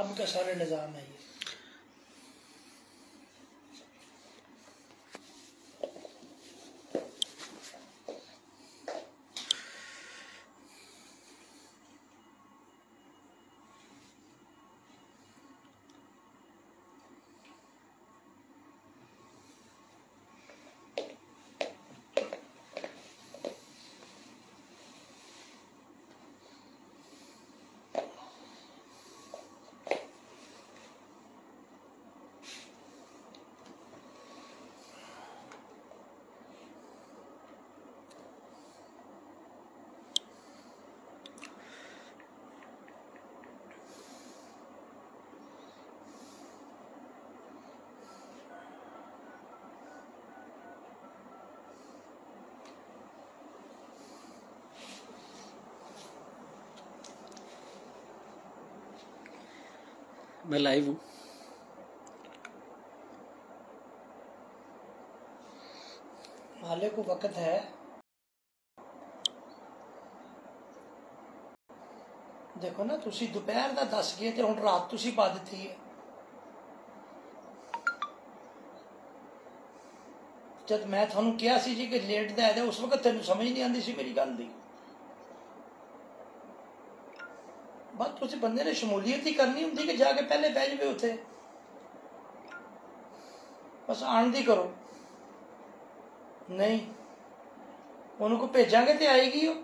अब का सारे निज़ाम है ये। मैं लाइव हूँ। हाले को वक्त है, देखो ना तुसी दोपहर दा 10 गए थे, हुण रात तुसी पा दी है। जब मैं थानू कहा सी जी कि लेट दा है, उस वक्त तेन समझ नहीं आती सी मेरी गल दी। बस तुसी बंदे ने शमूलियत ही करनी होंगी कि जाके पहले बह जावे उत्थे, बस आन दी करो। नहीं उनको भेजांगे तो आएगी वो,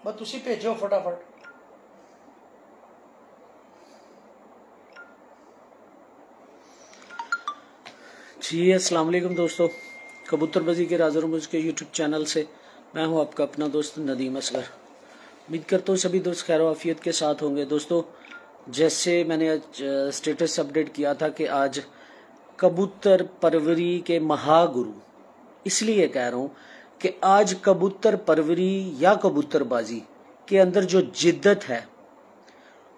बस तुसी भेजो फटाफट। जी अस्सलाम वालेकुम दोस्तों, कबूतरबाजी के राज़ और मुझ के यूट्यूब चैनल से मैं हूं आपका अपना दोस्त नदीम असगर। उम्मीद करता हूँ सभी दोस्त खैर आफियत के साथ होंगे। दोस्तों जैसे मैंने आज स्टेटस अपडेट किया था कि आज कबूतर परवरी के महागुरु, इसलिए कह रहा हूँ कि आज कबूतर परवरी या कबूतरबाजी के अंदर जो जिद्दत है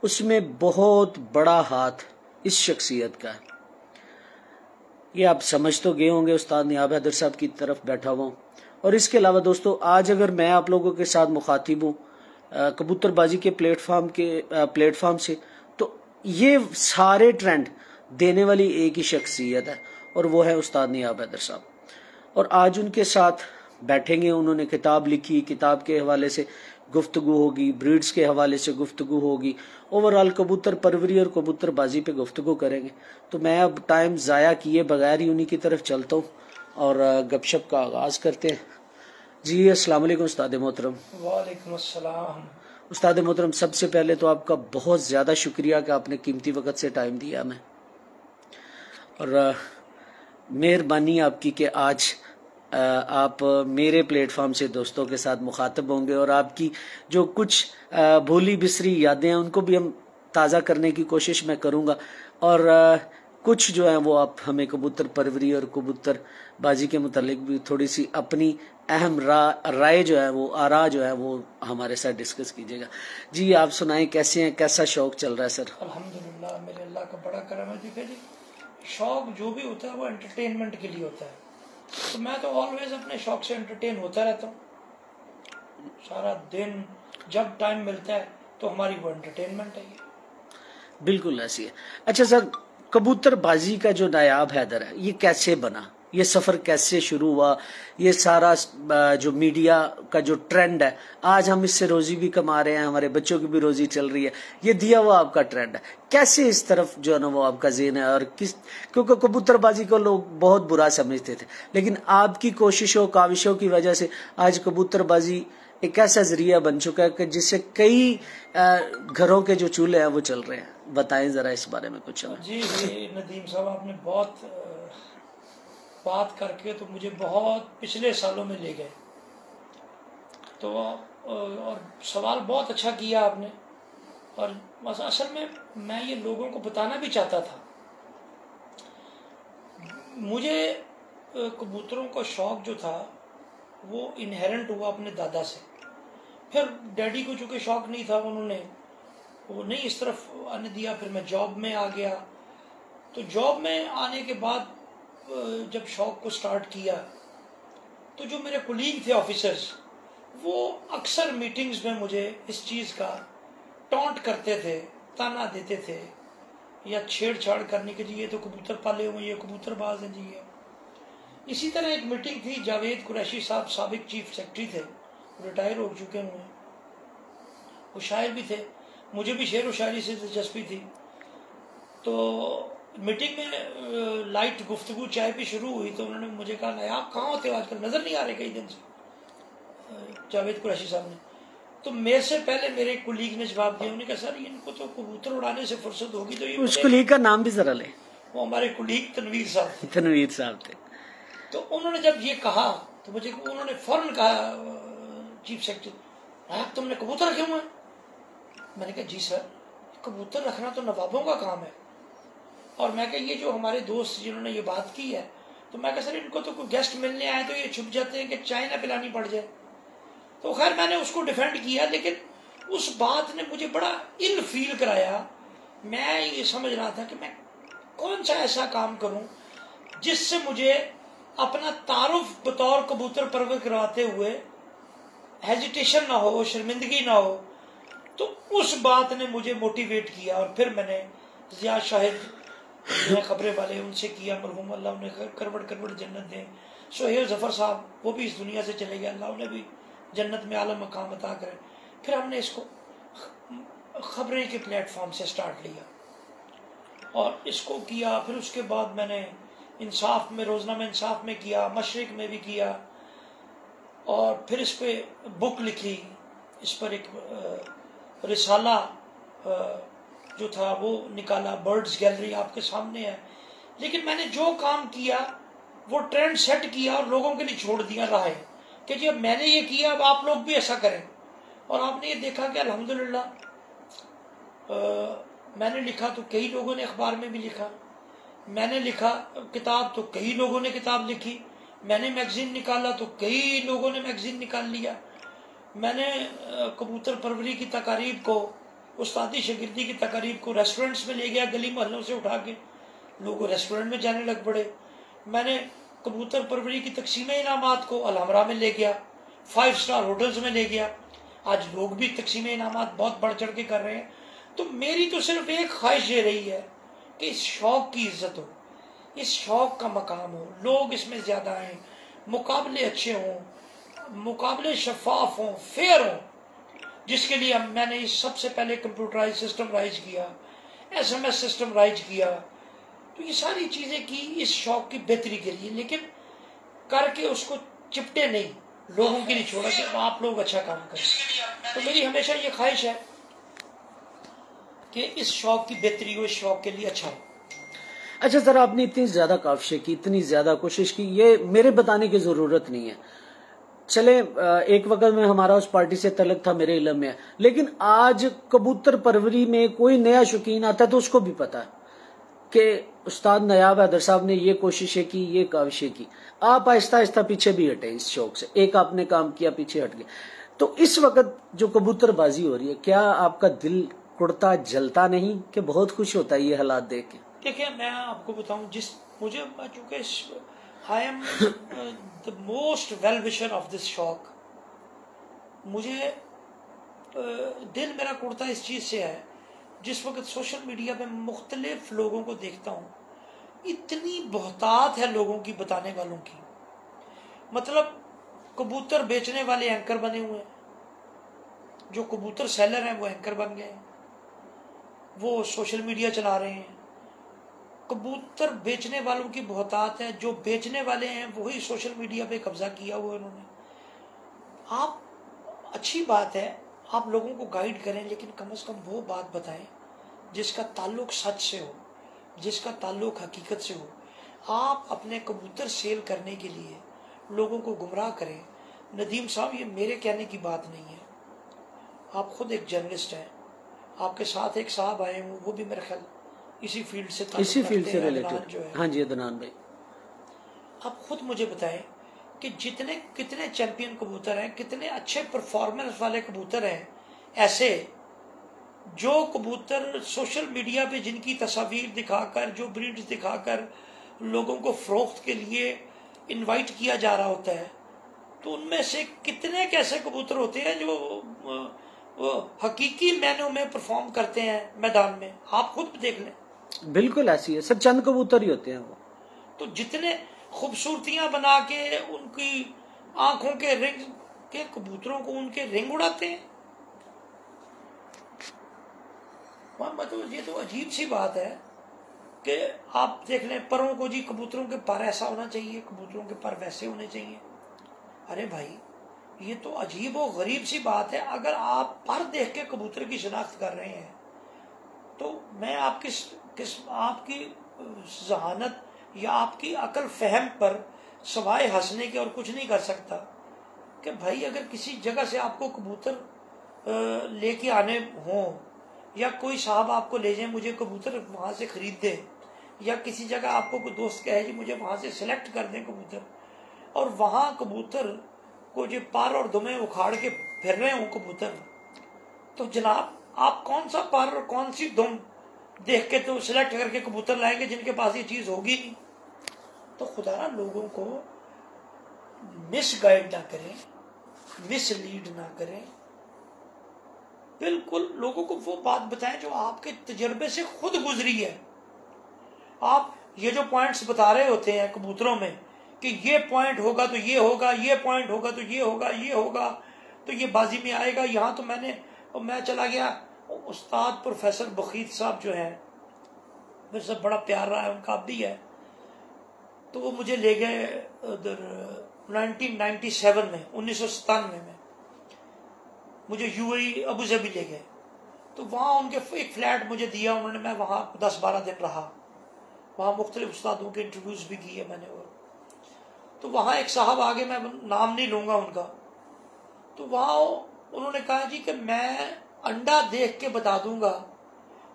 उसमें बहुत बड़ा हाथ इस शख्सियत का है। ये आप समझ तो गए होंगे, उस्ताद नियाब हैदर साहब की तरफ बैठा हुआ हूँ। और इसके अलावा दोस्तों आज अगर मैं आप लोगों के साथ मुखातिब हूँ कबूतरबाजी के प्लेटफॉर्म से, तो ये सारे ट्रेंड देने वाली एक ही शख्सियत है और वो है उस्ताद नियाब हैदर साहब। और आज उनके साथ बैठेंगे, उन्होंने किताब लिखी, किताब के हवाले से गुफ्तगू होगी, ब्रीड्स के हवाले से गुफ्तगू होगी, ओवरऑल कबूतर परवरी और कबूतरबाजी पे गुफ्तगू करेंगे। तो मैं अब टाइम ज़ाया किए बगैर ही उन्हीं की तरफ चलता हूँ और गपशप का आगाज़ करते हैं। जी अस्सलाम वालेकुम उस्ताद मोहतरम। वालेकुम अस्सलाम। उस्ताद मोहतरम सबसे पहले तो आपका बहुत ज़्यादा शुक्रिया कि आपने कीमती वक्त से टाइम दिया हमें, और मेहरबानी आपकी कि आज आप मेरे प्लेटफॉर्म से दोस्तों के साथ मुखातब होंगे और आपकी जो कुछ भूली बिसरी यादें हैं उनको भी हम ताज़ा करने की कोशिश मैं करूँगा, और कुछ जो है वो आप हमें कबूतर परवरी और कबूतर बाजी के मुतालिक भी थोड़ी सी अपनी अहम राय जो है वो आरा जो है वो हमारे साथ डिस्कस कीजिएगा। जी आप सुनाएं, कैसे हैं, कैसा शौक चल रहा है सर? अल्हम्दुलिल्लाह, मेरे अल्लाह का बड़ा करम है। देखिए जी, शौक जो भी होता है वो एंटरटेनमेंट के लिए होता है, तो मैं तो ऑलवेज अपने शौक से एंटरटेन होता रहता हूँ सारा दिन। जब टाइम मिलता है तो हमारी वो एंटरटेनमेंट है। ये बिल्कुल ऐसी है। अच्छा सर, कबूतरबाजी का जो नायाब हैदर है ये कैसे बना, ये सफर कैसे शुरू हुआ, ये सारा जो मीडिया का जो ट्रेंड है आज हम इससे रोजी भी कमा रहे हैं, हमारे बच्चों की भी रोजी चल रही है, ये दिया हुआ आपका ट्रेंड है, कैसे इस तरफ जो है ना वो आपका ज़हन है? और किस, क्योंकि कबूतरबाजी को लोग बहुत बुरा समझते थे, लेकिन आपकी कोशिशों काविशों की वजह से आज कबूतरबाजी एक ऐसा जरिया बन चुका है कि जिससे कई घरों के जो चूल्हे हैं वो चल रहे हैं। बताएं जरा इस बारे में कुछ। जी नदीम साहब, आपने बहुत बात करके तो मुझे बहुत पिछले सालों में ले गए, तो और सवाल बहुत अच्छा किया आपने। और बस असल में मैं ये लोगों को बताना भी चाहता था, मुझे कबूतरों का शौक जो था वो इनहेरेंट हुआ अपने दादा से। फिर डैडी को चूँकि शौक नहीं था, उन्होंने वो नहीं इस तरफ आने दिया। फिर मैं जॉब में आ गया, तो जॉब में आने के बाद जब शौक को स्टार्ट किया तो जो मेरे कुलीग थे ऑफिसर्स, वो अक्सर मीटिंग्स में मुझे इस चीज़ का टॉन्ट करते थे, ताना देते थे या छेड़छाड़ करने के लिए, तो कबूतर पाले हुए, ये कबूतरबाज हैं जी ये। इसी तरह एक मीटिंग थी, जावेद कुरैशी साहब साबिक चीफ सेक्रेटरी थे, रिटायर हो चुके हुए हैं, वो शायर भी थे, मुझे भी शेर व शायरी से दिलचस्पी थी। तो मीटिंग में लाइट गुफ्तगू चाय भी शुरू हुई, तो उन्होंने मुझे कहा, नहीं आप कहाँ होते हो आजकल, नजर नहीं आ रहे कई दिन से, जावेद कुरैशी साहब ने। तो मेरे से पहले मेरे कुलीग ने जवाब दिया, उन्होंने कहा सर इनको तो कबूतर उड़ाने से फुर्सत होगी तो ये, उस कुलीग का नाम भी जरा ले। वो हमारे कुलीग तनवीर साहब थे। तनवीर साहब थे। तो उन्होंने जब ये कहा तो मुझे उन्होंने फौरन कहा, चीफ सेक्रेटरी आप तुमने कबूतर रखे हुए हैं? मैंने कहा जी सर, कबूतर रखना तो नवाबों का काम है। और मैं कहा ये जो हमारे दोस्त जिन्होंने ये बात की है, तो मैं कहा सर इनको तो कोई गेस्ट मिलने आए तो ये छुप जाते हैं कि चाय ना पिलानी पड़ जाए। तो खैर मैंने उसको डिफेंड किया, लेकिन उस बात ने मुझे बड़ा इल फील कराया। मैं ये समझ रहा था कि मैं कौन सा ऐसा काम करूं जिससे मुझे अपना तारुफ बतौर कबूतर परवर करवाते हुए हेजिटेशन ना हो, शर्मिंदगी ना हो। तो उस बात ने मुझे मोटिवेट किया, और फिर मैंने जिया शाहिद खबरें वाले उनसे किया, मरहूम अल्लाह उन्हें करवट करवट जन्नत दें। सोहेल जफर साहब वो भी इस दुनिया से चले गए, अल्लाह उन्हें भी जन्नत में आला मकाम अता करें। फिर हमने इसको खबरें के प्लेटफॉर्म से स्टार्ट लिया और इसको किया। फिर उसके बाद मैंने इंसाफ में, रोजनामा इंसाफ में किया, मशरिक में भी किया, और फिर इस पे बुक लिखी। इस पर एक रिसाला जो था वो निकाला, बर्ड्स गैलरी आपके सामने है। लेकिन मैंने जो काम किया वो ट्रेंड सेट किया और लोगों के लिए छोड़ दिया राह कि जी अब मैंने ये किया, अब आप लोग भी ऐसा करें। और आपने ये देखा कि अल्हम्दुलिल्लाह मैंने लिखा तो कई लोगों ने अखबार में भी लिखा, मैंने लिखा किताब तो कई लोगों ने किताब लिखी, मैंने मैगजीन निकाला तो कई लोगों ने मैगजीन निकाल लिया। मैंने कबूतर परवरी की तकारीब को, उस्तादी शागिर्दी की तकारीब को रेस्टोरेंट्स में ले गया, गली मोहल्लों से उठा के लोग रेस्टोरेंट में जाने लग पड़े। मैंने कबूतर परवरी की तकसीम इनामात को अलहमरा में ले गया, 5 स्टार होटल्स में ले गया। आज लोग भी तकसीम इनामात बहुत बढ़ चढ़ के कर रहे हैं। तो मेरी तो सिर्फ एक ख्वाहिश ये रही है कि इस शौक की इज्जत हो, इस शौक का मकाम हो, लोग इसमें ज्यादा आए, मुकाबले अच्छे हों, मुकाबले शफाफ हों, फेयर हों, जिसके लिए मैंने इस सबसे पहले कंप्यूटराइज सिस्टम राइज किया, SMS सिस्टम राइज किया। तो ये सारी चीजें की इस शौक की बेहतरी के लिए, लेकिन करके उसको चिपटे नहीं, लोगों के लिए छोड़ा कि आप लोग अच्छा काम करें। तो मेरी हमेशा ये ख्वाहिश है कि इस शौक की बेहतरी हो, इस शौक के लिए अच्छा हो। अच्छा सर, आपने इतनी ज्यादा काविशें की, इतनी ज्यादा कोशिश की, ये मेरे बताने की जरूरत नहीं है। चले एक वक्त में हमारा उस पार्टी से तलक था, मेरे इल्म में है, लेकिन आज कबूतर परवरी में कोई नया शौकीन आता है तो उसको भी पता है कि उस्ताद नायाब हैदर साहब ने ये कोशिशें की, ये काविशें की। आप आहिस्ता आहिस्ता पीछे भी हटे इस शौक से, एक आपने काम किया पीछे हट गए। तो इस वक्त जो कबूतरबाजी हो रही है, क्या आपका दिल कुड़ता जलता नहीं कि बहुत खुश होता है ये हालात देख के? देखिए मैं आपको बताऊं, जिस मुझे चूंकि I am the most well wisher of this शौक, मुझे दिल मेरा कुड़ता इस चीज से है जिस वक्त सोशल मीडिया पे मुख्तलिफ लोगों को देखता हूँ, इतनी बहुतात है लोगों की, बताने वालों की। मतलब कबूतर बेचने वाले एंकर बने हुए हैं, जो कबूतर सेलर हैं वो एंकर बन गए, वो सोशल मीडिया चला रहे हैं। कबूतर बेचने वालों की बहुतात है, जो बेचने वाले हैं वही सोशल मीडिया पे कब्जा किया हुआ उन्होंने। आप अच्छी बात है, आप लोगों को गाइड करें, लेकिन कम से कम वो बात बताएं जिसका ताल्लुक सच से हो, जिसका ताल्लुक हकीकत से हो। आप अपने कबूतर सेल करने के लिए लोगों को गुमराह करें। नदीम साहब, ये मेरे कहने की बात नहीं है, आप खुद एक जर्नलिस्ट हैं, आपके साथ एक साहब आए हैं, वो भी मेरे ख्याल इसी फील्ड से रिलेटेड जो है। हाँ जी अदनान भाई, आप खुद मुझे बताएं कि कितने चैंपियन कबूतर हैं, कितने अच्छे परफॉर्मेंस वाले कबूतर हैं ऐसे, जो कबूतर सोशल मीडिया पे जिनकी तस्वीर दिखाकर, जो ब्रीड्स दिखाकर लोगों को फरोख्त के लिए इनवाइट किया जा रहा होता है, तो उनमें से कितने कैसे कबूतर होते हैं जो वो हकीकी मैनों में परफॉर्म करते हैं मैदान में, आप खुद देख लें। बिल्कुल ऐसी है सर, चंद कबूतर ही होते हैं वो। तो जितने खूबसूरतियां बना के उनकी आंखों के रिंग के कबूतरों को उनके रिंग उड़ाते हैं, मतलब ये तो अजीब सी बात है कि आप देख लें परों को जी, कबूतरों के पर ऐसा होना चाहिए, कबूतरों के पर वैसे होने चाहिए। अरे भाई ये तो अजीब और गरीब सी बात है। अगर आप पर देख के कबूतर की शिनाख्त कर रहे हैं तो मैं आपकी जहानत या आपकी अकल फहम पर सवाए हंसने के और कुछ नहीं कर सकता कि भाई अगर किसी जगह से आपको कबूतर लेके आने हो या कोई साहब आपको ले जाए मुझे कबूतर वहां से खरीद दे, या किसी जगह आपको कोई दोस्त कहे जी मुझे वहां से सिलेक्ट कर दें कबूतर, और वहां कबूतर को जो पर और दुमे उखाड़ के फिर रहे हो कबूतर, तो जनाब आप कौन सा पर और कौन सी दुम देख के तो सिलेक्ट करके कबूतर लाएंगे जिनके पास ये चीज होगी नहीं। तो खुदा लोगों को मिसगाइड ना करें, मिसलीड ना करें, बिल्कुल लोगों को वो बात बताएं जो आपके तजर्बे से खुद गुजरी है। आप ये जो पॉइंट्स बता रहे होते हैं कबूतरों में कि ये पॉइंट होगा तो ये होगा, ये पॉइंट होगा तो ये होगा, ये होगा तो ये बाजी में आएगा, यहाँ तो मैं चला गया। उस्ताद प्रोफेसर बखीत साहब जो हैं, मेरे से बड़ा प्यार रहा है उनका, अब भी है, तो वो मुझे ले गए उधर 1997 में, 1997 में मुझे यूएई अबू धाबी ले गए। तो वहाँ उनके एक फ्लैट मुझे दिया उन्होंने, मैं वहाँ 10-12 दिन रहा, वहाँ मुख्तलिफ उस्तादों के इंटरव्यूज भी किए मैंने। और तो वहाँ एक साहब आगे, मैं नाम नहीं लूंगा उनका, तो वहाँ उन्होंने कहा जी कि मैं अंडा देख के बता दूंगा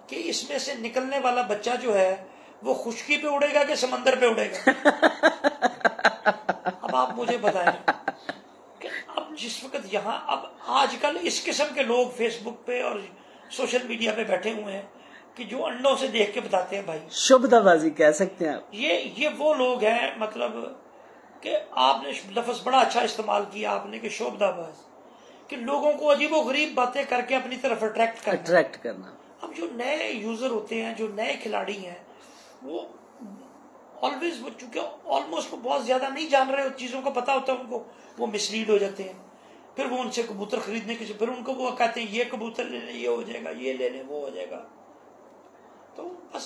कि इसमें से निकलने वाला बच्चा जो है वो खुशकी पे उड़ेगा कि समंदर पे उड़ेगा। अब आप मुझे बताएं कि अब जिस वक्त यहाँ अब आजकल इस किस्म के लोग फेसबुक पे और सोशल मीडिया पे बैठे हुए हैं कि जो अंडों से देख के बताते हैं भाई, शुभदाबाजी कह सकते हैं आप। ये वो लोग हैं, मतलब कि आपने लफ्ज बड़ा अच्छा इस्तेमाल किया आपने कि शोभदाबाज, कि लोगों को अजीबो गरीब बातें करके अपनी तरफ अट्रैक्ट करना। अब जो नए यूजर होते हैं, जो नए खिलाड़ी हैं, वो ऑलवेज चूंकि ऑलमोस्ट बहुत ज्यादा नहीं जान रहे चीजों को पता होता है उनको, वो मिसलीड हो जाते हैं। फिर वो उनसे कबूतर खरीदने के, फिर उनको वो कहते हैं ये कबूतर ले लें, ये हो जाएगा, ये ले लें, वो हो जाएगा। तो बस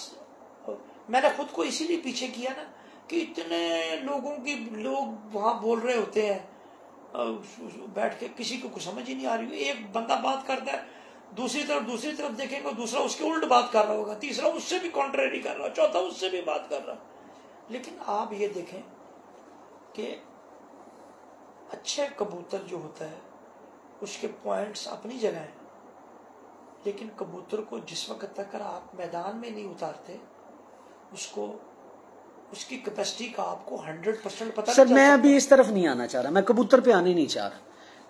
मैंने खुद को इसीलिए पीछे किया ना कि इतने लोग वहां बोल रहे होते हैं बैठ के, किसी को कुछ समझ ही नहीं आ रही। एक बंदा बात करता है, दूसरी तरफ देखेंगे दूसरा उसके उल्ट बात कर रहा होगा, तीसरा उससे भी कॉन्ट्रेरी कर रहा, चौथा उससे भी बात कर रहा। लेकिन आप ये देखें कि अच्छे कबूतर जो होता है उसके पॉइंट्स अपनी जगह हैं, लेकिन कबूतर को जिस वक्त तक आप मैदान में नहीं उतारते उसकी कैपेसिटी का आपको 100% पता। सर मैं अभी इस तरफ नहीं आना चाह रहा, मैं कबूतर पे आने नहीं चाह रहा।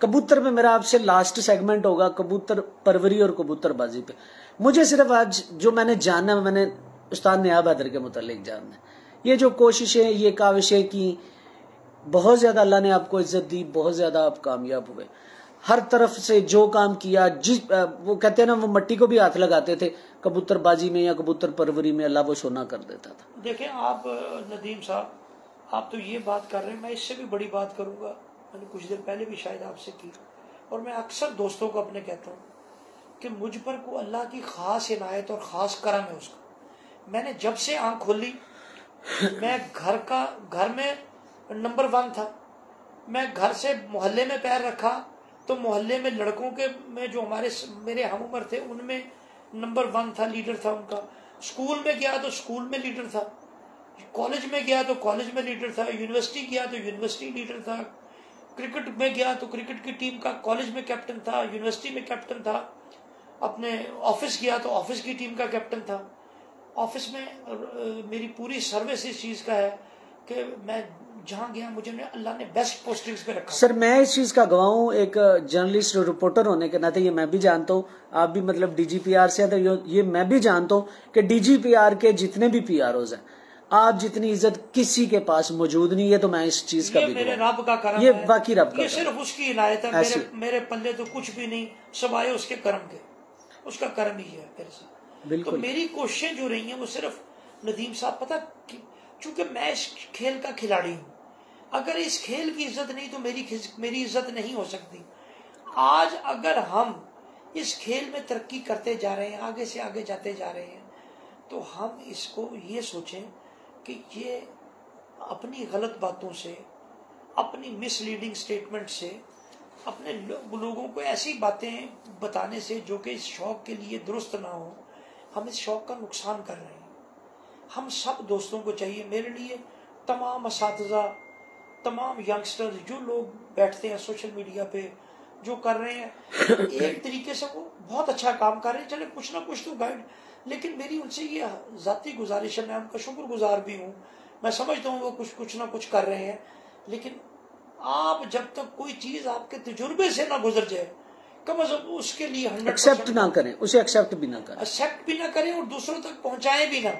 कबूतर पे मेरा आपसे लास्ट सेगमेंट होगा, कबूतर परवरी और कबूतरबाजी पे। मुझे सिर्फ आज जो मैंने जाना, मैंने उस्ताद नियाब हैदर के मुतालिक जानना है। ये जो कोशिशें, ये काविशें की, बहुत ज्यादा अल्लाह ने आपको इज्जत दी, बहुत ज्यादा आप कामयाब हुए। हर तरफ से जो काम किया, वो कहते हैं ना, वो मट्टी को भी हाथ लगाते थे, कबूतरबाजी में या कबूतर परवरी में अल्लाह वो सोना कर देता था। देखें आप नदीम साहब, आप तो ये बात कर रहे हैं, मैं इससे भी बड़ी बात करूंगा। मैंने कुछ देर पहले भी शायद आपसे की, और मैं अक्सर दोस्तों को अपने कहता हूँ कि मुझ पर को अल्लाह की खास इनायत और खास करम है उसका। मैंने जब से आंख खोली, मैं घर में नंबर 1 था। मैं घर से मोहल्ले में पैर रखा तो मोहल्ले में लड़कों के में जो मेरे हम उम्र थे उनमें नंबर 1 था, लीडर था उनका। स्कूल में गया तो स्कूल में लीडर था, कॉलेज में गया तो कॉलेज में लीडर था, यूनिवर्सिटी गया तो यूनिवर्सिटी लीडर था, क्रिकेट में गया तो क्रिकेट की टीम का कॉलेज में कैप्टन था, यूनिवर्सिटी में कैप्टन था, अपने ऑफिस गया तो ऑफिस की टीम का कैप्टन था। ऑफिस में मेरी पूरी सर्विस इस चीज का है कि मैं जहां गया मुझे अल्लाह ने बेस्ट पोस्टिंग्स पे रखा। सर मैं इस चीज का गवाह हूँ, एक जर्नलिस्ट रिपोर्टर होने के नाते ये मैं भी जानता हूँ, आप भी मतलब डीजीपीआर से, तो ये मैं भी जानता हूँ कि डीजीपीआर के जितने भी पीआरओज हैं, आप जितनी इज्जत किसी के पास मौजूद नहीं है। तो मैं इस चीज का भी मेरे रब का करम ये है, बाकी रब का ये सिर्फ उसकी इनायत है। मेरे पल्ले तो कुछ भी नहीं, सवाए उसके कर्म के, उसका कर्म ही है मेरे साथ। बिल्कुल। तो मेरी कोशिशें जो रही हैं वो सिर्फ नदीम साहब, पता चूंकि मैं इस खेल का खिलाड़ी हूँ, अगर इस खेल की इज्जत नहीं तो मेरी इज्जत नहीं हो सकती। आज अगर हम इस खेल में तरक्की करते जा रहे हैं, आगे से आगे जाते जा रहे हैं, तो हम इसको ये सोचें कि ये अपनी गलत बातों से, अपनी मिसलीडिंग स्टेटमेंट से, अपने लोगों को ऐसी बातें बताने से जो कि इस शौक के लिए दुरुस्त ना हो, हम इस शौक का नुकसान कर रहे हैं। हम सब दोस्तों को चाहिए, मेरे लिए तमाम असातिज़ा, तमाम यंगस्टर्स जो लोग बैठते हैं सोशल मीडिया पे, जो कर रहे हैं एक तरीके से वो बहुत अच्छा काम कर रहे हैं, चले कुछ ना कुछ तो गाइड, लेकिन मेरी उनसे ये जाती गुजारिश है, मैं उनका शुक्रगुजार भी हूँ, मैं समझता हूँ वो कुछ ना कुछ कर रहे हैं, लेकिन आप जब तक कोई चीज आपके तजुर्बे से ना गुजर जाए, कम अज कम उसके लिए 100% एक्सेप्ट ना करें, उसे एक्सेप्ट भी ना करें और दूसरों तक पहुंचाएं भी ना।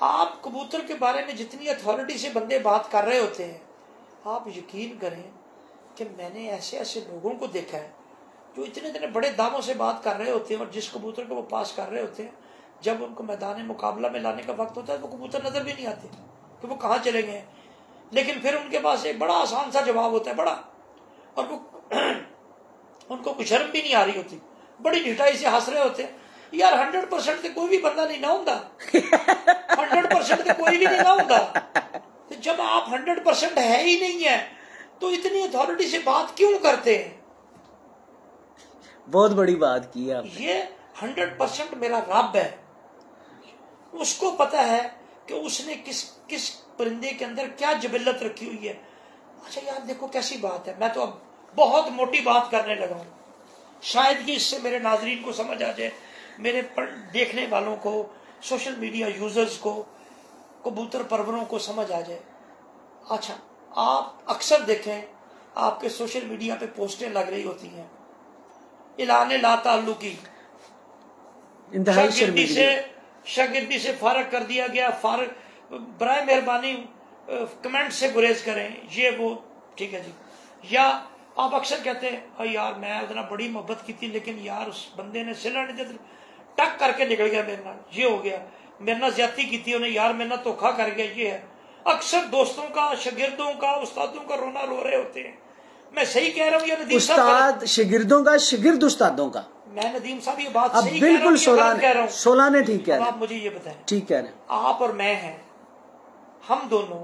आप कबूतर के बारे में जितनी अथॉरिटी से बंदे बात कर रहे होते हैं, आप यकीन करें कि मैंने ऐसे ऐसे लोगों को देखा है जो इतने इतने बड़े दावों से बात कर रहे होते हैं, और जिस कबूतर को वो पास कर रहे होते हैं, जब उनको मैदान मुकाबला में लाने का वक्त होता है वो कबूतर नजर भी नहीं आते कि वो कहाँ चले गए। लेकिन फिर उनके पास एक बड़ा आसान सा जवाब होता है, बड़ा, और वो उनको कुछ शर्म भी नहीं आ रही होती, बड़ी ढिठाई से हंस रहे होते हैं। यार 100% से कोई भी बंदा नहीं ना होता, 100% से कोई भी नहीं ना होता। तो जब आप 100% है ही नहीं है तो इतनी अथॉरिटी से बात क्यों करते हैं? बहुत बड़ी बात की है आपने। ये 100% मेरा रब है, उसको पता है कि उसने किस परिंदे के अंदर क्या जबिल्लत रखी हुई है। अच्छा यार देखो कैसी बात है, मैं तो अब बहुत मोटी बात करने लगा हूं, शायद कि इससे मेरे नाजरीन को समझ आ जाए, मेरे देखने वालों को, सोशल मीडिया यूजर्स को, कबूतर परवरों को समझ आ जाए। अच्छा, आप अक्सर देखें आपके सोशल मीडिया पे पोस्टें लग रही होती हैं, इलाने ला ताल्लुकी, शागिर्दी से फारग कर दिया गया, फारग, बराए मेहरबानी कमेंट से गुरेज करें, ये वो, ठीक है जी। या आप अक्सर कहते हैं यार मैं उतना बड़ी मोहब्बत की थी, लेकिन यार उस बंदे ने सिला नहीं टक करके निकल गया मेरे नाल, ये हो गया, मेरे नाल ज्यादती की थी उन्हें, यार मेरे नाल धोखा कर गया, ये है। अक्सर दोस्तों का, शागिर्दों का, उस्तादों का रोना रो रहे होते हैं। मैं सही कह रहा हूँ या नदीम साहब? उस्ताद शागिर्दों का, शागिर्द उस्तादों का। मैं नदीम साहब ये बात सही बिल्कुल कह रहा हूँ? सोलाने ठीक कह रहे हैं। आप मुझे ये बताएं, ठीक कह रहे हैं। आप और मैं हैं, हम दोनों,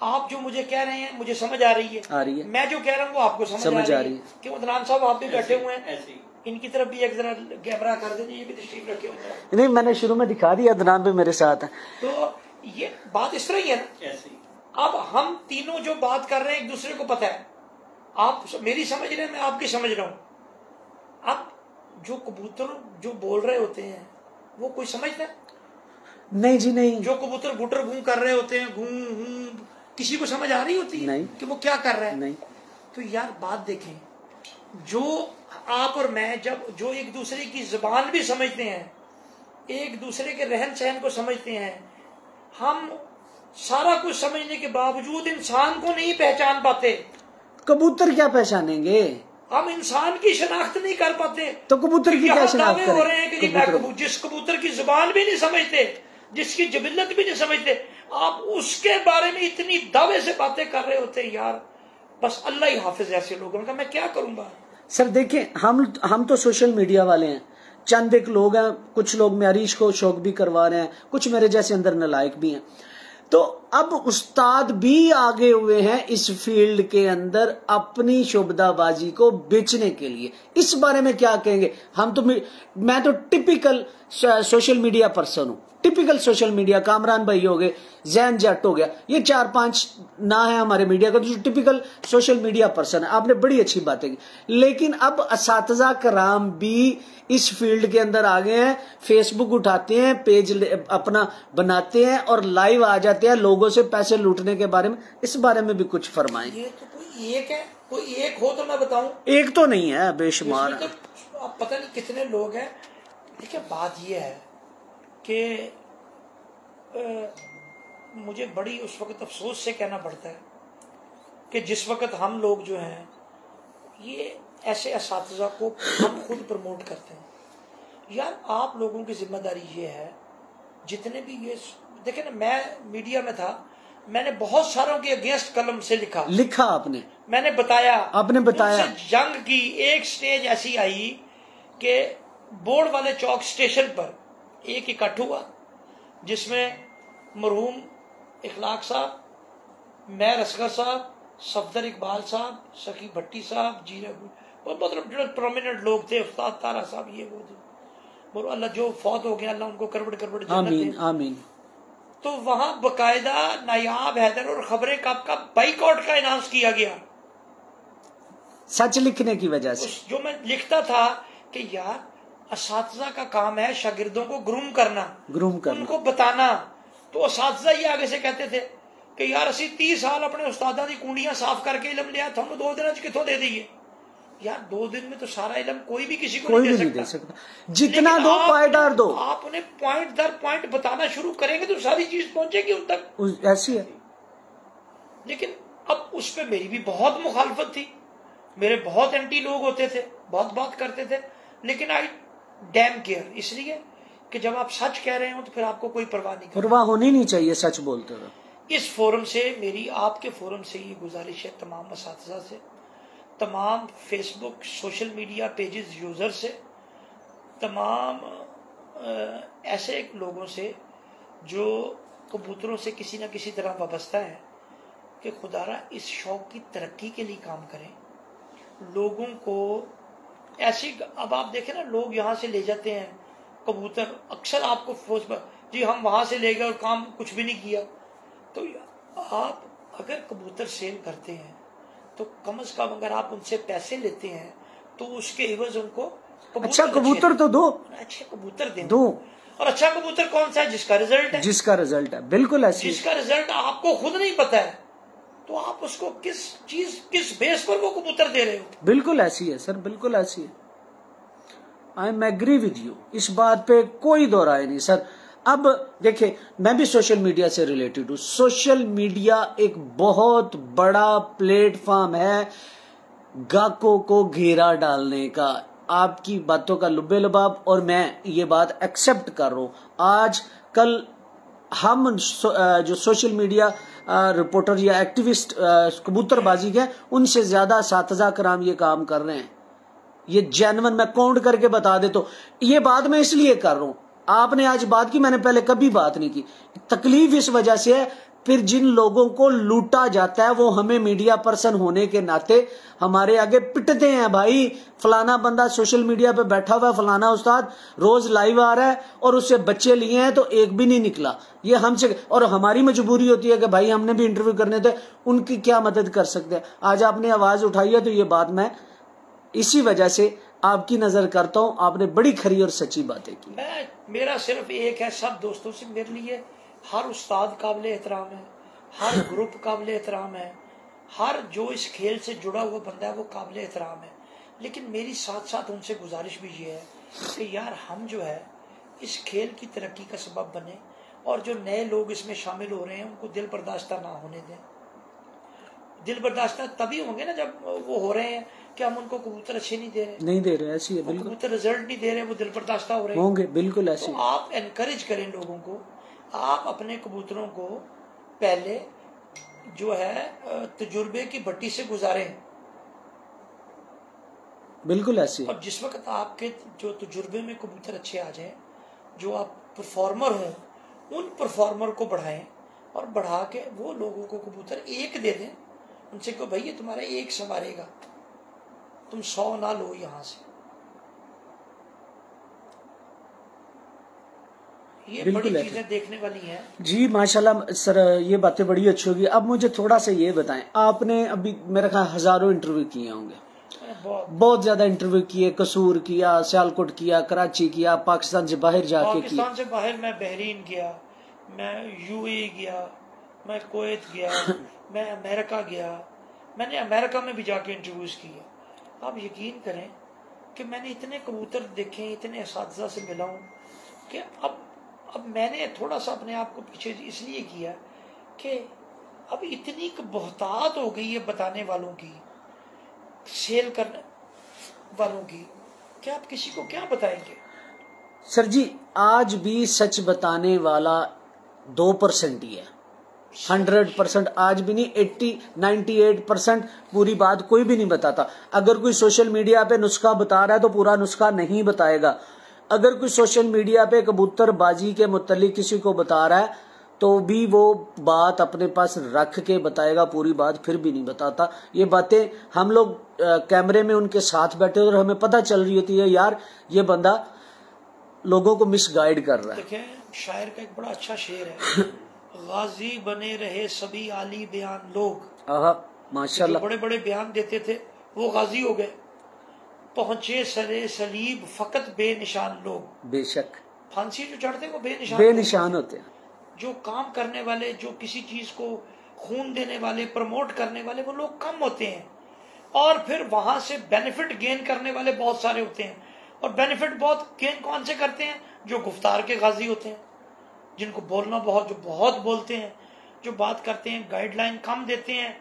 आप जो मुझे कह रहे हैं मुझे समझ आ रही है, मैं जो कह रहा हूँ वो आपको समझ आ रही है। क्यों अदनान साहब आप भी बैठे हुए हैं, इनकी तरफ भी एक जरा कैमरा कर दीजिए, ये भी तशरीफ रखे हुए हैं। नहीं, मैंने शुरू में दिखा दिया, अदनान भी मेरे साथ है। तो ये बात इस तरह ही है ना। अब हम तीनों जो बात कर रहे हैं एक दूसरे को पता है, आप मेरी समझ रहे हैं, मैं आपकी समझ रहा हूँ। अब जो कबूतर जो बोल रहे होते हैं वो कोई समझता है? नहीं जी नहीं। जो कबूतर गुटर घूम कर रहे होते हैं, घूम, किसी को समझ आ रही होती है नहीं कि वो क्या कर रहे हैं? नहीं। तो यार बात देखें, जो आप और मैं जब जो एक दूसरे की जुबान भी समझते हैं, एक दूसरे के रहन सहन को समझते हैं, हम सारा कुछ समझने के बावजूद इंसान को नहीं पहचान पाते। कबूतर क्या पहचानेंगे? हम इंसान की शनाख्त नहीं कर पाते, तो कबूतर की क्या शनाख्त हो रहे हैं कि जिस कबूतर की जुबान भी नहीं समझते, जिसकी जबिल्लत भी नहीं समझते, आप उसके बारे में इतनी दावे से बातें कर रहे होते हैं। यार बस अल्लाह ही हाफिज ऐसे लोगों का, मैं क्या करूंगा? सर देखिए, हम तो सोशल मीडिया वाले हैं, चंद एक लोग हैं, कुछ लोग मैरिज को शौक भी करवा रहे हैं, कुछ मेरे जैसे अंदर नालायक भी हैं। तो अब उस्ताद भी आगे हुए हैं इस फील्ड के अंदर अपनी शोबदाबाजी को बेचने के लिए। इस बारे में क्या कहेंगे? मैं तो टिपिकल सोशल मीडिया पर्सन हूं, टिपिकल सोशल मीडिया, कामरान भाई हो गए, जैन जट हो गया, ये 4-5 ना है हमारे मीडिया का, तो टिपिकल सोशल मीडिया पर्सन है। आपने बड़ी अच्छी बातें की, लेकिन अब असातिज़ा कराम भी इस फील्ड के अंदर आ गए हैं, फेसबुक उठाते हैं, पेज अपना बनाते हैं और लाइव आ जाते हैं लोगों से पैसे लूटने के बारे में। इस बारे में भी कुछ फरमाएं। ये तो कोई एक है, कोई एक हो तो मैं बताऊं। एक तो नहीं है, बेशुमार है। तो पता नहीं कितने लोग हैं। देखिए बात ये है कि मुझे बड़ी उस वक्त अफसोस से कहना पड़ता है कि जिस वक्त हम लोग जो हैं ये ऐसे असातिज़ा को हम खुद प्रमोट करते हैं। यार आप लोगों की जिम्मेदारी ये है, जितने भी ये देखे ना, मैं मीडिया में था, मैंने बहुत सारों के अगेंस्ट कलम से लिखा आपने, मैंने बताया, आपने बताया जंग की। एक स्टेज ऐसी आई कि बोर्ड वाले चौक स्टेशन पर एक इकट्ठ हुआ जिसमें मरहूम इखलाक साहब, मैं असगर साहब, सफदर इकबाल साहब, सखी भट्टी साहब, जीरा, मतलब जो प्रोमिनेंट लोग थे, उस्ताद तारा साहब, ये वो थे। और अल्लाह जो फौत हो गया अल्लाह उनको करवट करवट जन्नत दे। आमीन। तो वहां बकायदा नायाब हैदर और खबरें कब का बाइकआउट का अनाउंस किया गया, सच लिखने की वजह से। जो मैं लिखता था कि यार असातिज़ा का काम है शागिर्दों को ग्रूम करना, उनको बताना। तो असातिज़ा ये आगे से कहते थे कि यार असी 30 साल अपने उस्तादा दी कुंडियां साफ करके इलम लिया, थोड़ा 2 दिन कितों दे दीए। यार 2 दिन में तो सारा इलम कोई भी किसी को नहीं दे सकता। जितना दो पायदार दो, आप उन्हें पॉइंट दर पॉइंट बताना शुरू करेंगे तो सारी चीज पहुंचेगी उन तक। ऐसी है। लेकिन अब उस पर मेरी भी बहुत मुखालफत थी, मेरे बहुत एंटी लोग होते थे, बहुत बात करते थे, लेकिन आई डैम केयर, इसलिए कि जब आप सच कह रहे हो तो फिर आपको कोई परवाह नहीं, परवाह होनी नहीं चाहिए सच बोलते हुए। इस फोरम से मेरी, आपके फोरम से ये गुजारिश है तमाम असातिज़ा से, तमाम Facebook social media pages user से, तमाम ऐसे लोगों से जो कबूतरों से किसी न किसी तरह वाबस्ता है, कि खुदारा इस शौक की तरक्की के लिए काम करें। लोगों को ऐसी, अब आप देखें ना, लोग यहाँ से ले जाते हैं कबूतर, अक्सर आपको फोर्स पर, जी हम वहां से ले गए और काम कुछ भी नहीं किया। तो आप अगर कबूतर सेल करते हैं तो कम से कम अगर आप उनसे पैसे लेते हैं तो उसके एवज उनको अच्छा कबूतर तो दो, अच्छे कबूतर दें दो। और अच्छा कबूतर कौन सा है? जिसका रिजल्ट है, जिसका रिजल्ट है, बिल्कुल ऐसी, जिसका रिजल्ट आपको खुद नहीं पता है, तो आप उसको किस बेस पर वो कबूतर दे रहे हो? बिल्कुल ऐसी है सर, बिल्कुल ऐसी है। I am agree with you, इस बात पे कोई दो राय नहीं सर। अब देखिए, मैं भी सोशल मीडिया से रिलेटेड हूं। सोशल मीडिया एक बहुत बड़ा प्लेटफॉर्म है गाहकों को घेरा डालने का। आपकी बातों का लुब्बे लबाब, और मैं ये बात एक्सेप्ट कर रहा हूं। आज कल हम जो सोशल मीडिया रिपोर्टर या एक्टिविस्ट कबूतरबाजी के, उनसे ज्यादा असातिज़ा कराम ये काम कर रहे हैं। ये जेन्युइन, मैं काउंट करके बता दे तो ये बात मैं इसलिए कर रहा हूं। आपने आज बात की, मैंने पहले कभी बात नहीं की। तकलीफ इस वजह से है, फिर जिन लोगों को लूटा जाता है वो हमें मीडिया पर्सन होने के नाते हमारे आगे पिटते हैं। भाई फलाना बंदा सोशल मीडिया पे बैठा हुआ है, फलाना उस्ताद रोज लाइव आ रहा है और उससे बच्चे लिए हैं तो एक भी नहीं निकला। ये हमसे, और हमारी मजबूरी होती है कि भाई हमने भी इंटरव्यू करने थे, उनकी क्या मदद कर सकते हैं। आज आपने आवाज उठाई है तो ये बात मैं इसी वजह से आपकी नजर करता हूं। आपने बड़ी खरी और सच्ची बातें की। मेरा सिर्फ एक है, सब दोस्तों से, मेरे लिए हर उस्ताद काबिल एहतराम है, हर ग्रुप काबिल एहतराम है, हर जो इस खेल से जुड़ा हुआ बंदा है वो काबिल एहतराम है। लेकिन मेरी साथ साथ उनसे गुजारिश भी ये है कि यार हम जो है इस खेल की तरक्की का सबब बने, और जो नए लोग इसमें शामिल हो रहे हैं उनको दिल बर्दाश्ता ना होने दें। दिल बर्दाश्ता तभी होंगे ना जब वो हो रहे हैं कि हम उनको कबूतर अच्छे नहीं दे रहे, ऐसी है, बिल्कुल कबूतर रिजल्ट नहीं दे रहे, वो दिल बर्दाश्ता हो रहे होंगे, बिल्कुल ऐसे। तो आप एनकरेज करें लोगों को, आप अपने कबूतरों को पहले जो है तजुर्बे की भट्टी से गुजारें, बिल्कुल ऐसे। और जिस वक्त आपके जो तजुर्बे में कबूतर अच्छे आ जाए, जो आप परफॉर्मर हों, उन परफॉर्मर को बढ़ाएं, और बढ़ा के वो लोगों को कबूतर एक दे दें। उनसे कहो भाई ये तुम्हारा एक संवारेगा, तुम 100 ना लो यहाँ से। ये बड़ी चीजें देखने वाली हैं। जी माशाल्लाह सर, ये बातें बड़ी अच्छी होगी। अब मुझे थोड़ा सा ये बताएं, आपने अभी मेरे ख्याल हजारों इंटरव्यू किए होंगे, बहुत ज्यादा इंटरव्यू किए, कसूर किया, सियालकोट किया, कराची किया, पाकिस्तान से बाहर जाके किया। पाकिस्तान से बाहर मैं बहरीन गया, मैं यूएई गया, मैं कुवैत गया, मैं अमेरिका गया, मैंने अमेरिका में भी जाके इंटरव्यूज किए। आप यकीन करें कि मैंने इतने कबूतर देखे, इतने असातिज़ा से मिला हूँ कि अब अब मैंने थोड़ा सा अपने आप को पीछे इसलिए किया कि अब इतनी बहुतात हो गई है बताने वालों की, सेल करने वालों की, क्या आप किसी को क्या बताएंगे? सर जी, आज भी सच बताने वाला 2% ही है। 100% आज भी नहीं, 98% पूरी बात कोई भी नहीं बताता। अगर कोई सोशल मीडिया पे नुस्खा बता रहा है तो पूरा नुस्खा नहीं बताएगा। अगर कोई सोशल मीडिया पे कबूतरबाजी के मुतालिक किसी को बता रहा है तो भी वो बात अपने पास रख के बताएगा, पूरी बात फिर भी नहीं बताता। ये बातें हम लोग कैमरे में उनके साथ बैठे और हमें पता चल रही होती है यार ये बंदा लोगों को मिसगाइड कर रहा है। देखें, शायर का एक बड़ा अच्छा शेर है, गाजी बने रहे सभी आली बयान लोग। माशाल्लाह, बड़े बड़े बयान देते थे वो गाजी हो गए। पहुंचे सरे सलीब फकत बेनिशान लोग। बेशक, फांसी जो चढ़ते हैं वो बेनिशान होते हैं। जो काम करने वाले, जो किसी चीज को खून देने वाले, प्रमोट करने वाले, वो लोग कम होते हैं। और फिर वहां से बेनिफिट गेन करने वाले बहुत सारे होते हैं। और बेनिफिट बहुत गेन कौन से करते हैं? जो गुफ्तार के गाजी होते हैं, जिनको बोलना बहुत, जो बहुत बोलते हैं, जो बात करते हैं, गाइडलाइन कम देते हैं,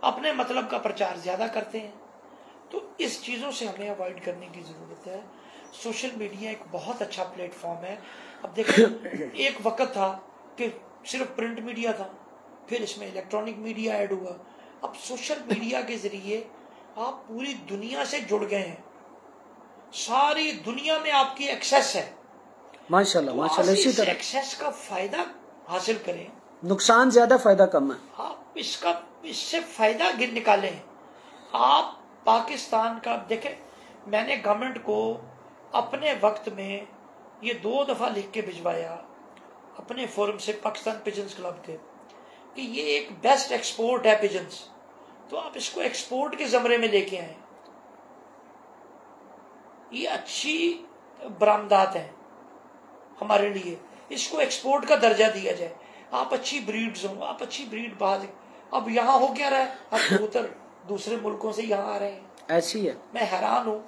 अपने मतलब का प्रचार ज्यादा करते हैं। तो इस चीजों से हमें अवॉइड करने की जरूरत है। सोशल मीडिया एक बहुत अच्छा प्लेटफॉर्म है। अब देखो, एक वक्त था कि सिर्फ प्रिंट मीडिया था, फिर इसमें इलेक्ट्रॉनिक मीडिया ऐड हुआ। अब सोशल मीडिया के जरिए आप पूरी दुनिया से जुड़ गए हैं, सारी दुनिया में आपकी एक्सेस है। माशाल्लाह, माशाल्लाह। इसी तरह एक्सेस का फायदा हासिल करें, नुकसान ज्यादा फायदा कम है। आप इससे फायदा निकालें। आप पाकिस्तान का देखें, मैंने गवर्नमेंट को अपने वक्त में ये 2 दफा लिख के भिजवाया अपने फोरम से, पाकिस्तान पिजन्स क्लब के, कि ये एक बेस्ट एक्सपोर्ट है पिजन्स, तो आप इसको एक्सपोर्ट के जमरे में लेके आए। ये अच्छी बरामदात है हमारे लिए, इसको एक्सपोर्ट का दर्जा दिया जाए। आप अच्छी ब्रीड्स हो, आप अच्छी ब्रीड बाज। अब यहाँ हो क्या रहा है, अब कबूतर दूसरे मुल्कों से यहाँ आ रहे हैं। ऐसी है, मैं हैरान हूँ,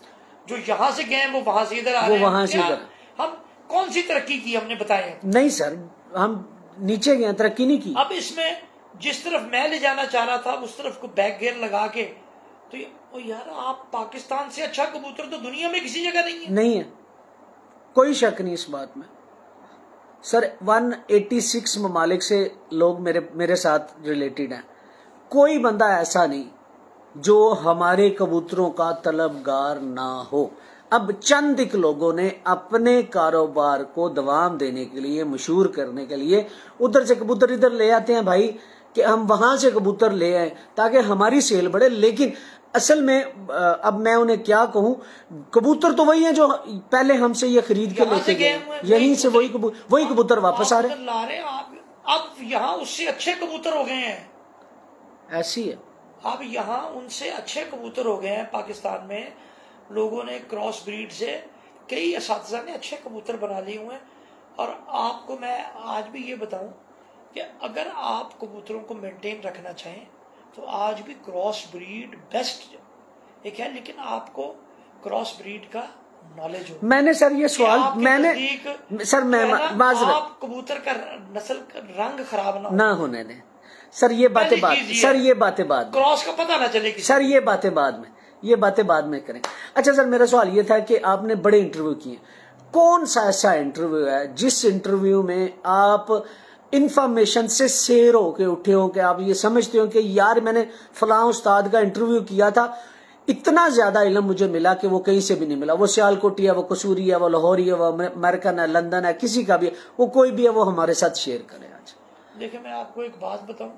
जो यहाँ से गए वो वहां से इधर आ रहे हैं। वहां से इधर। हम कौन सी तरक्की की हमने बताया? नहीं सर, हम नीचे गए, तरक्की नहीं की। अब इसमें जिस तरफ मैं ले जाना चाह रहा था उस तरफ को बैक गेयर लगा के, तो यार आप पाकिस्तान से अच्छा कबूतर तो दुनिया में किसी जगह नहीं है। नहीं है, कोई शक नहीं इस बात में। सर 186 ममालिक से लोग मेरे साथ रिलेटेड हैं। कोई बंदा ऐसा नहीं जो हमारे कबूतरों का तलबगार ना हो। अब चंद एक लोगों ने अपने कारोबार को दवाम देने के लिए, मशहूर करने के लिए उधर से कबूतर इधर ले आते हैं भाई, कि हम वहां से कबूतर ले आए ताकि हमारी सेल बढ़े। लेकिन असल में अब मैं उन्हें क्या कहूं, कबूतर तो वही है जो पहले हमसे ये खरीद के लेके गए, यहीं से वही कबूतर वापस आ रहे हैं। अब यहाँ उससे अच्छे कबूतर हो गए हैं। ऐसी है, अब यहाँ उनसे अच्छे कबूतर हो गए हैं। पाकिस्तान में लोगों ने क्रॉस ब्रीड से, कई असातिज़ा ने अच्छे कबूतर बना लिए हुए हैं। और आपको मैं आज भी ये बताऊं कि अगर आप कबूतरों को मेंटेन रखना चाहें तो आज भी क्रॉस ब्रीड बेस्ट एक है, लेकिन आपको क्रॉस ब्रीड का नॉलेज हो। मैंने सर ये सवाल आप कबूतर का नस्ल का रंग खराब ना होने दें सर। ये बातें बाद क्रॉस का पता ना चले सर। ये बातें बाद में करें। अच्छा सर, मेरा सवाल ये था कि आपने बड़े इंटरव्यू किए, कौन सा ऐसा इंटरव्यू है जिस इंटरव्यू में आप इंफॉर्मेशन से शेर होके उठे हो, कि आप ये समझते हो कि यार मैंने फलां उस्ताद का इंटरव्यू किया था, इतना ज्यादा इल्म मुझे मिला कि वो कहीं से भी नहीं मिला। वो सियालकोटी है, वो कसूरी है, वो लाहौरी है, वो अमेरिकन है, लंदन है, किसी का भी है, वो कोई भी है, वो हमारे साथ शेयर करे। आज देखिए, मैं आपको एक बात बताऊं,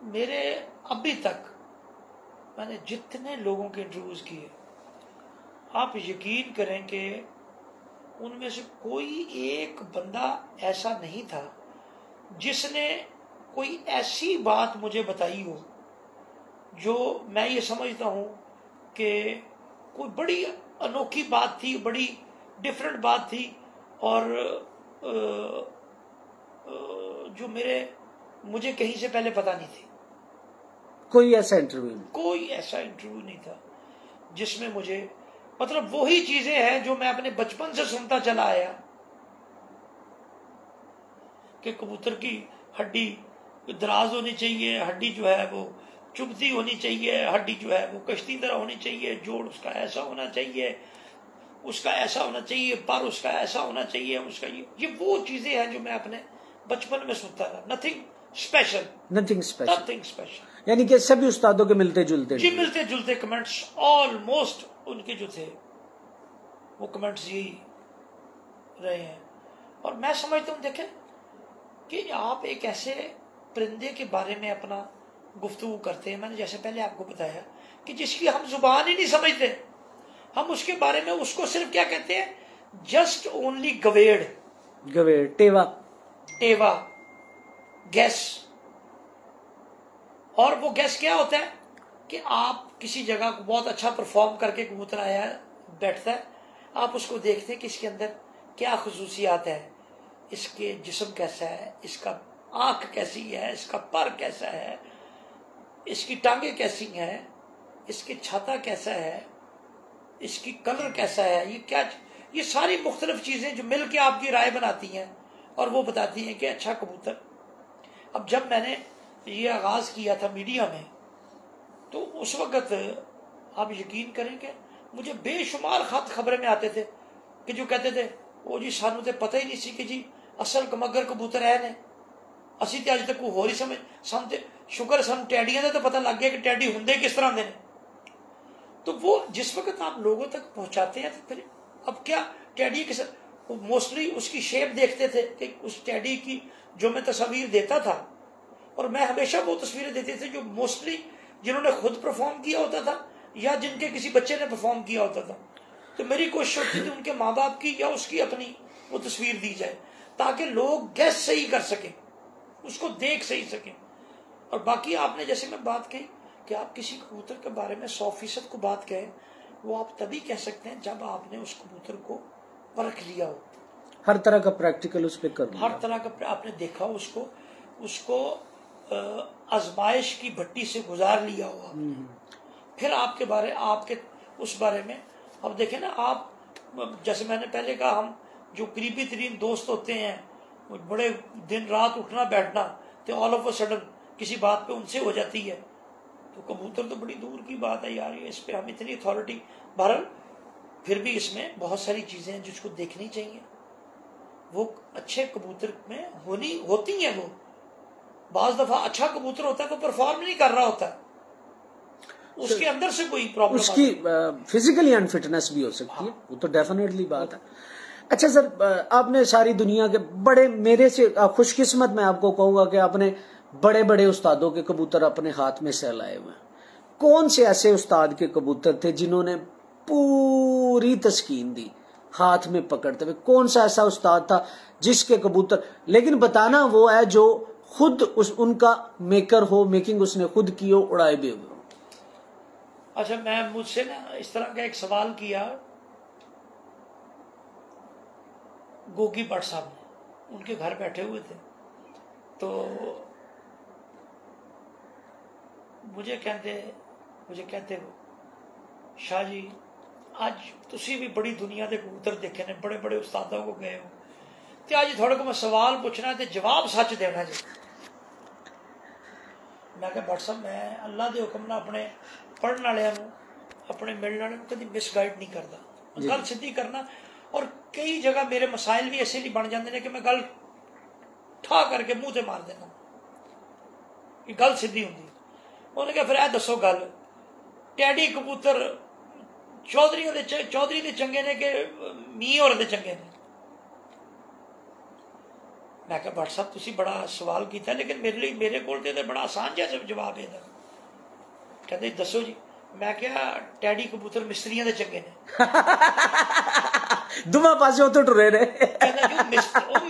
मेरे अभी तक मैंने जितने लोगों के इंटरव्यूज किए, आप यकीन करें कि उनमें से कोई एक बंदा ऐसा नहीं था जिसने कोई ऐसी बात मुझे बताई हो जो मैं ये समझता हूं कि कोई बड़ी अनोखी बात थी, बड़ी डिफरेंट बात थी, और जो मुझे कहीं से पहले पता नहीं थी। कोई ऐसा इंटरव्यू नहीं था जिसमें मुझे मतलब वही चीजें हैं जो मैं अपने बचपन से सुनता चला आया कि कबूतर की हड्डी दराज होनी चाहिए, हड्डी जो है वो चुभती होनी चाहिए, हड्डी जो है वो कश्ती तरह होनी चाहिए, जोड़ उसका ऐसा होना चाहिए, उसका ऐसा होना चाहिए, पर उसका ऐसा होना चाहिए, उसका ये वो चीजें हैं जो मैं अपने बचपन में सुनता था। Nothing special, nothing special. यानी कि सभी उस्तादों के मिलते जुलते जी मिलते जुलते कमेंट्स ऑलमोस्ट उनके जो थे वो कमेंट्स यही रहे हैं। और मैं समझता हूँ देखें कि आप एक ऐसे परिंदे के बारे में अपना गुफ्तगू करते हैं, मैंने जैसे पहले आपको बताया कि जिसकी हम जुबान ही नहीं समझते, हम उसके बारे में उसको सिर्फ क्या कहते हैं, जस्ट ओनली गवेड़, टेवा, गैस। और वो गैस क्या होता है कि आप किसी जगह को बहुत अच्छा परफॉर्म करके कबूतर आया बैठता है, आप उसको देखते हैं कि इसके अंदर क्या खुसूसियात है, इसके जिस्म कैसा है, इसका आंख कैसी है, इसका पर कैसा है, इसकी टांगे कैसी हैं, इसकी छाता कैसा है, इसकी कलर कैसा है, ये क्या, ये सारी मुख्तलिफ चीजें जो मिल के आपकी राय बनाती हैं और वो बताती हैं कि अच्छा कबूतर। अब जब मैंने ये आगाज किया था मीडिया में तो उस वक्त आप यकीन करेंगे मुझे बेशुमार खत खबरें में आते थे कि जो कहते थे वो जी सानू तो पता ही नहीं सी कि जी असल कमगर कबूतर है ने, असी तो अज तक कोई होर ही समझ, सन ते शुक्र सन टैडियां का तो पता लग गया कि टैडी होंदे किस तरह के ने। तो वो जिस वक्त आप लोगों तक पहुंचाते हैं तो फिर अब क्या टैडी किस, मोस्टली उसकी शेप देखते थे कि उस टैडी की जो मैं तस्वीर देता था, और मैं हमेशा वो तस्वीरें देते थे जो मोस्टली जिन्होंने खुद परफॉर्म किया होता था या जिनके किसी बच्चे ने परफॉर्म किया होता था। तो मेरी कोशिश होती थी उनके माँ बाप की या उसकी अपनी वो तस्वीर दी जाए ताकि लोग गैस सही कर सकें, उसको देख सही सकें। और बाकी आपने जैसे मैं बात कही कि आप किसी कबूतर के बारे में 100% को बात कहें, वो आप तभी कह सकते हैं जब आपने उस कबूतर को परख लिया हो, हर तरह का प्रैक्टिकल उस पर कर, हर तरह का आपने देखा, उसको आजमाइश की भट्टी से गुजार लिया हुआ, फिर आपके उस बारे में। अब देखें ना आप, जैसे मैंने पहले कहा, हम जो करीबी तरीन दोस्त होते हैं, बड़े दिन रात उठना बैठना, तो ऑल ऑफ अ सडन किसी बात पे उनसे हो जाती है। तो कबूतर तो बड़ी दूर की बात है यार, इस पे हम इतनी अथॉरिटी, बहरहाल फिर भी इसमें बहुत सारी चीजें हैं जिसको देखनी चाहिए। वो अच्छे कबूतर में होती हैं। वो बाज दफा अच्छा कबूतर होता है, वो परफॉर्म नहीं कर रहा होता, उसके अंदर से कोई प्रॉब्लम, उसकी फिजिकली अनफिटनेस भी हो सकती है, वो तो डेफिनेटली बात है। अच्छा सर, आपने सारी दुनिया के बड़े, मेरे से खुशकिस्मत मैं आपको कहूंगा कि आपने बड़े बड़े उस्तादों के कबूतर अपने हाथ में सहलाए हुए हैं। कौन से ऐसे उस्ताद के कबूतर थे जिन्होंने पूरी तस्कीन दी हाथ में पकड़ते हुए? कौन सा ऐसा उस्ताद था जिसके कबूतर, लेकिन बताना वो है जो खुद उनका मेकर हो, मेकिंग उसने खुद की हो, उड़ाए भी हुए। अच्छा, मैं मुझसे ना इस तरह का एक सवाल किया गोगी भट्ट साहब ने, उनके घर बैठे हुए थे, तो मुझे कहते हो शाह जी अज तुसी भी बड़ी दुनिया के कबूतर देखे ने, बड़े बड़े उस्तादों को गए हो, तो अज थोड़े को मैं सवाल पूछना है, जवाब सच देना जी। मैं कहा भट्ट साहब, मैं अल्लाह के हुक्म नाल अपने पढ़ने वाले अपने मिलने वाले कभी मिसगाइड नहीं करता, गल सीधी करना। और कई जगह मेरे मसाइल भी ऐसे नहीं बन जाते हैं कि मैं गल ठा करके मुंह से मार देना, गल सीधी होंगी। उन्होंने कहा फिर दसो गल, टैडी कबूतर चौधरी दे चंगे ने कि मी होर दे चंगे ने? मैं कहा भट्ट साहब तुसी बड़ा सवाल किया, लेकिन मेरे को बड़ा आसान जैसा जवाब है। कहते दसो जी। मैं क्या टैडी कबूतर मिस्त्रियां दे चंगे ने? दुमा पासे तो टुरे ने।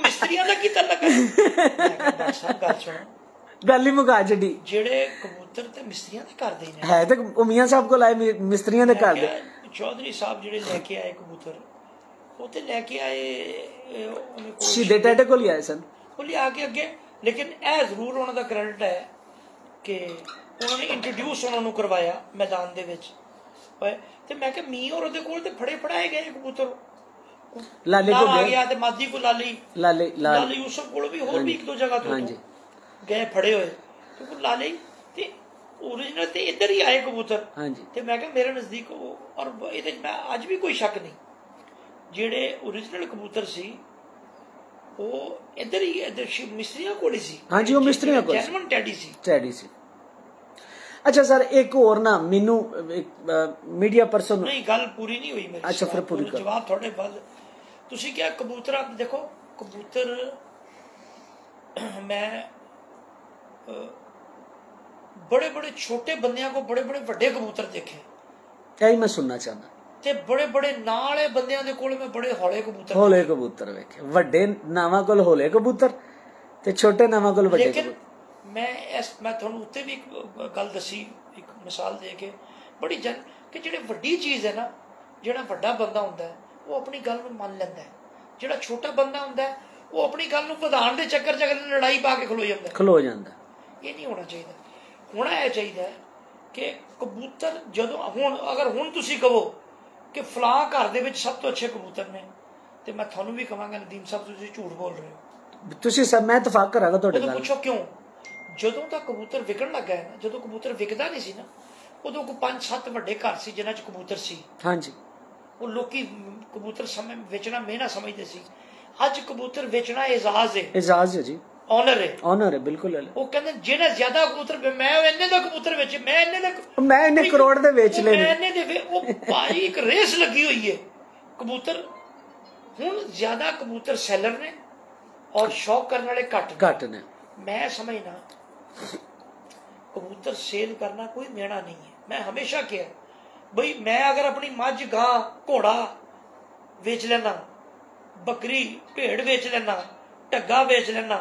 मिस्त्रियां दा की तलक है? मैं कहा भट्ट साहब गल सुनो, गल ही मुका छड़ी, जेड़े कबूतर ते मिस्त्रियां दे घर दे ने है ते मियां साहब को लाए मिस्त्रियां दे घर दे। चौधरी साहब जेड़े लेके आए कबूतर, वो ते लेके आए सीधे टैडे को लिया सन, वो लिया के अगे। लेकिन ए जरूर उन्होंने क्रेडिट है कि उन्होंने इंट्रोड्यूस उन्होंने करवाया मैदान दे विच, ਤੇ ਮੈਂ ਕਿਹਾ ਮੀ ਔਰ ਉਹਦੇ ਕੋਲ ਤੇ ਫੜੇ ਫੜਾਏ ਗਏ ਕਬੂਤਰ ਲਾਲੇ को आ गया ਤੇ ਮਾਦੀ ਕੋ ਲਾਲੀ ਯੂਸਫ ਕੋਲ ਵੀ ਹੋਰ ਵੀ ਇੱਕ ਦੋ ਜਗ੍ਹਾ ਤੋਂ ਗਏ ਫੜੇ ਹੋਏ ਤੇ ਲਾਲੇ ਤੇ ओरिजिनल ਤੇ ਇੱਧਰ ਹੀ ਆਏ ਕਬੂਤਰ ਤੇ ਮੈਂ ਕਿਹਾ ਮੇਰੇ ਨਜ਼ਦੀਕ ਔਰ ਇਹਦੇ ਮੈਂ ਅੱਜ ਵੀ ਕੋਈ ਸ਼ੱਕ ਨਹੀਂ ਜਿਹੜੇ ओरिजिनल ਕਬੂਤਰ ਸੀ ਉਹ ਇੱਧਰ ਹੀ ਮਿਸਤਰੀਆਂ ਕੋਲ ਹੀ ਸੀ ਹਾਂਜੀ ਉਹ ਮਿਸਤਰੀਆਂ ਕੋਲ ਜੈਨੂਇਨ ਟੈਡੀ ਸੀ अच्छा सर एक और ना मीनू मीडिया पर्सन नहीं गल पूरी नहीं हुई मेरी अच्छा फिर पूरी कर जवाब थोड़े बाद तुसी क्या कबूतर देखो कबूतर मैं बड़े बड़े छोटे बंदियां को बड़े बड़े बड़े कबूतर देखे यही मैं सुनना चाहना ਤੇ ਬੜੇ ਬੜੇ ਨਾਲੇ ਬੰਦਿਆਂ ਦੇ ਕੋਲ ਮੈਂ ਬੜੇ ਹੌਲੇ ਕਬੂਤਰ ਵੇਖੇ ਵੱਡੇ ਨਾਵਾਂ ਕੋਲ ਹੌਲੇ ਕਬੂਤਰ ਤੇ ਛੋਟੇ ਨਾਵਾਂ ਕੋਲ ਵੱਡੇ ਕਬੂਤਰ ਮੈਂ ਤੁਹਾਨੂੰ ਉੱਤੇ ਵੀ ਇੱਕ ਗੱਲ ਦੱਸੀ ਇੱਕ ਮਿਸਾਲ ਦੇ ਕੇ ਬੜੀ ਕਿ ਜਿਹੜੀ ਵੱਡੀ ਚੀਜ਼ ਹੈ ਨਾ ਜਿਹੜਾ ਵੱਡਾ ਬੰਦਾ ਹੁੰਦਾ ਉਹ ਆਪਣੀ ਗੱਲ ਨੂੰ ਮੰਨ ਲੈਂਦਾ ਜਿਹੜਾ ਛੋਟਾ ਬੰਦਾ ਹੁੰਦਾ ਉਹ ਆਪਣੀ ਗੱਲ ਨੂੰ ਵਧਾਉਣ ਦੇ ਚੱਕਰ 'ਚ ਅਗਲੇ ਲੜਾਈ ਪਾ ਕੇ ਖਲੋ ਜਾਂਦਾ ਇਹ ਨਹੀਂ ਹੋਣਾ ਚਾਹੀਦਾ ਹੋਣਾ ਇਹ ਚਾਹੀਦਾ ਕਿ ਕਬੂਤਰ ਜਦੋਂ ਹੁਣ ਤੁਸੀਂ ਕਹੋ ਕਿ ਫਲਾਂ ਘਰ ਦੇ ਵਿੱਚ ਸਭ ਤੋਂ ਅੱਛੇ ਕਬੂਤਰ ਨੇ ਤੇ ਮੈਂ ਤੁਹਾਨੂੰ ਵੀ ਕਹਾਂਗਾ ਨਦੀਮ ਸਾਹਿਬ ਤੁਸੀਂ ਝੂਠ ਬੋਲ ਰਹੇ ਹੋ ਤੁਸੀਂ ਸਭ ਮੈਂ ਇਤਫਾਕ ਕਰਾਂਗਾ ਤੁਹਾਡੇ ਨਾਲ ਪੁੱਛੋ ਕਿਉਂ ਜਦੋਂ ਤੱਕ ਕਬੂਤਰ ਵਿਕਣ ਲੱਗਾ ਹੈ ਨਾ ਜਦੋਂ ਕਬੂਤਰ ਵਿਕਦਾ ਨਹੀਂ ਸੀ ਨਾ ਉਦੋਂ ਕੋ 5-7 ਵੱਡੇ ਘਰ ਸੀ ਜਿਨ੍ਹਾਂ 'ਚ ਕਬੂਤਰ ਸੀ ਹਾਂਜੀ ਉਹ ਲੋਕੀ ਕਬੂਤਰ ਵੇਚਣਾ ਮਿਹਨਤ ਸਮਝਦੇ ਸੀ ਅੱਜ ਕਬੂਤਰ ਵੇਚਣਾ ਇਜਾਜ਼ ਹੈ ਜੀ ਆਨਰ ਹੈ ਬਿਲਕੁਲ ਉਹ ਕਹਿੰਦੇ ਜਿਹੜਾ ਜ਼ਿਆਦਾ ਕਬੂਤਰ ਮੈਂ ਇੰਨੇ ਦਾ ਕਬੂਤਰ ਵੇਚ ਮੈਂ ਇੰਨੇ ਕਰੋੜ ਦੇ ਵੇਚ ਲਏ ਮੈਂ ਇੰਨੇ ਦੇ ਉਹ ਭਾਈ ਇੱਕ ਰੇਸ ਲੱਗੀ ਹੋਈ ਹੈ ਕਬੂਤਰ ਹੁਣ ਜ਼ਿਆਦਾ ਕਬੂਤਰ ਸੈਲਰ ਨੇ ਔਰ ਸ਼ੌਕ ਕਰਨ ਵਾਲੇ ਘੱਟ ਨੇ मैं समझना कबूतर सेल करना कोई मेरा नहीं है मैं हमेशा कहा भाई मैं अगर अपनी मझ गां घोड़ा बेच लेना बकरी भेड़ बेच लेना ढग्गा बेच लेना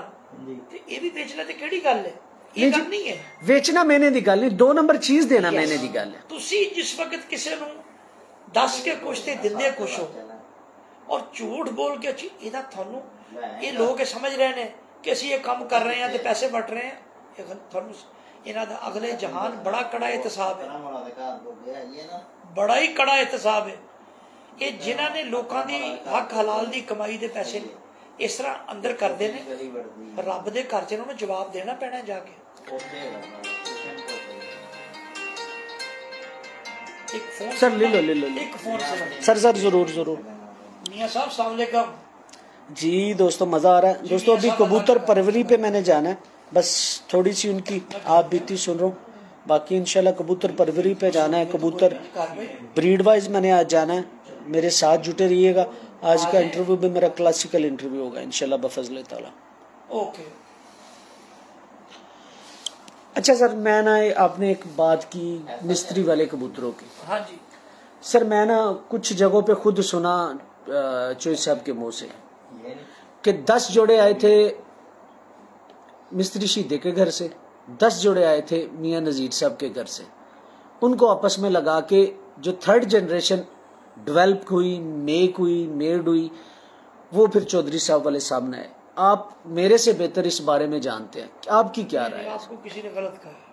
ते ये भी बेच ले ते केड़ी गल है ये गल नहीं है बेचना मैंने दी गल नहीं 2 नंबर चीज देना मैंने दी गल है तुसी जिस वक्त किसी नूं दस के कुछ ते दिंदे कुछ हो और झूठ बोल के इहदा थानू ये लोग समझ रहे ने कि ਅਸੀਂ ਇਹ ਕੰਮ ਕਰ ਰਹੇ ਹਾਂ ਤੇ ਪੈਸੇ ਵਟ ਰਹੇ ਹਾਂ ਤੁਹਾਨੂੰ ਇਹਨਾਂ ਦਾ ਅਗਲੇ ਜਹਾਨ ਬੜਾ ਕੜਾ ਇਤਸਾਬ ਹੈ ਬੜਾ ਹੀ ਕੜਾ ਇਤਸਾਬ ਹੈ ਇਹ ਜਿਨ੍ਹਾਂ ਨੇ ਲੋਕਾਂ ਦੀ ਹੱਕ ਹਲਾਲ ਦੀ ਕਮਾਈ ਦੇ ਪੈਸੇ ਇਸ ਤਰ੍ਹਾਂ ਅੰਦਰ ਕਰਦੇ ਨੇ ਰੱਬ ਦੇ ਘਰ 'ਚ ਇਹਨਾਂ ਨੂੰ ਜਵਾਬ ਦੇਣਾ ਪੈਣਾ ਜਾ ਕੇ ਇੱਕ ਫੋਨ ਸਰ ਲੈ ਲਓ ਇੱਕ ਫੋਨ ਸਰ ਜ਼ਰੂਰ मियां साहब अस्सलाम वालेकुम जी दोस्तों मजा आ रहा है दोस्तों अभी कबूतर परवरी पे मैंने जाना है बस थोड़ी सी उनकी आप बीती सुन रहा हूँ बाकी इंशाल्लाह कबूतर परवरी पे जाना है कबूतर ब्रीड वाइज मैंने आज जाना है मेरे साथ जुटे रहिएगा आज का इंटरव्यू भी मेरा क्लासिकल इंटरव्यू होगा इंशाल्लाह बफजल ताला ओके अच्छा सर मैं ना आपने एक बात की मिस्त्री वाले कबूतरों की हाँ जी सर मैं ना कुछ जगहों पे खुद सुना चोई साहब के मुंह से कि 10 जोड़े आए थे मिस्त्री शीदे के घर से 10 जोड़े आए थे मियां नजीर साहब के घर से उनको आपस में लगा के जो 3rd जनरेशन डेवलप हुई मेड हुई वो फिर चौधरी साहब वाले सामने आए आप मेरे से बेहतर इस बारे में जानते हैं आपकी क्या राय है आपको किसी ने गलत कहा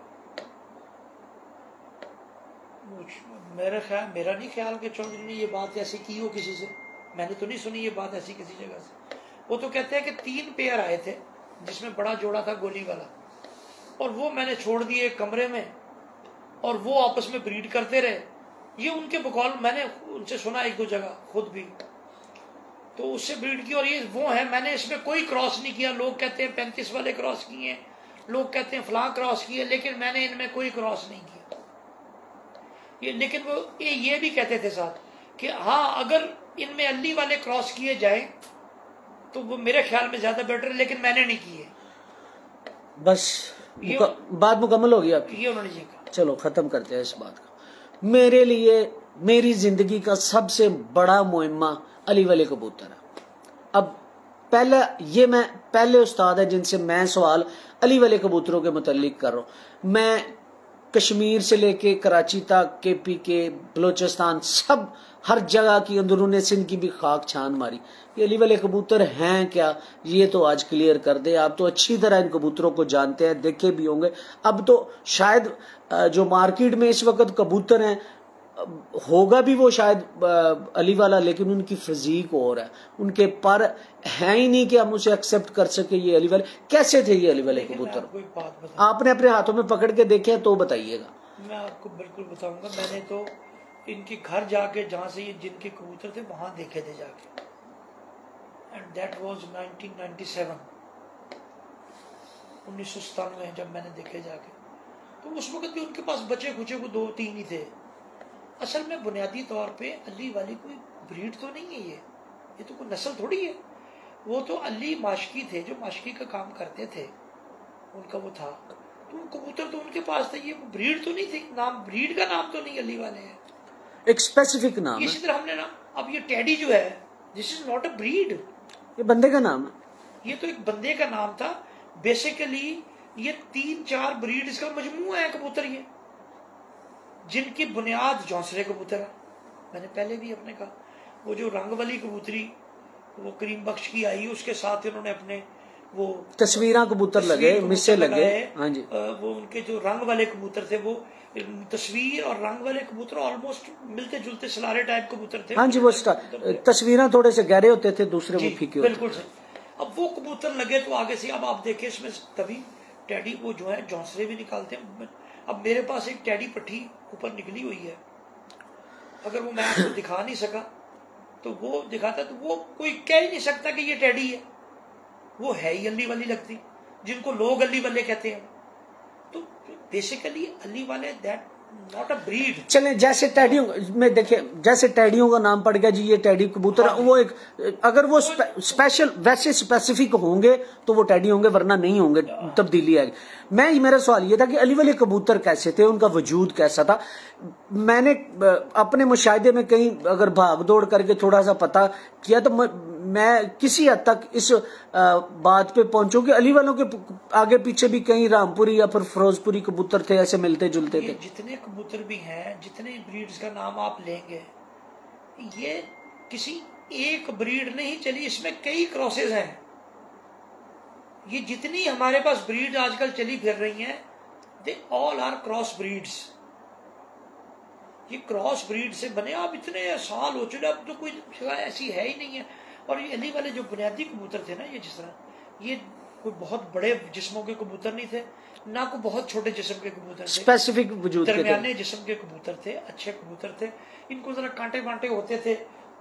मेरा नहीं ख्याल कि चौधरी ने ये बात ऐसी की हो किसी से मैंने तो नहीं सुनी ये बात ऐसी किसी जगह से वो तो कहते हैं कि 3 पेयर आए थे जिसमें बड़ा जोड़ा था गोली वाला और वो मैंने छोड़ दिए एक कमरे में और वो आपस में ब्रीड करते रहे ये उनके बकौल मैंने उनसे सुना 1-2 जगह खुद भी तो उससे ब्रीड की और ये वो है मैंने इसमें कोई क्रॉस नहीं किया लोग कहते हैं 35 वाले क्रॉस किए लोग कहते हैं फलां क्रॉस किए लेकिन मैंने इनमें कोई क्रॉस नहीं किया लेकिन वो ये भी कहते थे साथ कि हाँ अगर इनमें अली वाले क्रॉस किए जाए तो वो मेरे ख्याल में ज्यादा बेटर है लेकिन मैंने नहीं किए बस बात मुकम्मल होगी आपकी ये उन्होंने ये कहा चलो खत्म करते हैं इस बात को मेरे लिए मेरी जिंदगी का सबसे बड़ा मुहिम्मा अली वाले कबूतर है अब मैं पहले उस्ताद है जिनसे मैं सवाल अली वाले कबूतरों के मुतालिक कर रहा हूँ मैं कश्मीर से लेके कराची तक KPK बलोचिस्तान सब हर जगह की अंदरूनी सिंध की भी खाक छान मारी ये अली वाले कबूतर हैं क्या ये तो आज क्लियर कर दे आप तो अच्छी तरह इन कबूतरों को जानते हैं देखे भी होंगे अब तो शायद जो मार्केट में इस वक्त कबूतर हैं होगा भी वो शायद अली वाला, लेकिन उनकी फिजीक और है, उनके पर है ही नहीं कि हम उसे एक्सेप्ट कर सके ये अली वाले। कैसे थे ये अली वाले कबूतर? आपने अपने हाथों में पकड़ के देखे तो बताइएगा। मैं आपको बिल्कुल बताऊंगा। मैंने तो इनके घर जाके, जहाँ से ये जिनके कबूतर थे वहां देखे थे जाके, एंड दैट वाज 1997, 1997 जब मैंने देखे जाके। तो उस वक्त भी उनके पास बचे खुचे को 2-3 ही थे। असल में बुनियादी तौर पे अली वाली कोई ब्रीड तो नहीं है, ये तो कोई नस्ल थोड़ी है। वो तो अली माशकी थे, जो माशकी का काम करते थे, उनका वो था। तो कबूतर तो उनके पास थे, ये ब्रीड तो नहीं थी। नाम, ब्रीड का नाम तो नहीं अली वाले है, एक स्पेसिफिक नाम है। इसी तरह हमने ना, अब ये टेडी जो है, this is not a breed, ये बंदे का नाम है। ये तो एक बंदे का नाम था। बेसिकली ये 3-4 ब्रीड्स का मजमूआ है कबूतर, ये जिनकी बुनियाद जौंसरे कबूतर है। मैंने पहले भी अपने कहा, वो जो रंग वाली कबूतरी वो करीम बख्श की आई, उसके साथ इन्होंने अपने वो तस्वीरां कबूतर लगे, मिस्से लगे। हाँ जी, वो उनके जो रंग वाले कबूतर थे, वो तस्वीर और रंग वाले कबूतर ऑलमोस्ट मिलते जुलते सलारे टाइप कबूतर थे। हाँ जी, वो तस्वीरें थोड़े से गहरे होते थे, दूसरे वो फीके होते। बिल्कुल सही। अब वो कबूतर लगे तो आगे से, अब आप देखें इसमें तभी टेडी वो जो है जौंसरे भी निकालते हैं। अब मेरे पास एक टेडी पट्टी ऊपर निकली हुई है, अगर वो मैं आपको दिखा नहीं सका तो वो दिखाता, तो वो कोई कह ही नहीं सकता कि ये टेडी है। वो है ही अली वाली लगती, जिनको लोग अली वाले कहते हैं। तो बेसिकली अली वाले दैट नॉट अ ब्रीड। चले, जैसे टेडियों में देखिए, जैसे टेडियों का नाम पड़ गया जी, ये टेडी कबूतर, वो एक, अगर वो स्पेशल वैसे स्पेसिफिक होंगे तो वो टेडी होंगे, वरना नहीं होंगे, तब्दीली आएगी। मेरा सवाल ये था कि अली वाले कबूतर कैसे थे, उनका वजूद कैसा था। मैंने अपने मुशाहिदे में कहीं अगर भाग दौड़ करके थोड़ा सा पता किया तो मैं किसी हद तक इस बात पे पहुंचू कि अली वालों के आगे पीछे भी कहीं रामपुरी या फिर फिरोजपुरी कबूतर थे, ऐसे मिलते जुलते थे। जितने कबूतर भी हैं, जितने ब्रीड्स का नाम आप लेंगे, ये किसी एक ब्रीड नहीं चली, इसमें कई क्रॉसेस हैं। ये जितनी हमारे पास ब्रीड आजकल चली फिर रही हैं, they all are cross breeds. ये क्रॉस ब्रीड से बने। आप इतने साल हो चुके, अब तो कोई जगह ऐसी है ही नहीं है। और ये अली वाले जो बुनियादी कबूतर थे ना, ये जिस तरह, ये कोई बहुत बड़े जिस्मों के कबूतर नहीं थे, ना कोई बहुत छोटे जिस्म के कबूतर थे, स्पेसिफिक वजूद के दरमियाने जिस्म के कबूतर थे, अच्छे कबूतर थे। इनको जरा कांटे वांटे होते थे,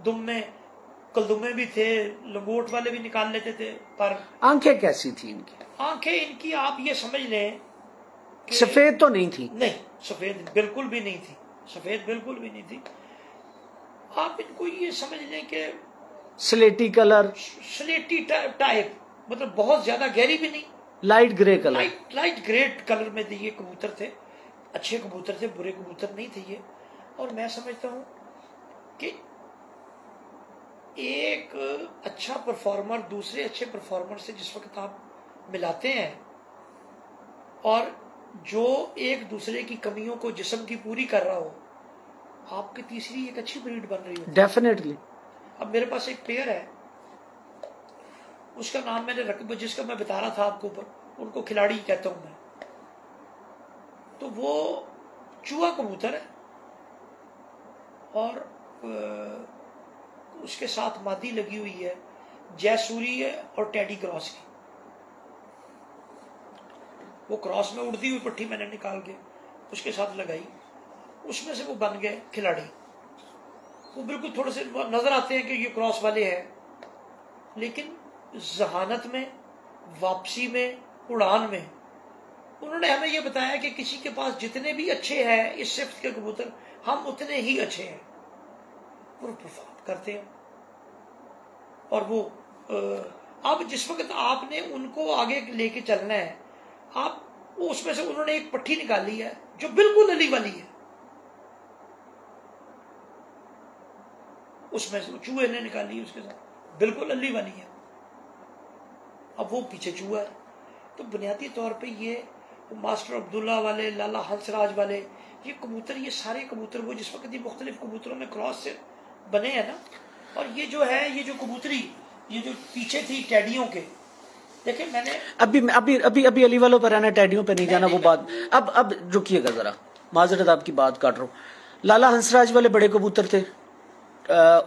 दुम में कलदुमे भी थे, लंगोट वाले भी निकाल लेते थे। पर आंखें कैसी थी इनकी? आंखें इनकी आप ये समझ लें, सफेद तो नहीं थी। नहीं, सफेद बिल्कुल भी नहीं थी, सफेद बिल्कुल भी नहीं थी। आप इनको ये समझ लें कि स्लेटी कलर, स्लेटी टाइप, मतलब बहुत ज्यादा गहरी भी नहीं, light grey colour, light grey colour में थे ये कबूतर थे। अच्छे कबूतर थे, बुरे कबूतर नहीं थे ये। और मैं समझता हूं कि एक अच्छा परफॉर्मर दूसरे अच्छे परफॉर्मर से जिस वक्त आप मिलाते हैं, और जो एक दूसरे की कमियों को जिस्म की पूरी कर रहा हो, आपकी तीसरी एक अच्छी ब्रीड बन रही है। डेफिनेटली। अब मेरे पास एक पेयर है, उसका नाम मैंने रख, जिसका मैं बता रहा था आपको ऊपर, उनको खिलाड़ी कहता हूं मैं। तो वो चूहा कबूतर है, और उसके साथ मादी लगी हुई है जयसूरी है और टेडी क्रॉस की। वो क्रॉस में उड़ती हुई पट्टी मैंने निकाल के उसके साथ लगाई, उसमें से वो बन गए खिलाड़ी। वो बिल्कुल थोड़े से नजर आते हैं कि ये क्रॉस वाले हैं, लेकिन जहानत में, वापसी में, उड़ान में उन्होंने हमें ये बताया कि किसी के पास जितने भी अच्छे हैं इस शिफ्ट के कबूतर, हम उतने ही अच्छे हैं, वो परफॉर्म करते हैं। और वो अब जिस वक्त आपने उनको आगे लेके चलना है, आप उसमें से उन्होंने एक पट्टी निकाली है जो बिल्कुल अली वाली है, उसमें से चूहे ने निकाली है उसके साथ, बिल्कुल अली वाली है। अब वो पीछे चूहा है। तो बुनियादी तौर पे ये मास्टर अब्दुल्ला वाले, लाला हंसराज वाले, ये कबूतर, ये सारे कबूतर वो जिस वक्त ये मुख्तलिफ कबूतरों में क्रॉस से बने हैं ना। और ये जो है, ये जो कबूतरी, ये जो पीछे थी टेडियों के, देखिए मैंने अभी अली वालों पर रहना, टेडियों पे नहीं जाना, वो बात। अब रुकिएगा जरा, माजरत आपकी बात काट रहा हूँ। लाला हंसराज वाले बड़े कबूतर थे।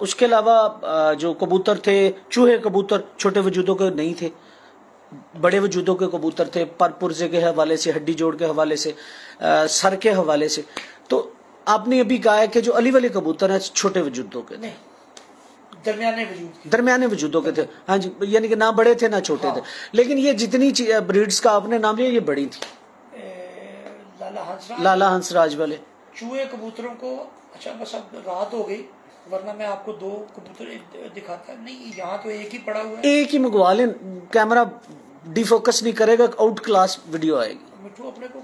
उसके अलावा जो कबूतर थे, चूहे कबूतर छोटे वजूदों के नहीं थे, बड़े वजूदों के कबूतर थे, पर पुर्जे के हवाले से, हड्डी जोड़ के हवाले से, सर के हवाले से। तो आपने अभी कहा है कि जो अली वाले कबूतर हैं छोटे वजूदों के थे, दरमियाने वजूदों के थे। हाँ जी, यानी कि ना बड़े थे ना छोटे थे। लेकिन ये जितनी ब्रीड्स का आपने नाम लिया ये बड़ी थी। लाला हंसराज वाले चूहे कबूतरों को, अच्छा बस अब रात हो गई, वरना मैं आपको दो कबूतर दिखाता। नहीं, यहाँ तो एक ही पड़ा हुआ है। एक ही मंगवा लें, कैमरा डिफोकस नहीं करेगा, आउट क्लास वीडियो आएगी। मिठू अपने को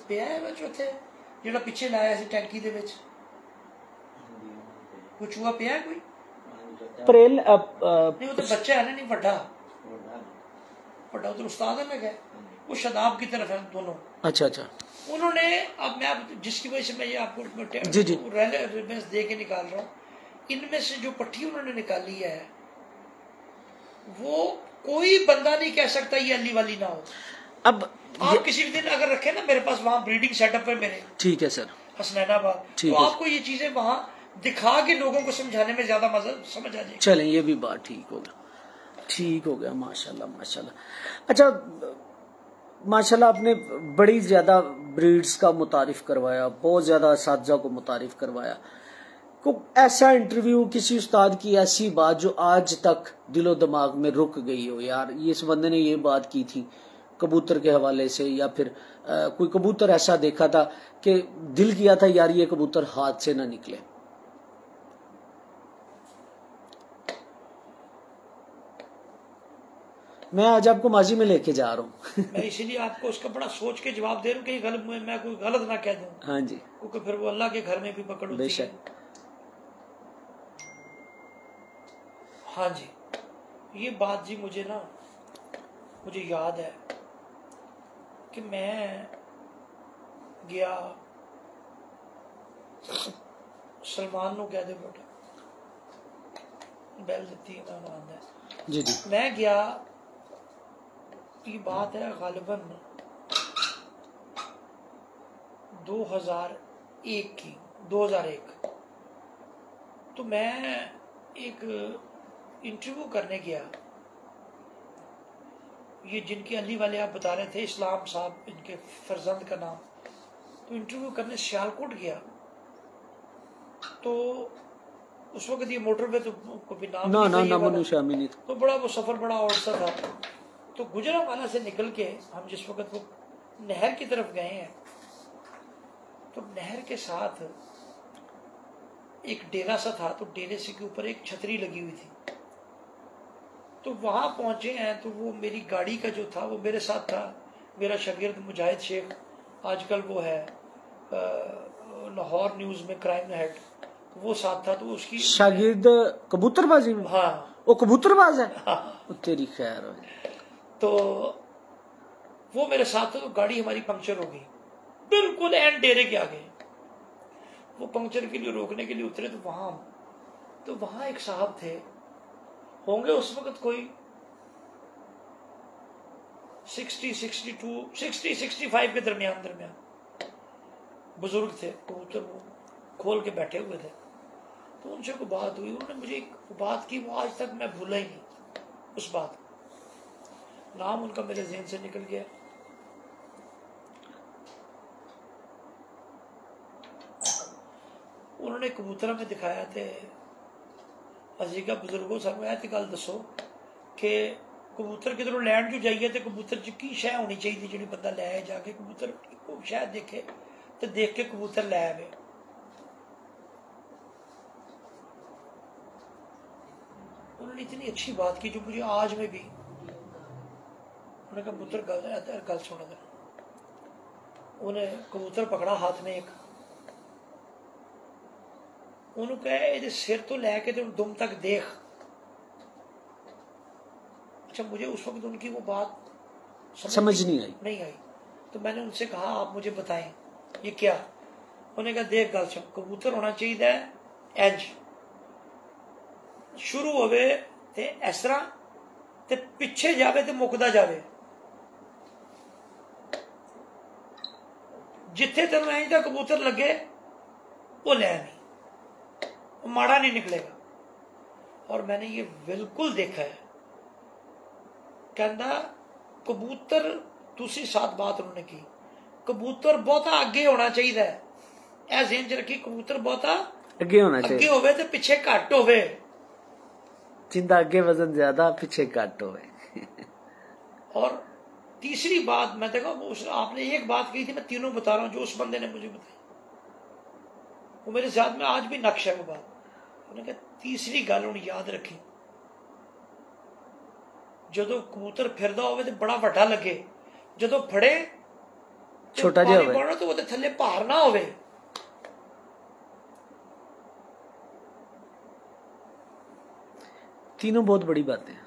पिया है चौथे ਜਿਹੜਾ ਪਿੱਛੇ ਲਾਇਆ ਸੀ ਟੈਂਕੀ ਦੇ ਵਿੱਚ, ਕੋਈ ਚੂਹਾ ਪਿਆ ਕੋਈ प्रेल नहीं, वो तो बच्चा है ना, नहीं ਵੱਡਾ उधर उस्ताद है लगा, वो शदाब की तरफ है दोनों। अच्छा अच्छा। उन्होंने, अब मैं जिसकी वजह से मैं ये आपको जी जी दे के निकाल रहा हूँ, इनमें से जो पट्टी उन्होंने निकाली है वो कोई बंदा नहीं कह सकता ये अली वाली ना हो। अब आप किसी भी दिन अगर रखे ना मेरे पास, वहाँ ब्रीडिंग सेटअप है मेरे, ठीक है सर, हसनैनाबाद, तो आपको ये चीजें वहाँ दिखा के लोगों को समझाने में ज्यादा मजा समझ आ जाएगी। चलें, ये भी बात ठीक हो गया, ठीक हो गया, माशाल्लाह माशाल्लाह। अच्छा, माशाल्लाह आपने बड़ी ज्यादा ब्रीड्स का मुतारिफ करवाया, बहुत ज्यादा असातिज़ा को मुतारिफ करवाया। को ऐसा इंटरव्यू, किसी उस्ताद की ऐसी बात जो आज तक दिलो दिमाग में रुक गई हो, यार ये इस बंदे ने ये बात की थी कबूतर के हवाले से, या फिर कोई कबूतर ऐसा देखा था कि दिल किया था यार ये कबूतर हाथ से ना निकले? मैं आज आपको माजी में लेके जा रहा हूँ मैं इसीलिए आपको उसका बड़ा सोच के जवाब दे रहा हूँ, कहीं गलत मैं कोई गलत ना कह दूं। हाँ जी, क्योंकि फिर वो अल्लाह के घर में भी पकड़ होती है। बेशक। हाँ जी, ये बात जी मुझे याद है कि मैं गया, सलमान नु कह दे बेटा, बैल देती है ना आंदा है। जी जी। मैं गया, ये बात है गालिबन 2001 तो मैं एक इंटरव्यू करने गया, ये जिनके अली वाले आप बता रहे थे, इस्लाम साहब इनके फर्जंद का नाम, तो इंटरव्यू करने सियालकोट गया। तो उस वक्त ये मोटरवे तो कभी नाम ना, तो बड़ा वो सफर बड़ा और सा था। तो गुजरांवाला से निकल के हम जिस वक्त वो नहर की तरफ गए हैं, तो नहर के साथ एक डेरा सा था, तो डेरे से के ऊपर एक छतरी लगी हुई थी। तो वहां पहुंचे हैं, तो वो मेरी गाड़ी का जो था वो मेरे साथ था, मेरा शागिर्द मुजाहिद शेख, आजकल वो है लाहौर न्यूज में क्राइम हेड, वो साथ था। तो उसकी शागिर्द कबूतरबाजी में, हाँ वो कबूतरबाज है। हाँ। तेरी खैर हो। तो वो मेरे साथ था, तो गाड़ी हमारी पंक्चर हो गई बिल्कुल एंड डेरे के आगे। वो पंक्चर के लिए रोकने के लिए उतरे, तो वहां एक साहब थे, होंगे उस वक्त कोई 60-65 के दरमियान बुजुर्ग थे, कबूतर वो खोल के बैठे हुए थे। तो उनसे कोई बात हुई, उन्होंने मुझे एक बात की, वो आज तक मैं भूला ही नहीं उस बात, नाम उनका मेरे ज़हन से निकल गया। उन्होंने कबूतर में दिखाया थे, अजीका बुजुर्गों साहब गल दसो कि कबूतर किधरों लैंड जो जाइए तो कबूतर च की शह होनी चाहिए जी बंदा लै जाके कबूतर शह देखे तो देख के कबूतर लै आवे। उन्होंने इतनी अच्छी बात की जो मुझे आज में भी, उन्होंने कहा पुत्र गल सुन, उन्हें कबूतर पकड़ा हाथ में एक, उन्होंने कहा ये सिर तो लैके तो दुम तक देख। अच्छा, मुझे उस वक्त उनकी वो बात समझ नहीं आई। तो मैंने उनसे कहा आप मुझे बताएं ये क्या। उन्होंने कहा देख गल सुन, कबूतर होना चाहिए इंज शुरू होवे ते इस तरह ते पिछे जावे ते मुकदा जावे, जिथे तेन इंज दा कबूतर लगे वो लै नहीं, वो माड़ा नहीं निकलेगा। और मैंने ये बिल्कुल देखा है। कहना कबूतर, दूसरी साथ बात उन्होंने की, कबूतर बहुता अगे होना चाहिए। ऐ ज़हन च रखी, कबूतर बहुता अगे होना चाहिए, अगे होवे ते पिछे घट होवे। जिंदा अगे वजन ज्यादा पीछे घट होवे। और तीसरी बात मैं देखा, आपने एक बात कही थी, मैं तीनों बता रहा हूं जो उस बंदे ने मुझे बताई, वो मेरे साथ में आज भी नक्श है वो बात। उन्होंने कहा तीसरी गल हुण याद रखी, जदों कबूतर फिरदा होवे ते बड़ा वड्डा लगे, जदों फड़े छोटा जिहा होवे तो वो थल्ले भार ना होवे। तीनों बहुत बड़ी बातें हैं,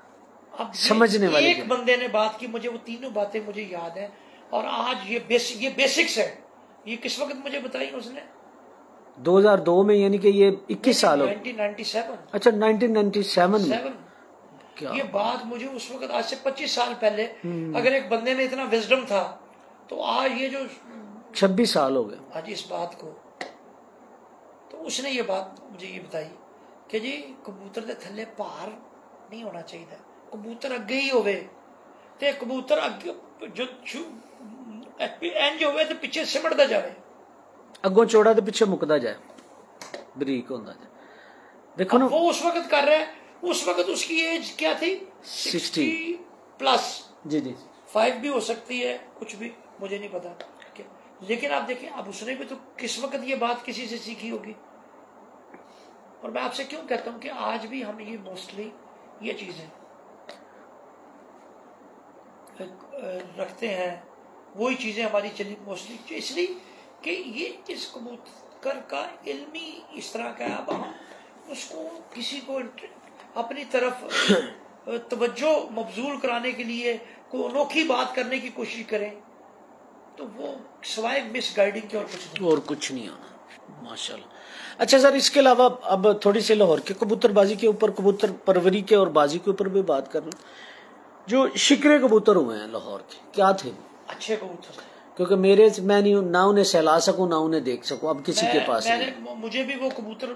अब समझने वाली। एक बंदे ने बात की, मुझे वो तीनों बातें मुझे याद है। और आज ये बेसिक्स है। ये किस वक्त मुझे बताई उसने? 2002 में, यानी कि ये 21 साल हो। 1997। अच्छा, 1997 में। क्या ये बात मुझे उस वक्त, आज से 25 साल पहले, अगर एक बंदे में इतना विजडम था, तो आज ये जो 26 साल हो गए आज इस बात को, तो उसने ये बात मुझे ये बताई कि जी कबूतर के थल्ले भार नहीं होना चाहिए, कबूतर अगे ही होवे, ते कबूतर अगे जो इंज होवे ते पिछे सिमटदा जावे, अगों चौड़ा ते पिछे मुकदा जाए, बरीक होंदा जाए। देखो ना, वो उस वक्त कर रहा है। उस वक्त उसकी एज क्या थी? 60 प्लस। जी जी, 5 भी हो सकती है, कुछ भी, मुझे नहीं पता। लेकिन आप देखिए, अब उसने भी तो किस वक्त ये बात किसी से सीखी होगी। और मैं आपसे क्यों कहता हूं कि आज भी हम ये मोस्टली ये चीजें रखते हैं, वही चीजें हमारी चली मोस्टली, इसलिए कि ये इस कबूतर का इल्मी इस तरह का है। अब हम उसको किसी को अपनी तरफ तवज्जो मबजूल कराने के लिए कोई अनोखी बात करने की कोशिश करें, तो वो सिवाय मिस गाइडिंग के और कुछ नहीं होना। माशाल्लाह। अच्छा सर, इसके अलावा अब थोड़ी सी लाहौर के कबूतरबाजी के ऊपर, कबूतर परवरी के और बाजी के ऊपर भी बात कर लूं। जो शिकरे कबूतर हुए हैं लाहौर के, क्या थे? अच्छे कबूतर, क्योंकि मैं नहीं ना उन्हें सहला सकूं ना उन्हें देख सकूं, अब किसी के पास नहीं। मुझे भी वो कबूतर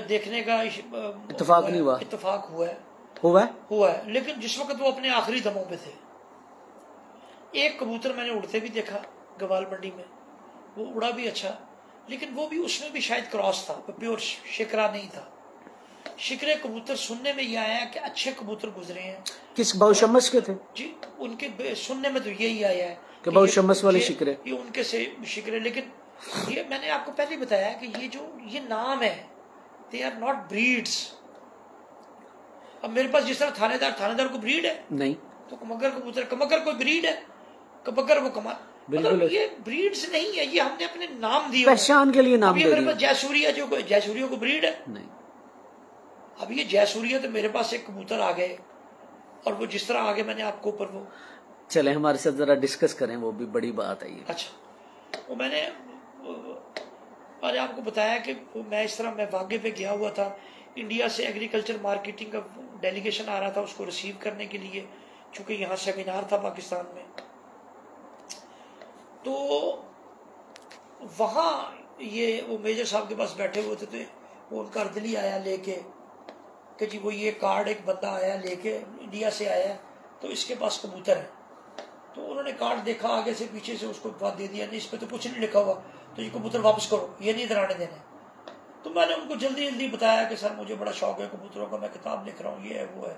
देखने का इत्तेफाक नहीं हुआ। इत्तेफाक हुआ है, लेकिन जिस वक्त वो अपने आखिरी दमों पे थे। एक कबूतर मैंने उड़ते भी देखा गवाल मंडी में, वो उड़ा भी अच्छा, लेकिन वो भी, उसमें भी शायद क्रॉस था, प्योर शिकरा नहीं था। शिकरे कबूतर सुनने में ये आया कि अच्छे कबूतर गुजरे हैं। किस बाउशमस के थे? जी, उनके सुनने में तो यही आया है कि बाउशमस वाले शिकरे, ये उनके से शिकरे। लेकिन ये मैंने आपको पहले बताया कि ये नाम है, दे आर नॉट ब्रीड्स। अब मेरे पास जिस तरह थानेदार को ब्रीड है नहीं, तो कमगर कोई ब्रीड है, कमगर वो कमाल, मतलब ये ब्रीड्स नहीं है, ये हमने अपने नाम दिए, पहचान के लिए नाम दिए। मेरे पास जयसूरिया को ब्रीड है नहीं। अब ये जयसूरिया, तो मेरे पास एक कबूतर आ गए, और वो जिस तरह आगे मैंने आपको ऊपर वो, चले हमारे साथ जरा डिस्कस करें, वो भी बड़ी बात है ये। अच्छा, वो मैंने आपको बताया कि मैं इस तरह, मैं वागे पे गया हुआ था, इंडिया से एग्रीकल्चर मार्केटिंग का डेलीगेशन आ रहा था, उसको रिसीव करने के लिए, चूंकि यहाँ सेमिनार था पाकिस्तान में। तो वहाँ वो मेजर साहब के पास बैठे हुए थे, वो उनका अर्दली आया लेके कि जी वो ये कार्ड, एक बंदा आया लेके, इंडिया से आया, तो इसके पास कबूतर है। तो उन्होंने कार्ड देखा आगे से पीछे से, उसको बात दे दिया, नहीं इस पर तो कुछ नहीं लिखा हुआ, तो ये कबूतर वापस करो, ये नहीं इधर आने देने। तो मैंने उनको जल्दी बताया कि सर मुझे बड़ा शौक है कबूतरों का, मैं किताब लिख रहा हूँ, ये है वो है,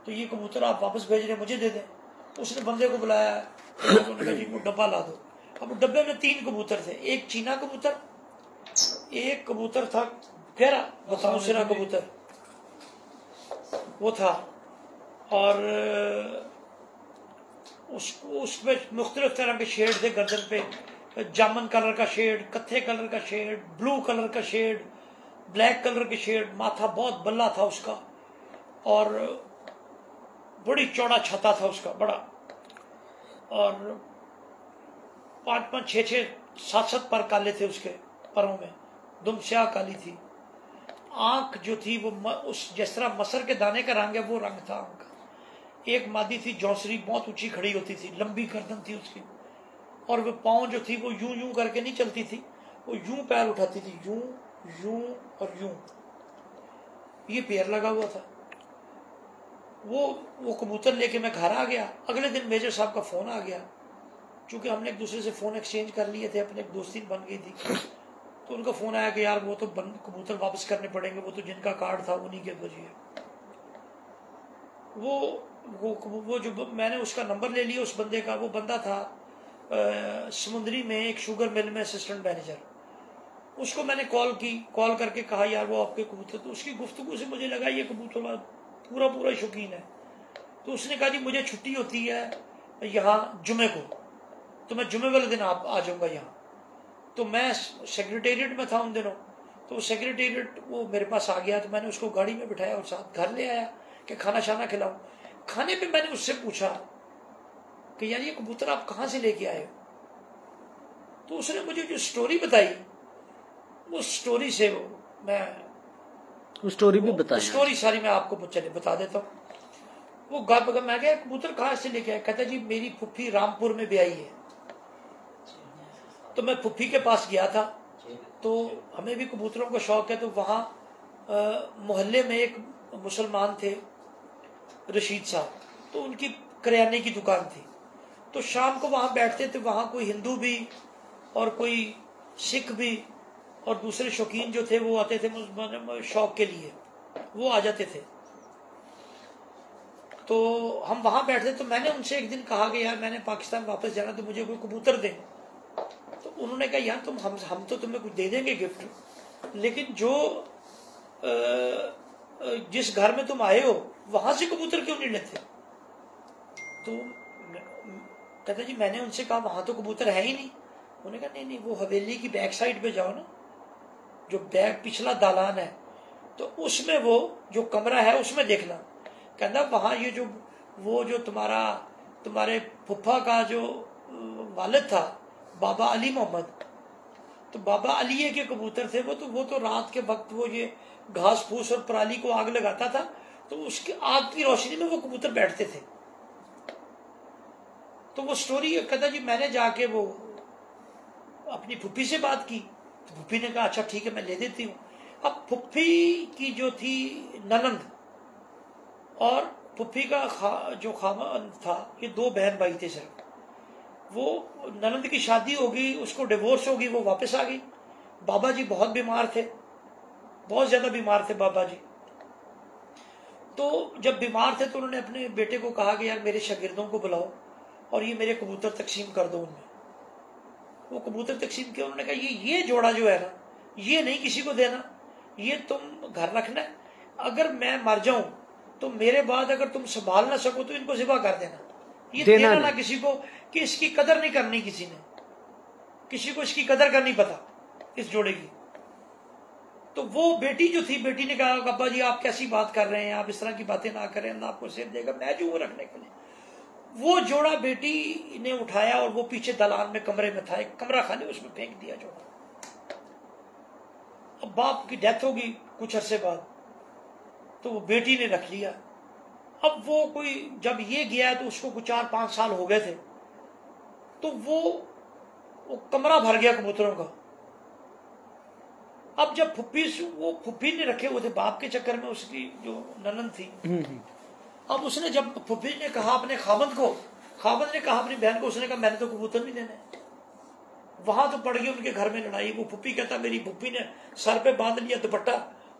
तो ये कबूतर आप वापस भेज रहे, मुझे दे दें। उसने बंदे को बुलाया, उन्होंने कहा जी वो डब्बा ला दो। अब डब्बे में 3 कबूतर थे, एक चीना कबूतर, एक कबूतर था गहरा बताऊं सिरा कबूतर वो था, और उसमें मुख्तलिफ तरह के शेड थे, गर्दन पे जामन कलर का शेड, कत्थे कलर का शेड, ब्लू कलर का शेड, ब्लैक कलर के शेड, माथा बहुत बल्ला था उसका, और बड़ी चौड़ा छाता था उसका बड़ा, और 5-5, 6-6, 7-7 पर काले थे उसके परों में, दुम स्याह काली थी। आंख जो थी वो उस जिस तरह मसर के दाने का रंग है वो रंग था आंख का। एक मादी थी जौसरी, बहुत ऊंची खड़ी होती थी, लंबी गर्दन थी उसकी, और वो पाँव जो थी वो यूं यूं करके नहीं चलती थी, वो यूं पैर उठाती थी, यूं यूं और यूं, ये पैर लगा हुआ था। वो कबूतर लेके मैं घर आ गया। अगले दिन मेजर साहब का फोन आ गया, क्योंकि हमने एक दूसरे से फोन एक्सचेंज कर लिए थे, अपने दोस्ती बन गई थी। तो उनका फोन आया कि यार वो तो कबूतर वापस करने पड़ेंगे, वो तो जिनका कार्ड था उन्हीं के बजिए। वो जो मैंने उसका नंबर ले लिया उस बंदे का, वो बंदा था समुद्री में एक शुगर मिल में असिस्टेंट मैनेजर। उसको मैंने कॉल करके कहा यार वो आपके कबूतर, तो उसकी गुफ्तगू से मुझे लगा ये कबूतर पूरा शौकीन है। तो उसने कहा जी मुझे छुट्टी होती है यहाँ जुमे को, तो मैं जुमे वाले दिन आप आ जाऊंगा यहाँ। तो मैं सेक्रेटेरिएट में था उन दिनों, तो सेक्रेटेरिएट वो मेरे पास आ गया, तो मैंने उसको गाड़ी में बिठाया और साथ घर ले आया कि खाना शाना खिलाऊं। खाने पे मैंने उससे पूछा कि यार ये कबूतर आप कहाँ से लेके आए हो? तो उसने मुझे जो स्टोरी बताई, वो स्टोरी से मैं स्टोरी भी बताई, स्टोरी सारी मैं आपको चले बता देता हूँ। वो मैं क्या कबूतर कहाँ से लेके आया? कहता जी मेरी फुफ्फी रामपुर में ब्याही है। तो मैं फुफ्फी के पास गया था, तो हमें भी कबूतरों का शौक है। तो वहाँ मोहल्ले में एक मुसलमान थे रशीद साहब, तो उनकी करियाने की दुकान थी। तो शाम को वहाँ बैठते थे, वहाँ कोई हिंदू भी और कोई सिख भी और दूसरे शौकीन जो थे वो आते थे शौक के लिए, वो आ जाते थे। तो हम वहाँ बैठते, तो मैंने उनसे एक दिन कहा कि यार मैंने पाकिस्तान वापस जाना, तो मुझे कोई कबूतर दें। तो उन्होंने कहा यार हम तो तुम्हें कुछ दे देंगे गिफ्ट, लेकिन जो जिस घर में तुम आए हो वहां से कबूतर क्यों नहीं लेते? तो कहता जी मैंने उनसे कहा वहां तो कबूतर है ही नहीं। उन्होंने कहा नहीं वो हवेली की बैक साइड पे जाओ ना, जो बैक पिछला दालान है, तो उसमें वो जो कमरा है उसमें देखना। कहता वहां ये जो तुम्हारे फुफ्फा का जो वालिद था बाबा अली मोहम्मद, तो बाबा अली के कबूतर थे वो तो रात के वक्त वो ये घास फूस और पराली को आग लगाता था, तो उसकी आग की रोशनी में वो कबूतर बैठते थे। तो वो स्टोरी कहता जी मैंने जाके वो अपनी फुफ्फी से बात की, तो फुफ्फी ने कहा अच्छा ठीक है मैं ले देती हूँ। अब फुफ्फी की जो थी ननंद और फुफ्फी का जो खामन था, ये दो बहन भाई थे सिर्फ। वो ननंद की शादी हो गई, उसको डिवोर्स हो गई, वो वापस आ गई। बाबा जी बहुत बीमार थे, बहुत ज्यादा बीमार थे बाबा जी। तो जब बीमार थे तो उन्होंने अपने बेटे को कहा कि यार मेरे शागिर्दों को बुलाओ और ये मेरे कबूतर तकसीम कर दो उनमें। वो कबूतर तकसीम किया। उन्होंने कहा ये जोड़ा जो है ना, ये नहीं किसी को देना, ये तुम घर रखना है। अगर मैं मर जाऊं तो मेरे बाद अगर तुम संभाल ना सको तो इनको ज़िबा कर देना। ये देना ना किसी को, कि इसकी कदर नहीं करनी किसी ने, किसी को इसकी कदर करनी पता इस जोड़े की। तो वो बेटी जो थी, बेटी ने कहा अब्बा जी आप कैसी बात कर रहे हैं, आप इस तरह की बातें ना करें, ना आपको सिर देगा, मैं जो रखने के लिए। वो जोड़ा बेटी ने उठाया और वो पीछे दलान में कमरे में था, एक कमरा खाली, उसमें फेंक दिया जोड़ा। अब बाप की डेथ होगी कुछ अरसे बाद, तो वो बेटी ने रख लिया। अब वो कोई जब ये गया तो उसको कुछ 4-5 साल हो गए थे, तो वो कमरा भर गया कबूतरों का। अब जब फुफ्फी ने रखे हुए थे बाप के चक्कर में, उसकी जो ननंद थी, अब उसने जब फुफ्फी ने कहा अपने खामद ने कहा अपनी बहन को, उसने कहा मैंने तो कबूतर नहीं देने। वहां तो पड़ गई उनके घर में लड़ाई। वो फुफ्फी कहता मेरी फुफ्फी ने सर पे बांध लिया दुपट्टा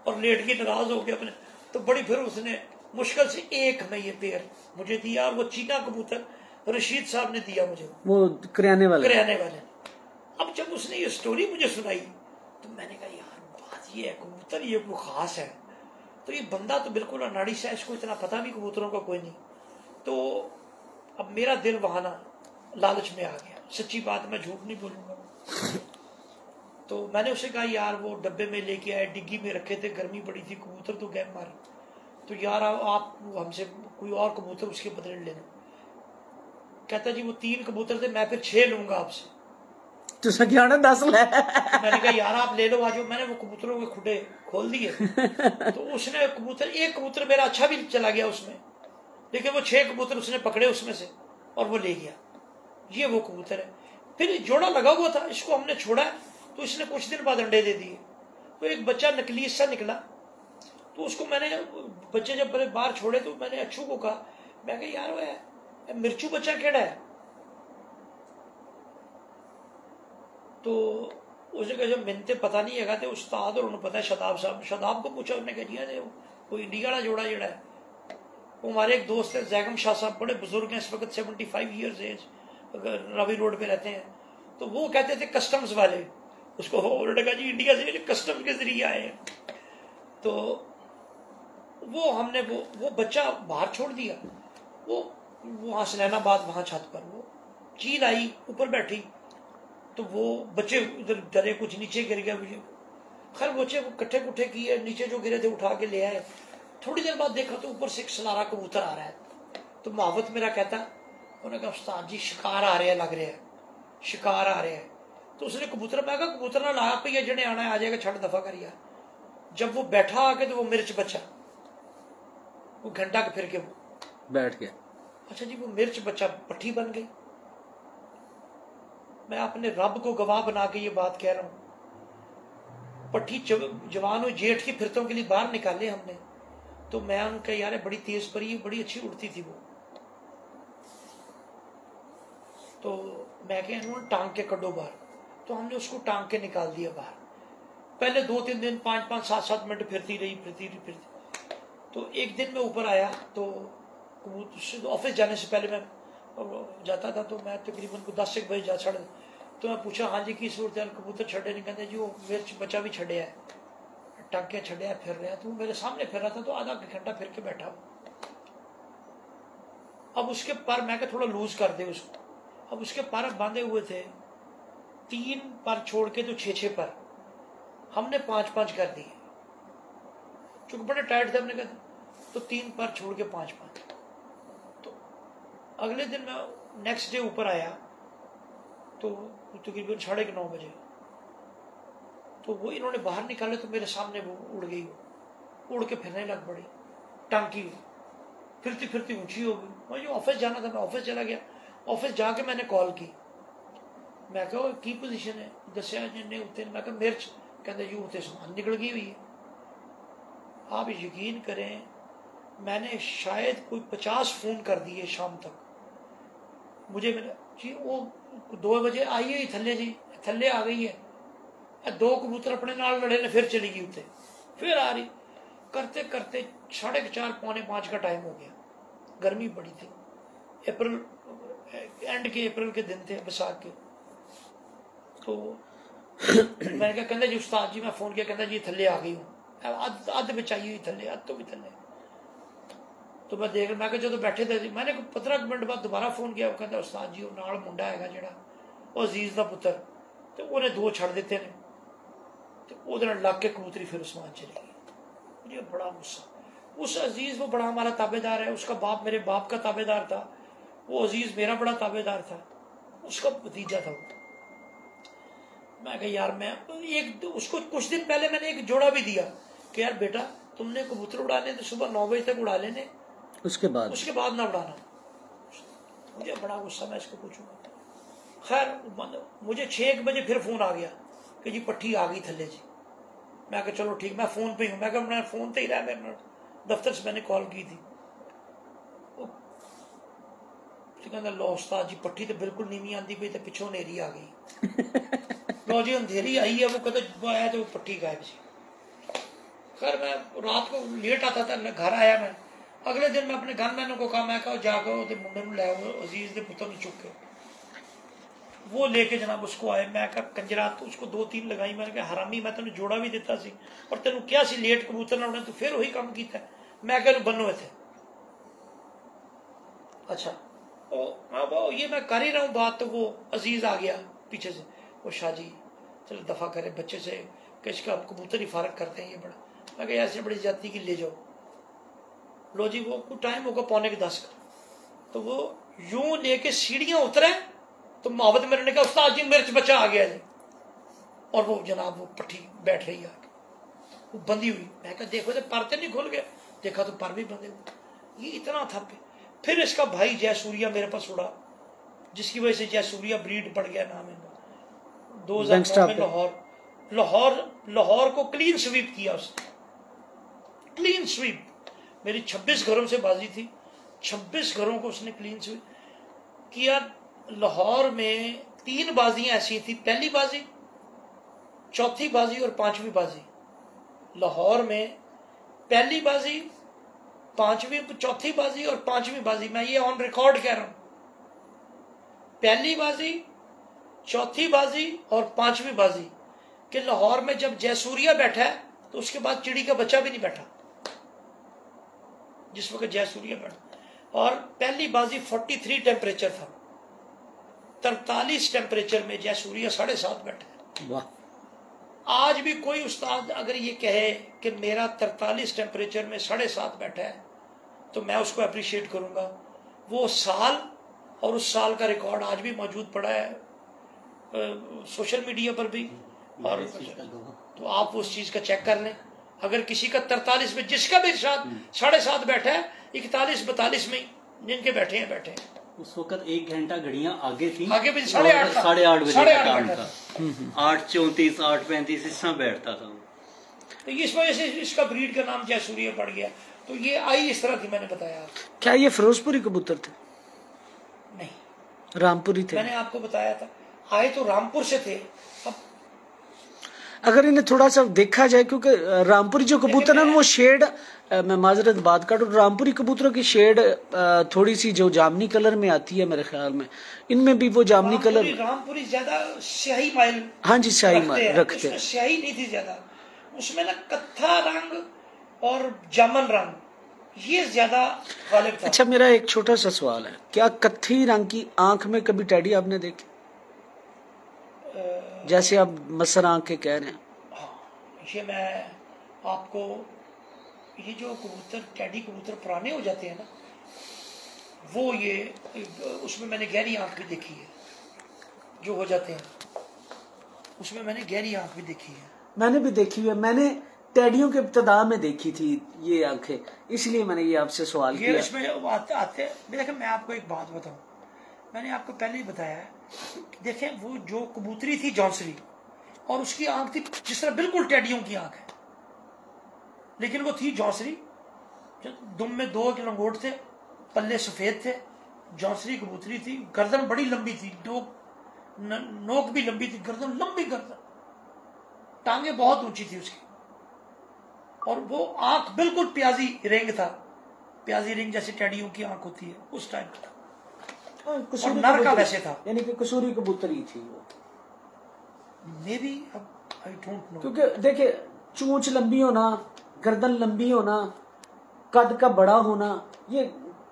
और लेट के नाराज हो गया अपने। तो बड़ी फिर उसने मुश्किल से एक हमें ये पेड़ मुझे दिया, और वो चीना कबूतर रशीद साहब ने दिया मुझे, वो करियाने वाले। अब जब उसने ये स्टोरी मुझे सुनाई तो मैंने कहा यार बात ये है, कबूतर ये कोई खास है। तो ये बंदा तो बिल्कुल अनाड़ी सा, इसको इतना पता भी कबूतरों का कोई नहीं। तो अब मेरा दिल वहां ना लालच में आ गया, सच्ची बात, मैं झूठ नहीं बोलूंगा। तो मैंने उसे कहा यार वो डब्बे में लेके आए, डिग्गी में रखे थे, गर्मी बड़ी थी, कबूतर तो गए मारे, तो यार आप हमसे कोई और कबूतर उसके बदले लेना। कहता जी वो 3 कबूतर थे, मैं फिर 6 लूंगा आपसे। तो सख्याना 10 ले। मैंने कहा यार आप ले लो आज। मैंने वो कबूतरों के खुडे खोल दिए। तो उसने एक कबूतर मेरा अच्छा भी चला गया उसमें, लेकिन वो 6 कबूतर उसने पकड़े उसमें से और वो ले गया। ये वो कबूतर है। फिर जोड़ा लगा हुआ था, इसको हमने छोड़ा, तो इसने कुछ दिन बाद अंडे दे दिए। तो एक बच्चा नकली सा निकला, तो उसको मैंने, बच्चे जब मैंने बाहर छोड़े तो मैंने अच्छू को कहा, मैं कहा यार वो मिर्चू बच्चा केड़ा है? तो उसने कहा जब मिनते पता नहीं है तो उस्ताद और उन्हें पता है शदाब साहब, शदाब को पूछा, उन्होंने कह दिया वो इंडिया वाला जोड़ा जड़ा है। वो हमारे एक दोस्त है जैगम शाह साहब, बड़े बुजुर्ग हैं इस वक्त, 75 ईयर्स एज, रवि रोड पे रहते हैं। तो वो कहते थे कस्टम्स वाले, उसको उन्होंने कहा जी इंडिया से कस्टम के जरिए आए हैं। तो वो हमने वो बच्चा बाहर छोड़ दिया। वो वहां सलैनाबाद, वहां छत पर वो चील आई, ऊपर बैठी, तो वो बच्चे उधर डरे, कुछ नीचे गिर गया। खैर बच्चे वो कट्ठे कुट्ठे किए, नीचे जो गिरे थे उठा के ले आए। थोड़ी देर बाद देखा तो ऊपर से एक सलारा कबूतर आ रहा है। तो मुहावत मेरा कहता, उन्होंने कहा उस्ताद जी शिकार आ रहे हैं, लग रहे हैं शिकार आ रहे हैं। तो उसने कबूतर, मैं कहा कबूतर ना लाया पे जने आना है, आ जाएगा, छड़ दफा करिए। जब वो बैठा आके तो वो मिर्च बच्चा, वो घंटा के फिर के वो बैठ गया। अच्छा जी, वो मिर्च बच्चा पट्टी बन गई। मैं अपने रब को गवाह बना के ये बात कह रहा हूं। पट्टी जवान जेठ की फिरतों के लिए बाहर निकाले हमने, तो मैं उनका यार बड़ी तेज परी, बड़ी अच्छी उड़ती थी वो। तो मैं कह उन्होंने टांग के कड्डो बाहर, तो हमने उसको टांग के निकाल दिया बाहर। पहले 2-3 दिन 5-5 7-7 मिनट फिरती रही। तो एक दिन मैं ऊपर आया, तो ऑफिस जाने से पहले मैं जाता था, तो मैं तकरीबन 10 बजे जा छड़। तो मैं पूछा हाँ जी की सूरत है, कबूतर छड़े नहीं? कहते जी वो मिर्च बच्चा भी छड़े है, टांके छड़े है, फिर रहा है। तो मेरे सामने फिर रहा था, तो आधा घंटा फिर के बैठा। अब उसके पर मैं थोड़ा लूज कर दे उसको। अब उसके पर बांधे हुए थे 3 पर छोड़ के तो 6-6 पर, हमने 5-5 कर दिए क्योंकि बड़े टाइट थे। हमने कहा तो 3 पर छोड़ के 5-5। तो अगले दिन मैं नेक्स्ट डे ऊपर आया, तो तकरीबन 9:30 बजे, तो वो इन्होंने बाहर निकाले, तो मेरे सामने वो उड़ गई, उड़ के फिरने लग पड़ी। टांकी फिरती फिरती ऊंची हो गई। मुझे ऑफिस जाना था, मैं ऑफिस चला गया। ऑफिस जाके मैंने कॉल की, मैं कहा की पोजीशन है? दसिया जिन्हें उत्ते, मैं कहा मिर्च, कहते जी उत्ते समान निकल गई हुई है। आप यकीन करें, मैंने शायद कोई 50 फोन कर दिए शाम तक। मुझे मेरा जी वो 2 बजे आई है थल्ले जी, थल्ले आ गई है। 2 कबूतर अपने नाल लड़े ने, फिर चली गई उत्ते, फिर आ रही। करते करते 4:30-4:45 का टाइम हो गया। गर्मी बड़ी थी, अप्रैल एंड के अप्रैल के दिन थे, बैसाख के। तो मैंने कहा कहते जी उस्ताद जी, मैं फोन किया, कहता जी थल्ले आ गई हूँ, अध में चाहिए थल्ले, अध तो भी थल्ले। तो मैं देख, मैं जो बैठे थे, मैंने 15 मिनट बाद दोबारा फोन किया। वो कहता उस्ताद जी नाल मुंडा है जड़ा वो अजीज का पुत्र, तो उन्हें 2 छड़ देते ने, तो वो लग के कबूतरी फिर उस्मान चली गई। मुझे बड़ा गुस्सा। उस अजीज, वो बड़ा हमारा ताबेदार है, उसका बाप मेरे बाप का ताबेदार था, वो अजीज मेरा बड़ा ताबेदार था, उसका भतीजा था वो। मैं कहा यार, मैं एक उसको कुछ दिन पहले मैंने एक जोड़ा भी दिया कि यार बेटा तुमने कबूतर उड़ाने तो सुबह 9 बजे तक उड़ा लेने, उसके बाद ना उड़ाना। मुझे बड़ा गुस्सा, मैं इसको पूछूंगा। खैर मुझे 6 बजे फिर फोन आ गया कि जी पट्टी आ गई थल्ले जी। मैं कहा चलो ठीक, मैं फोन पे ही हूँ। मैं कहा मैं फोन पे ही रहा, मेरे दफ्तर से मैंने कॉल की थी। कहता लो उस्ताद जी पट्टी तो बिल्कुल नीवी आती पई, तो पिछों नेरी आ गई। लो जी अंधेरी आई है, वो कहते आया तो पट्टी गायब सी। खैर मैं रात को लेट आता था, घर आया मैं। अगले दिन मैं अपने गनमैन को कहा, मैं कहा जाकर मुंडे लै आओ, अजीज के पुत्र चुक के। वो लेके जनाब उसको आए। मैं कहा कंजरा, तो उसको 2-3 लगाई। मैंने कहा हरामी, मैं तेन जोड़ा भी दिता सी और तेन क्या सी लेट कबूतर ना उड़े, तो फिर वही काम किया। मैं कहा बनो थे। अच्छा वो ये मैं कर ही रहा हूँ बात, तो वो अजीज आ गया पीछे से, वो शाह जी चलो दफा करे बच्चे से, किसका कबूतर ही फारक करते हैं ये बड़ा। मैं कहा ऐसे बड़ी जाती की ले जाओ। लो जी वो कुछ टाइम होगा 9:45 का, तो वो यूं लेके सीढ़ियां उतरे, तो मोहब्बत मेरे ने कहा उस्ताद जी मिर्च बच्चा आ गया जी। और वो जनाब वो पट्टी बैठ रही आके, वो बंधी हुई। मैं कहा देखो तो पर तो नहीं खुल गया, देखा तो पर भी बंधे हुए। ये इतना था। फिर इसका भाई जयसूर्या मेरे पास उड़ा, जिसकी वजह से जयसूर्या ब्रीड पड़ गया नाम इनका। 2009 में लाहौर लाहौर को क्लीन स्वीप किया उसने, क्लीन स्वीप। मेरी 26 घरों से बाजी थी, 26 घरों को उसने क्लीन स्वीप किया। लाहौर में 3 बाजियां ऐसी थी, पहली बाजी, चौथी बाजी और 5वीं बाजी। लाहौर में पहली बाजी, 5वीं, चौथी बाजी और 5वीं बाजी, मैं ये ऑन रिकॉर्ड कह रहा हूं, पहली बाजी, चौथी बाजी और 5वीं बाजी कि लाहौर में जब जयसूर्या बैठा है तो उसके बाद चिड़ी का बच्चा भी नहीं बैठा जिस वक्त जयसूर्या बैठा। और पहली बाजी 43 टेम्परेचर था, 43 टेम्परेचर में जयसूर्या 7.5 बैठा है। आज भी कोई उस्ताद अगर ये कहे कि मेरा 43 टेम्परेचर में 7.5 बैठा है तो मैं उसको अप्रिशिएट करूंगा। वो साल और उस साल का रिकॉर्ड आज भी मौजूद पड़ा है सोशल मीडिया पर भी, और तो आप उस चीज का चेक कर लें। अगर किसी का 43 में, जिसका भी 7.5 बैठा है, 41-42 में जिनके बैठे हैं बैठे हैं। उस वक्त 1 घंटा घड़ियां आगे थी, आगे भी 8:30 बजे का टाइम था, 8:34 8:35 इस तरह बैठता था। तो इस वजह से इसका ब्रीड का नाम जयसूर्या पड़ गया। तो ये आई इस तरह थी, मैंने बताया। क्या ये फिरोजपुरी कबूतर थे? नहीं, रामपुरी थे। मैंने आपको बताया था, आए तो रामपुर से थे। अब अगर इन्हें थोड़ा सा देखा जाए, क्योंकि रामपुरी जो कबूतर है वो शेड, मैं माजरत बात काटूं, रामपुरी कबूतरों की शेड थोड़ी सी जो जामनी कलर में आती है मेरे ख्याल में, इनमें भी वो जामनी कलर। रामपुरी ज्यादा स्याही माइल, हाँ जी, स्याही माइल रखते हैं। स्याही नहीं थी ज्यादा, उसमें ना कत्था रंग और जामन रंग ये ज्यादा गालिब था। अच्छा, मेरा एक छोटा सा सवाल है, क्या कत्थी रंग की आंख में कभी टैडी आपने देखी? जैसे आप मसर आंख के कह रहे हैं। हाँ, ये मैं आपको, ये जो कबूतर टैडी कबूतर पुराने हो जाते हैं ना, वो ये उसमें मैंने गहरी आंख भी देखी है, जो हो जाते हैं उसमें मैंने गहरी आंख भी देखी है। मैंने भी देखी है, मैंने टैडियों के इब्तिदा में देखी थी ये आंखें, इसलिए मैंने ये आपसे सवाल किया। इसमें आते देखिए, मैं आपको एक बात बताऊं, मैंने आपको पहले ही बताया है, देखें वो जो कबूतरी थी जौनसरी, और उसकी आंख थी जिस तरह बिल्कुल टैडियों की आंख है, लेकिन वो थी जौनसरी, दुम में 2 लंगोट थे, पल्ले सफेद थे, जौनसरी कबूतरी थी, गर्दन बड़ी लंबी थी, नोक भी लंबी थी, गर्दन लंबी, गर्दन, टांगे बहुत ऊंची थी उसकी, और वो आंख बिल्कुल प्याजी रिंग था, प्याजी रिंग जैसे टैडियों की आंख होती है उस टाइप का, और नर का वैसे था, यानी कि कसूरी कबूतरी थी वो, may be, I don't know. क्योंकि देखिए, चूंच लंबी होना, गर्दन लंबी होना, कद का बड़ा होना, ये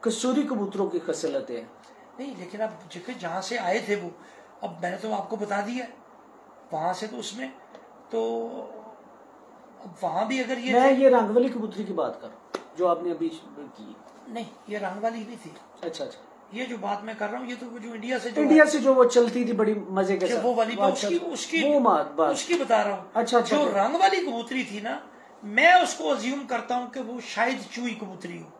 कसूरी कबूतरों की खसलतें हैं। नहीं, लेकिन अब जहां से आए थे वो, अब मैंने तो आपको बता दिया वहां से, तो उसमें तो अब वहां भी अगर ये रंग वाली कबूतरी की बात कर जो आपने अभी की। नहीं, ये रंग वाली नहीं थी। अच्छा, ये जो बात मैं कर रहा हूँ, ये तो जो इंडिया से जो वो चलती थी बड़ी मजे के साथ, वो वाली, उसकी बता रहा हूँ। अच्छा, जो रंग वाली कबूतरी थी ना, मैं उसको अज्यूम करता हूँ कि वो शायद चूई कबूतरी हो,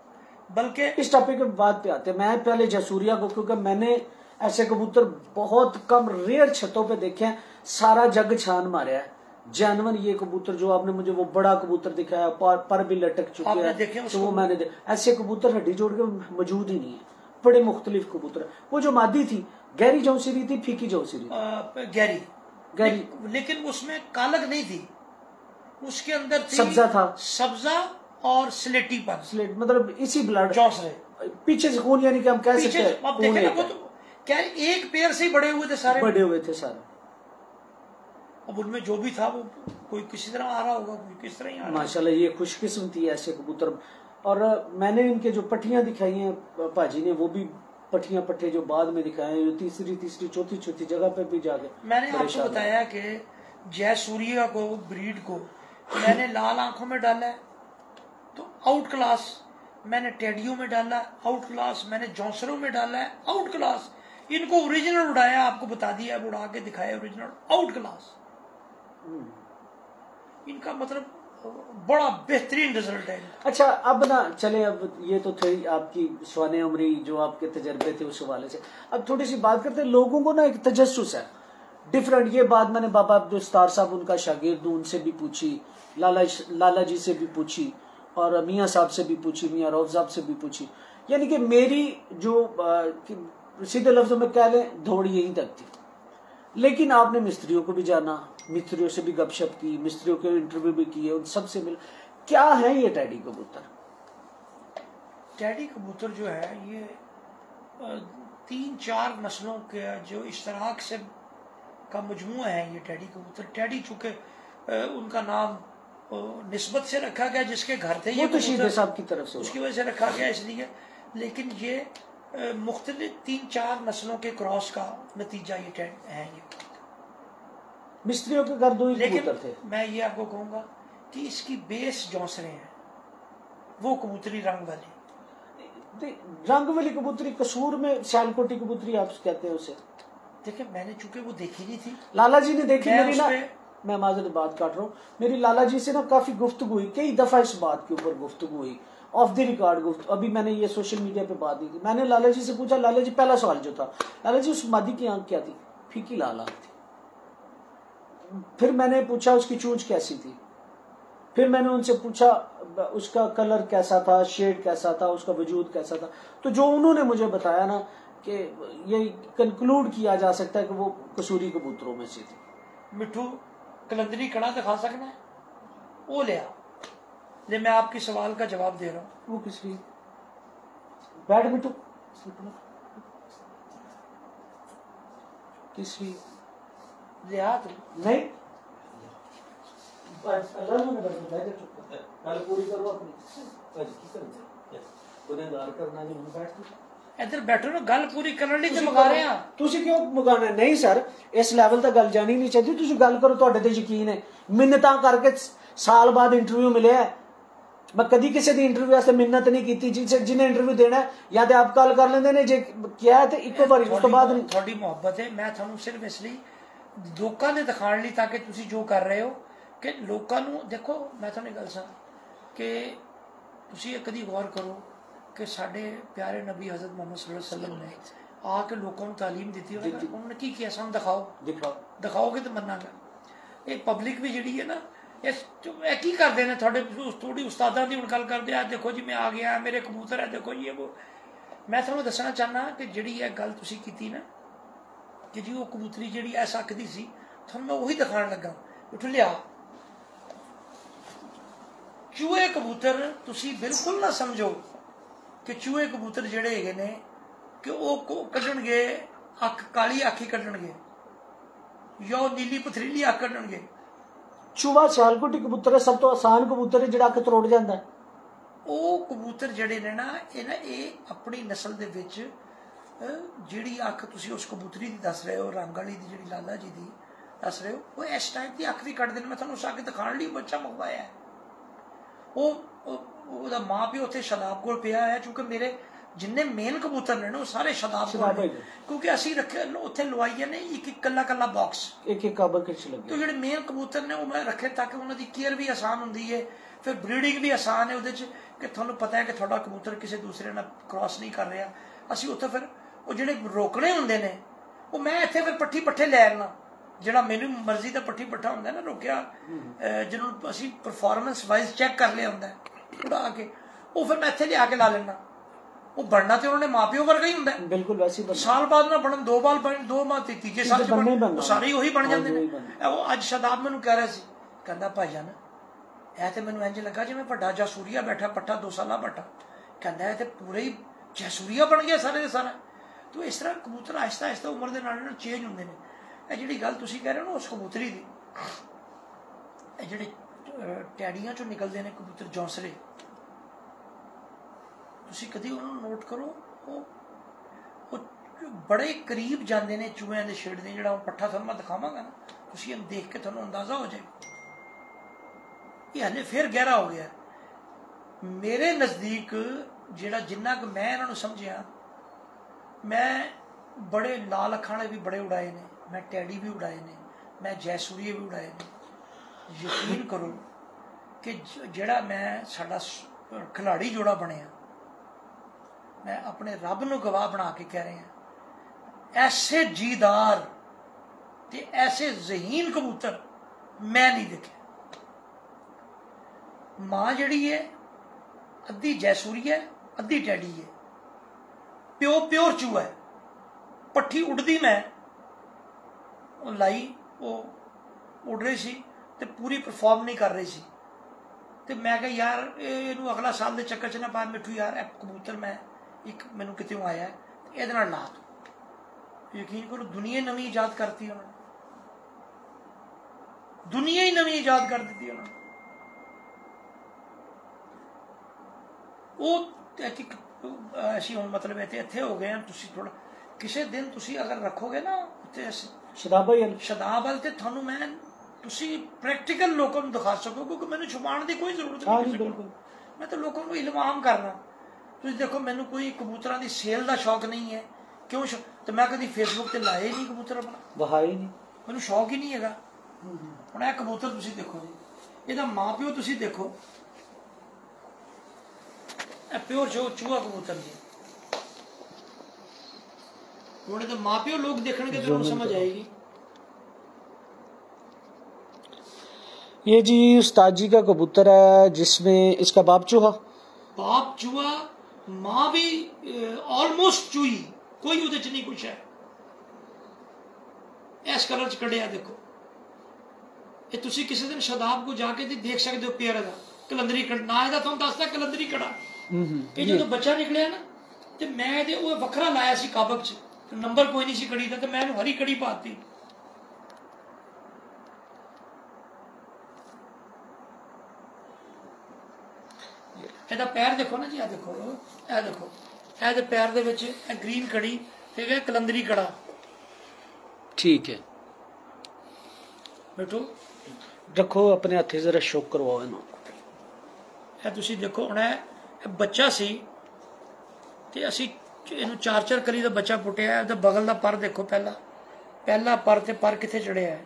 बल्कि इस टॉपिक पे बात पे आते हैं। मैं पहले जयसूर्या को, क्योंकि मैंने ऐसे कबूतर बहुत कम रेयर छतों पे देखे हैं, सारा जग छान मारा है। जानवर ये कबूतर जो आपने मुझे वो बड़ा कबूतर दिखाया, पर भी लटक चुके हैं, तो वो मैंने ऐसे कबूतर हड्डी जोड़ के मौजूद ही नहीं है, बड़े मुख्तलिफ कबूतर। वो जो मादी थी गहरी जौंसिरी थी, फीकी जौंसिरी, गहरी, लेकिन उसमें कालक नहीं थी, उसके अंदर थी सब्जा था, सब्जा और स्लेटीपन, स्लेट मतलब इसी ब्लड जौंसरे, पीछे से खून, यानी कि हम कह सकते हैं अब देखें ना, वो तो क्या एक पैर से ही बड़े हुए थे सारे, बड़े हुए थे सारे। अब उनमें जो भी था वो कोई किसी तरह आ रहा होगा, कोई किस तरह ही आ रहा। माशाल्लाह, ये खुशकिस्मती है ऐसे कबूतर। और मैंने इनके जो पट्टियां दिखाई हैं पाजी ने, वो भी पट्टियां पट्टे जो बाद में दिखाए हैं, जो तीसरी चौथी जगह पे भी जाके मैंने आपको बताया कि जयसूर्या को, ब्रीड को मैंने लाल आंखों में डाला है तो आउट क्लास, मैंने टेडियो में डाला आउट क्लास, मैंने जौंसरों में डाला है आउट क्लास, इनको ओरिजिनल उड़ाया, आपको बता दिया, उड़ा के दिखाया ओरिजिनल आउट क्लास। इनका मतलब बड़ा बेहतरीन रिजल्ट है। अच्छा, अब ना चले, अब ये तो थी आपकी स्वाने उमरी जो आपके तजर्बे थे उस हवाले से, अब थोड़ी सी बात करते हैं। लोगों को ना एक तजस्सुस है, डिफरेंट। ये बात मैंने बाबा अब्दुल सत्तार साहब उनका शागिर्द हूं, उनसे भी पूछी, लाला जी से भी पूछी और मियाँ साहब से भी पूछी, मियाँ रऊफ साहब से भी पूछी। यानी कि मेरी जो सीधे लफ्जों में कह लें दौड़ यहीं तक थी। लेकिन आपने मिस्त्रियों को भी जाना, मिस्त्रियों से भी गपशप की, मिस्त्रियों के इंटरव्यू भी किए, उन सबसे मिल। क्या है ये टैडी कबूतर? टैडी कबूतर जो है ये 3-4 नस्लों के जो इश्तराक से का मजमूआ है ये टैडी कबूतर। टैडी चूंकि उनका नाम निस्बत से रखा गया, जिसके घर थे ये तो शीदे साहब की तरफ से उसकी वजह से रखा गया इसलिए, लेकिन ये मुख्तलिफ 3-4 नस्लों के क्रॉस का नतीजा ये टैडी है। ये मिस्त्रियों के घर 2 ही कबूतर थे। मैं ये आपको कहूंगा कि इसकी बेस जौंसरे हैं, वो कबूतरी रंग वाली, रंग वाली कबूतरी। कसूर में सियालकोटी कबूतरी आप कहते हैं उसे। देखिए मैंने चूंकि वो देखी नहीं थी, लाला जी ने देखी। मेरी ना, मैं माजरत बात काट रहा हूँ, मेरी लाला जी से ना काफी गुफ्तगू हुई, कई दफा इस बात के ऊपर गुफ्तगू हुई, ऑफ द रिकॉर्ड गुफ्त। अभी मैंने ये सोशल मीडिया पे बात दी थी। मैंने लाला जी से पूछा, लाला जी पहला सवाल जो था, लाला जी उस मादी की आंख क्या थी? फीकी लाल आंख थी। फिर मैंने पूछा उसकी चूंच कैसी थी। फिर मैंने उनसे पूछा उसका कलर कैसा था, शेड कैसा था, उसका वजूद कैसा था। तो जो उन्होंने मुझे बताया ना कि ये कंक्लूड किया जा सकता है कि वो कसूरी कबूतरों में से थी। मिठू कलंदरी कड़ा दिखा सकना है, वो ले आ ले। मैं आपकी सवाल का जवाब दे रहा हूँ। वो किसकी? बैठ मिठू, किसकी ले आ तू। नहीं गल पूरी करो अपनी। इधर बैठो ना, गल पूरी करने ਲਈ ਤੇ ਮਗਾ ਰਹੇ ਆ। ਤੁਸੀਂ ਕਿਉਂ ਮਗਾਣਾ? ਨਹੀਂ ਸਰ, ਇਸ ਲੈਵਲ ਤੱਕ ਗੱਲ ਜਾਣੀ ਨਹੀਂ ਚਾਹੀਦੀ। ਤੁਸੀਂ ਗੱਲ ਕਰੋ, ਤੁਹਾਡੇ ਤੇ ਯਕੀਨ ਹੈ। ਮਿੰਨਤਾਂ ਕਰਕੇ ਸਾਲ ਬਾਅਦ ਇੰਟਰਵਿਊ ਮਿਲਿਆ। ਮੈਂ ਕਦੀ ਕਿਸੇ ਦੀ ਇੰਟਰਵਿਊ ਵਾਸਤੇ ਮਿੰਨਤ ਨਹੀਂ ਕੀਤੀ। ਜਿਹਨੇ ਇੰਟਰਵਿਊ ਦੇਣਾ ਜਾਂ ਤੇ ਆਪ ਕਾਲ ਕਰ ਲੈਂਦੇ ਨੇ, ਜੇ ਕਿਹਾ ਤੇ ਇੱਕੋ ਵਾਰੀ, ਉਸ ਤੋਂ ਬਾਅਦ ਨਹੀਂ। ਤੁਹਾਡੀ ਮੁਹੱਬਤ ਹੈ, ਮੈਂ ਤੁਹਾਨੂੰ ਸਿਰਫ ਇਸ ਲਈ ਲੋਕਾਂ ਦੇ ਦਿਖਾਉਣ ਲਈ, ਤਾਂ ਕਿ ਤੁਸੀਂ ਜੋ ਕਰ ਰਹੇ ਹੋ ਕਿ ਲੋਕਾਂ ਨੂੰ ਦੇਖੋ। ਮੈਂ ਤੁਹਾਨੂੰ ਗੱਲ ਸਾਂ ਕਿ ਤੁਸੀਂ ਇਹ ਕਦੀ ਗੌਰ ਕਰੋ कि साढ़े प्यारे नबी हजरत मोहम्मद सल्लल्लाहु अलैहि वसल्लम ने आके लोगों को तालीम दी थी। उन्होंने की किया? सानू दिखाओगे तो मनांगा। ये पब्लिक भी जी है ना, की करते हैं थोड़े थोड़ी उस्तादा की हुण गल करते हैं, देखो जी मैं आ गया, मेरे कबूतर है, देखो ये वो। मैं तुहानूं दसना चाहना कि जिहड़ी ये गल तुसीं कीती ना कि जी वो कबूतरी जिहड़ी ऐसा आखदी सी, तुहानूं मैं उही दिखाण लगा। उठ लिया चूहे कबूतर। तुसीं बिल्कुल ना समझो कि चूहे कबूतर जिहड़े हैगे ने कि वो कड्ढणगे अख काली अख ही कड्ढणगे या नीली पथरीली अख कड्ढणगे। चूहा सियालकोटी कबूतर है, सब तो आसान कबूतर है जिहड़ा अख तरोड़ जांदा है। वो कबूतर जिहड़े ने ना ये अपनी नस्ल दे विच जिहड़ी अख तुसीं उस कबूतरी दी दस रहे हो, रंग वाली दी जिहड़ी लाला जी दी दस रहे हो, वो इस टाइप की अख भी कड्ढदे ने। मैं तुहानूं उस अख दिखाण लई बच्चा मंगवाया है। ਉਹਦਾ ਮਾਂ ਪਿਓ ਉੱਥੇ ਸ਼ਦਾਬ ਕੋਲ ਪਿਆ ਹੈ, ਕਿਉਂਕਿ ਮੇਰੇ ਜਿੰਨੇ ਮੇਨ ਕਬੂਤਰ ਨੇ ਨਾ ਉਹ ਸਾਰੇ ਸ਼ਦਾਬ ਕੋਲ ਨੇ, ਕਿਉਂਕਿ ਅਸੀਂ ਰੱਖੇ ਉੱਥੇ ਲਵਾਈਆਂ ਨੇ ਇੱਕ ਕੱਲਾ ਬਾਕਸ, ਇੱਕ ਕਾਬਰ ਕਿਚ ਲੱਗੇ। ਤੇ ਜਿਹੜੇ ਮੇਨ ਕਬੂਤਰ ਨੇ ਉਹ ਮੈਂ ਰੱਖੇ ਤਾਂ ਕਿ ਉਹਨਾਂ ਦੀ ਕੇਅਰ ਵੀ ਆਸਾਨ ਹੁੰਦੀ ਹੈ, ਫਿਰ ਬਰੀਡਿੰਗ ਵੀ ਆਸਾਨ ਹੈ ਉਹਦੇ ਚ, ਕਿ ਤੁਹਾਨੂੰ ਪਤਾ ਹੈ ਕਿ ਤੁਹਾਡਾ ਕਬੂਤਰ ਕਿਸੇ ਦੂਸਰੇ ਨਾਲ ਕ੍ਰਾਸ ਨਹੀਂ ਕਰ ਰਿਹਾ। ਅਸੀਂ ਉੱਥੇ ਫਿਰ ਉਹ ਜਿਹੜੇ ਰੋਕਣੇ ਹੁੰਦੇ ਨੇ ਉਹ ਮੈਂ ਇੱਥੇ ਫਿਰ ਪੱਠੀ ਪੱਠੇ ਲੈ ਆਉਣਾ, ਜਿਹੜਾ ਮੈਨੂੰ ਮਰਜ਼ੀ ਦਾ ਪੱਠੀ ਪੱਠਾ ਹੁੰਦਾ ਨਾ ਰੋਕਿਆ, ਜਿਹਨੂੰ ਅਸੀਂ ਪਰਫਾਰਮੈਂਸ ਵਾਈਜ਼ ਚੈੱਕ ਕਰ ਲਿਆ ਹੁੰਦਾ उड़ा के, वो फिर मैं इत्थे लिया के ला लेना। वो बनना तो उन्होंने माँ प्यो वर्गा ही हुंदा है, बिल्कुल वैसे ही। साल बाद ना बनन, 2 बाल बन, 2 माह तीजे साल च बनन, वो सारे ही बन जाते हैं। वो अज शदाब मैनूं कह रहा सी, कहंदा भाईजान ऐ ते मैनूं इंज लगा जिवें वड्डा जैसूरिया बैठा पट्ठा 2 साला बट्टा, कहंदा ऐ ते पूरे ही जैसूरिया बन गया सारे दे सारा। तो इस तरह कबूतर आहिस्ता आहिस्ता उम्र दे नाल चेंज हुंदे ने। ਇਹ ਜਿਹੜੀ ਗੱਲ ਤੁਸੀਂ ਕਹਿ ਰਹੇ ਹੋ ਨਾ ਉਸ ਕਬੂਤਰੀ ਦੀ, ਇਹ ਜਿਹੜੇ ਟੈਡੀਆਂ ਚੋਂ ਨਿਕਲਦੇ ਨੇ ਕਬੂਤਰ ਜੌਂਸਲੇ, ਤੁਸੀਂ ਕਦੀ ਉਹਨੂੰ ਨੋਟ ਕਰੋ, ਉਹ ਬੜੇ ਕਰੀਬ ਜਾਂਦੇ ਨੇ ਚੂਹਿਆਂ ਦੇ ਛੇੜ ਦੇ। ਜਿਹੜਾ ਉਹ ਪੱਠਾ ਤੁਹਾਨੂੰ ਮੈਂ ਦਿਖਾਵਾਂਗਾ ਨਾ, ਤੁਸੀਂ ਇਹਨੂੰ ਦੇਖ ਕੇ ਤੁਹਾਨੂੰ ਅੰਦਾਜ਼ਾ ਹੋ ਜਾਏਗਾ ਇਹ ਹਲੇ ਫਿਰ ਗਹਿਰਾ ਹੋ ਗਿਆ। ਮੇਰੇ ਨਜ਼ਦੀਕ ਜਿਹੜਾ ਜਿੰਨਾ ਕੁ ਮੈਂ ਇਹਨਾਂ ਨੂੰ ਸਮਝਿਆ, ਮੈਂ ਬੜੇ ਲਾਲ ਅੱਖਾਂ ਵਾਲੇ ਵੀ ਬੜੇ ਉਡਾਏ ਨੇ, मैं टैडी भी उड़ाए ने, मैं जयसूरीए भी उड़ाए ने। यकीन करो कि जिहड़ा मैं साडा खिलाड़ी जोड़ा बनिया, मैं अपने रब नूं गवाह बना के कह रहा, ऐसे जीदार ते ऐसे जहीन कबूतर मैं नहीं देखे। मां जड़ी है अद्धी जयसूरी है अद्धी टैडी है, प्यो प्योर चूहा है। पट्ठी उड़दी मैं लाई वो उड़ रही सी ते पूरी परफॉर्म नहीं कर रही सी, ते मैं कहा यार इनू अगला साल के चक्कर च ना पा मिठू यार कबूतर मैं एक मैनू कितों आया है ये ला दो। यकीन करो दुनिया नवी ईजाद करती उन्होंने, दुनिया ही नवी ईजाद कर दी उन्होंने। वो ऐसी हुण मतलब इत्थे हो गए तुसी थोड़ा किसी दिन तुसी अगर रखोगे ना उत्ते शदाब वाल ते थानू मैं तुसी प्रैक्टिकल लोगों को दिखा सको, क्योंकि मैंने छुपाने की कोई जरूरत नहीं। मैं तो लोगों को इल्माम करना। तुसी देखो मैनू कोई कबूतरां दी सेल का शौक नहीं है, क्यों तो मैं कभी फेसबुक ते लाए नहीं कबूतर अपना, बहाए नहीं, मैनू शौक ही नहीं है। हुण यह कबूतर तुसी देखो जी, इहदा मां प्यो तुसी देखो, प्योर चूहा कबूतर जी। हुण इहदा मां प्यो लोग देखणगे तो समझ आएगी। ये जी उस्ताद जी का कबूतर है जिसमें इसका बाप चूहा मां भी ऑलमोस्ट चूही, कोई उहदे च नहीं कुछ है। इस कलर च कढ़िया देखो, ये तुसी किसी दिन शदाब को जाके देख सकते हो पेयर दा कलंदरी कड़ा ना इहदा तुहानू दसदा कलंदरी कड़ा। ये जो बच्चा निकलिया ना ते मैं ते वो वखरा लाया सी काबक च, नंबर कोई नहीं सी कड़ी दा, ते मैं हरी कड़ी पाती। ਇਹਦਾ पैर देखो ना जी, आ देखो ए देखो ए पैर दे विच ग्रीन कड़ी ते कलंदरी कड़ा। ठीक है बेटो रखो अपने हथे जरा शौक करवाओ इन्हों। ए तुसी देखो हुण ए बच्चा सी ते असी इहनू चार कली दा बच्चा पुटिया। इहदा बगल दा पर देखो, पहला पर ते पर किथे चढ़िया है।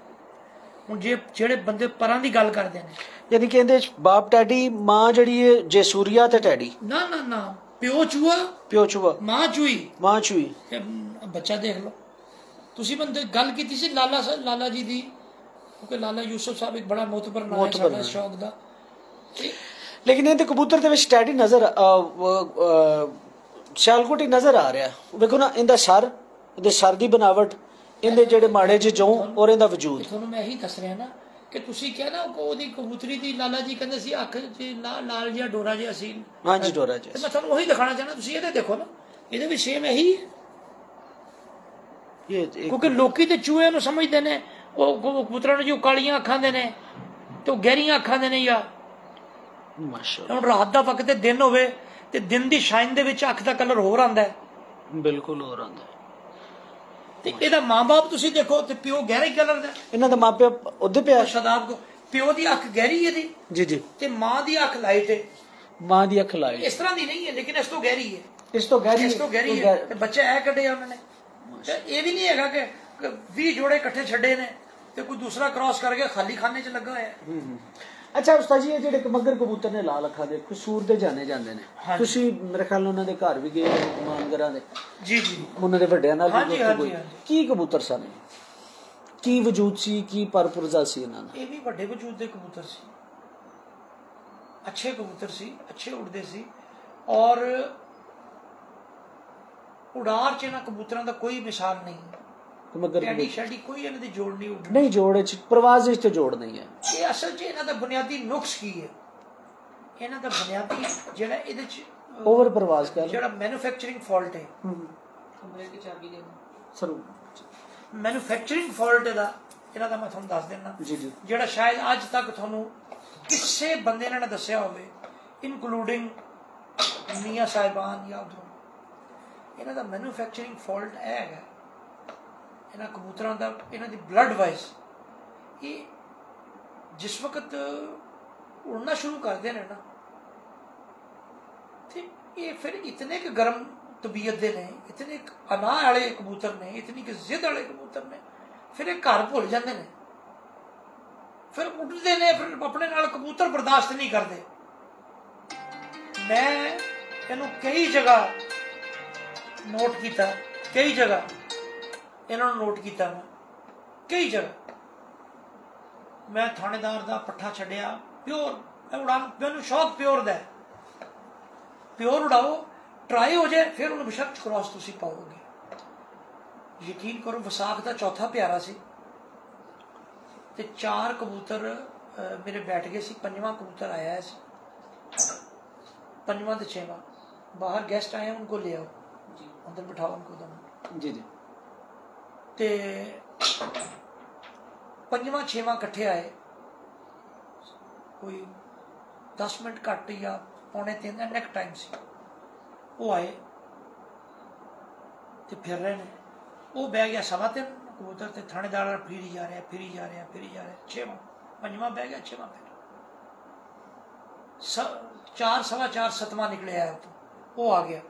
हुण जे जेड़े बंदे परां दी गल करदे ने, यानी कि इहदे बाप टैडी मां जड़ी है जयसूरिया ते टैडी ना ना ना प्यो चूहा मां चूही बच्चा देख लो तुसी। बंदे गल कीती सी लाला जी दी, क्योंकि लाला यूसुफ साहब एक बड़ा मोतबर नाम है साडा शौक दा। लेकिन ये कबूतर दे विच टैडी नजर सियालकोटी नजर आ रहा है। देखो ना इनदा सर दी बनावट, इनदे जेड़े माड़े जे जौं और इनदा वजूद। तुहानू मैं यही दस रहा ना कि तुसी क्या ना ओदी कबूतरी दी लाला जी कहंदे सी अख च लाल जिहा डोरा जिहा सी। हां जी डोरा जिहा। मैं तुहानू वही दिखाना चाहना, तुसी इहदे देखो ना, इहदे भी सेम यही है। ये क्योंकि लोकी ते चूहे नू समझदे ने ओ कबूतरां नू जो कालियां अखां दे ने ते गहरियां अखां दे ने, या माशाअल्लाह हुण रात दा वक्त ते दिन होवे ते दिन दी शाइन दे विच अख दा कलर होर आंदा है, बिल्कुल होर आंदा है। ते इहदा मां बाप तुसी देखो ते प्यो गहरे कलर दा, इन्हां दा मां प्यो उधर पिया शदाब को प्यो दी अख गहरी है दी जी जी ते मां दी अख लाइट है। मां दी अख लाइट इस तरह दी नहीं है, लेकिन इस तो गहरी है, इस तो गहरी है। ते बच्चे ऐ कड्ढे उन्होंने, ते ये भी नहीं हैगा कि 20 जोड़े इकट्ठे छड्डे ने ते कोई दूसरा क्रॉस करके खाली खाने च लगा है। अच्छा उस्ताद जी, ये जेडे मगर कबूतर ने लाल अखा दे कसूर दे जाने जांदे ने, तुसी मेरे ख्याल उन्हां दे घर भी गए मानगरा दे जी जी, उन्हां दे वड्डियां नाल भी कोई की कबूतर सन, की वजूद सी, की परपुरजा सी इन्हां दा? ये भी बड़े वजूद दे कबूतर सी, अच्छे कबूतर सी, अच्छे उड़दे सी, और उड़ार च इन्हां कबूतरां दा कोई मिसाल नहीं। मगर कोई इन्हां दी जोड़ नहीं जोड़ च प्रवाज च जोड़ नहीं है। ये असल च इन्हां दा बुनियादी नुक्स की है, इन्हां दा बुनियादी जेड़ा इहदे च ओवर प्रवाज कह जेड़ा मैन्युफैक्चरिंग फॉल्ट है, कमरे की चाबी दे सर मैन्युफैक्चरिंग फॉल्ट दा इन्हां दा मैं तुहानू दस देना जी जी, जेड़ा शायद अज तक तुहानू किसी बंदे ने दस्सिया होवे, इनकलूडिंग मियां साहिबान या उधरों, इन्हां दा मैन्युफैक्चरिंग फॉल्ट है इन्हां कबूतरां दा, इन्हां दी ब्लड वाइज ये जिस वक्त उड़ना शुरू करते हैं ना, तो ये फिर इतने के गर्म तबीयत दे ने, इतने अना वाले कबूतर ने, इतनी कि जिद वाले कबूतर ने, फिर ये घर भुल जाते हैं, फिर उठते ने, फिर अपने नाल कबूतर बर्दाश्त नहीं करते। मैं इन्हू कई जगह नोट किया, कई जगह इन्होंने नोट किया मैं कई जगह मैं थानेदार दा पट्ठा छड्डिया प्योर उड़ान मैनू शौक प्योर दा प्योर उड़ाओ ट्राई हो जाए फिर उन्हें बेशक क्रॉस तुसी पाओगे। यकीन करो विसाख का चौथा प्यारा सी ते 4 कबूतर मेरे बैठ गए सी, 5वां कबूतर आया है, 5वां ते 6वां बाहर गेस्ट आए हैं उनको ले आओ अंदर बिठाओ उनको दोनों जी जी। ते 5वां 6वां कट्ठे आए, कोई 10 मिनट घट या पौने 3 का नेक टाइम सी, वो आए ते फिर रहे ने, वो बह गया 3.15 कबूतर ते थानेदार फिरी जा रहा फिरी जा रहा फिरी जा रहा, 6वां 5वां बह गया 6वां फिर 4 4.25 7वां निकले आया तो वो आ गया।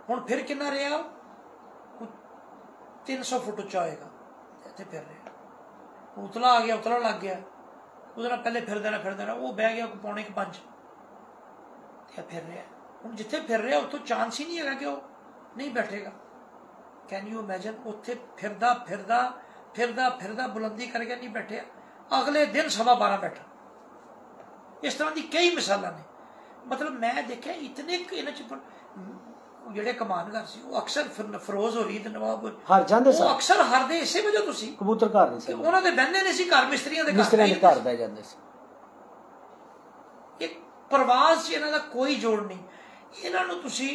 हुण फिर कितना रहा 300 फुट उच्चा होएगा इत्थे फिर रहा, उतला आ गया उतला लग गया उधर पहले फिर देना वो बह गया पौने 5 फिर रहा। हुण जिथे फिर रहा उतो चांस ही नहीं है कि वो नहीं बैठेगा। कैन यू इमेजिन उत्थे फिरदा फिरदा फिरदा फिरदा बुलंदी करके नहीं बैठे, अगले दिन 12:15 बैठा। इस तरह की कई मिसाल ने, मतलब मैं देखा इतने इन्हें ਜਿਹੜੇ ਕਮਾਨਗਰ ਸੀ ਉਹ ਅਕਸਰ ਫਰੋਜ਼ ਹੋ ਰਹੀ ਤੇ ਨਵਾਬ ਹਾਰ ਜਾਂਦੇ ਸੀ, ਉਹ ਅਕਸਰ ਹਾਰਦੇ ਇਸੇ ਵਜ੍ਹਾ ਤੋਂ ਸੀ ਕਬੂਤਰ ਘਰ ਨਹੀਂ ਸੀ ਉਹਨਾਂ ਦੇ ਬੰਦੇ ਨਹੀਂ ਸੀ ਘਰ ਮਿਸਤਰੀਆਂ ਦੇ ਘਰ ਬਹਿ ਜਾਂਦੇ ਸੀ। ਇੱਕ ਪ੍ਰਵਾਸ 'ਚ ਇਹਨਾਂ ਦਾ ਕੋਈ ਜੋੜ ਨਹੀਂ। ਇਹਨਾਂ ਨੂੰ ਤੁਸੀਂ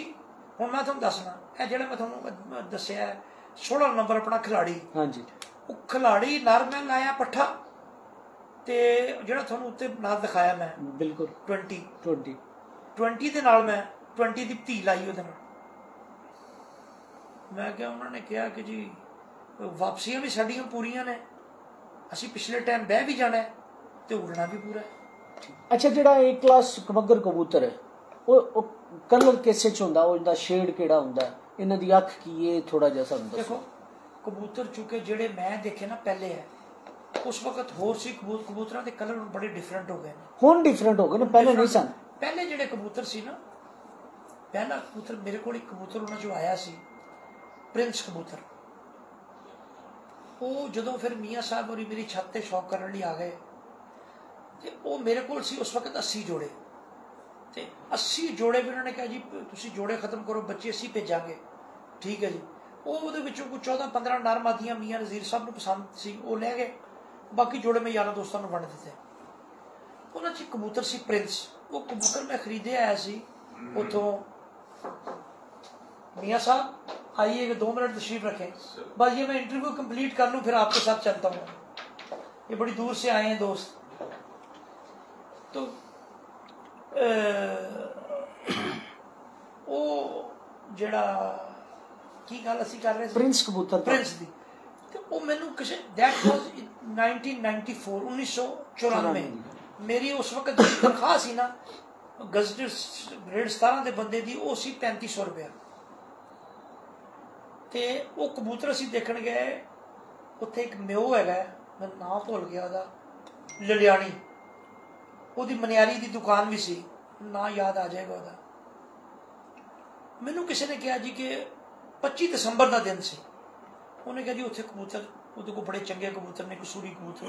ਹੁਣ ਮੈਂ ਤੁਹਾਨੂੰ ਦੱਸਣਾ ਇਹ ਜਿਹੜਾ ਮੈਂ ਤੁਹਾਨੂੰ ਦੱਸਿਆ 16 ਨੰਬਰ ਆਪਣਾ ਖਿਲਾੜੀ, ਹਾਂਜੀ ਉਹ ਖਿਲਾੜੀ ਨਰ ਮੈਂ ਲਾਇਆ ਪੱਠਾ ਤੇ ਜਿਹੜਾ ਤੁਹਾਨੂੰ ਉੱਤੇ ਨਾਲ ਦਿਖਾਇਆ ਮੈਂ ਬਿਲਕੁਲ 20 ਦੇ ਨਾਲ ਮੈਂ 20 ਦੀ ਧੀ ਲਾਈ ਉਹਦੇ ਨਾਲ। मैं क्या उन्होंने कहा कि जी वापसियां भी साड़ियां पूरियां ने, असी पिछले टाइम बह भी जाना है ते उड़ना भी पूरा है। अच्छा जिहड़ा ए क्लास कबगर कबूतर है वो कलर किसे च हुंदा, उहदा शेड किहड़ा हुंदा, इन्हां दी अख की है थोड़ा जिहा सानूं दसो। देखो कबूतर चूंकि जिहड़े मैं देखे ना पहले है उस वक्त होर सी कबूतरां दे कलर बड़े डिफरेंट हो गए ने, हुण डिफरेंट हो गए ने, पहले नहीं सन। पहले जिहड़े कबूतर सी ना, पहला कबूतर मेरे कोल एक कबूतर उन्हां जो आया सी प्रिंस कबूतर, वो जो फिर मियाँ साहब और मेरी छत से शौक करने लिए आ गए तो वो मेरे को उस वक्त 80 जोड़े ते 80 जोड़े भी उन्होंने कहा जी तुसी जोड़े खत्म करो बच्चे असी भेजांगे, ठीक है जी। वो कोई 14-15 नर मादियां मियाँ नज़ीर साहब को पसंद सी वो ले गए, बाकी जोड़े मैं यारों दोस्तों को वंड दिते। उन्होंने कबूतर सी प्रिंस, वो कबूतर मैं खरीदे आया सी उतों। मियाँ साहब आइए 2 मिनट तशरीफ रखें, बस ये मैं इंटरव्यू कंप्लीट कर लूँ फिर आपके साथ चलता हूँ, ये बड़ी दूर से आए हैं दोस्त। तो वो जेड़ा की गल असी कर रहे प्रिंस कबूतर प्रिंस दी ते वो मैनू किसी दैट वाज 1994 1994 मेरी उस वक्त तनख्वाह सी ना गजट ग्रेड 17 के बंदे दी वो सी 3500 रुपया। ते वो कबूतर असी देखण गए उत्थे एक म्यो हैगा, मैं नाम भुल गया ओहदा, ललियानी, ओहदी मनियारी दी दुकान भी सी, ना याद आ जाएगा ओहदा। मैनू किसी ने कहा जी कि 25 दिसंबर का दिन सी, उन्हें कहा जी उत्थे कबूतर उहदे कोल बड़े चंगे कबूतर ने, कसूरी कबूतर।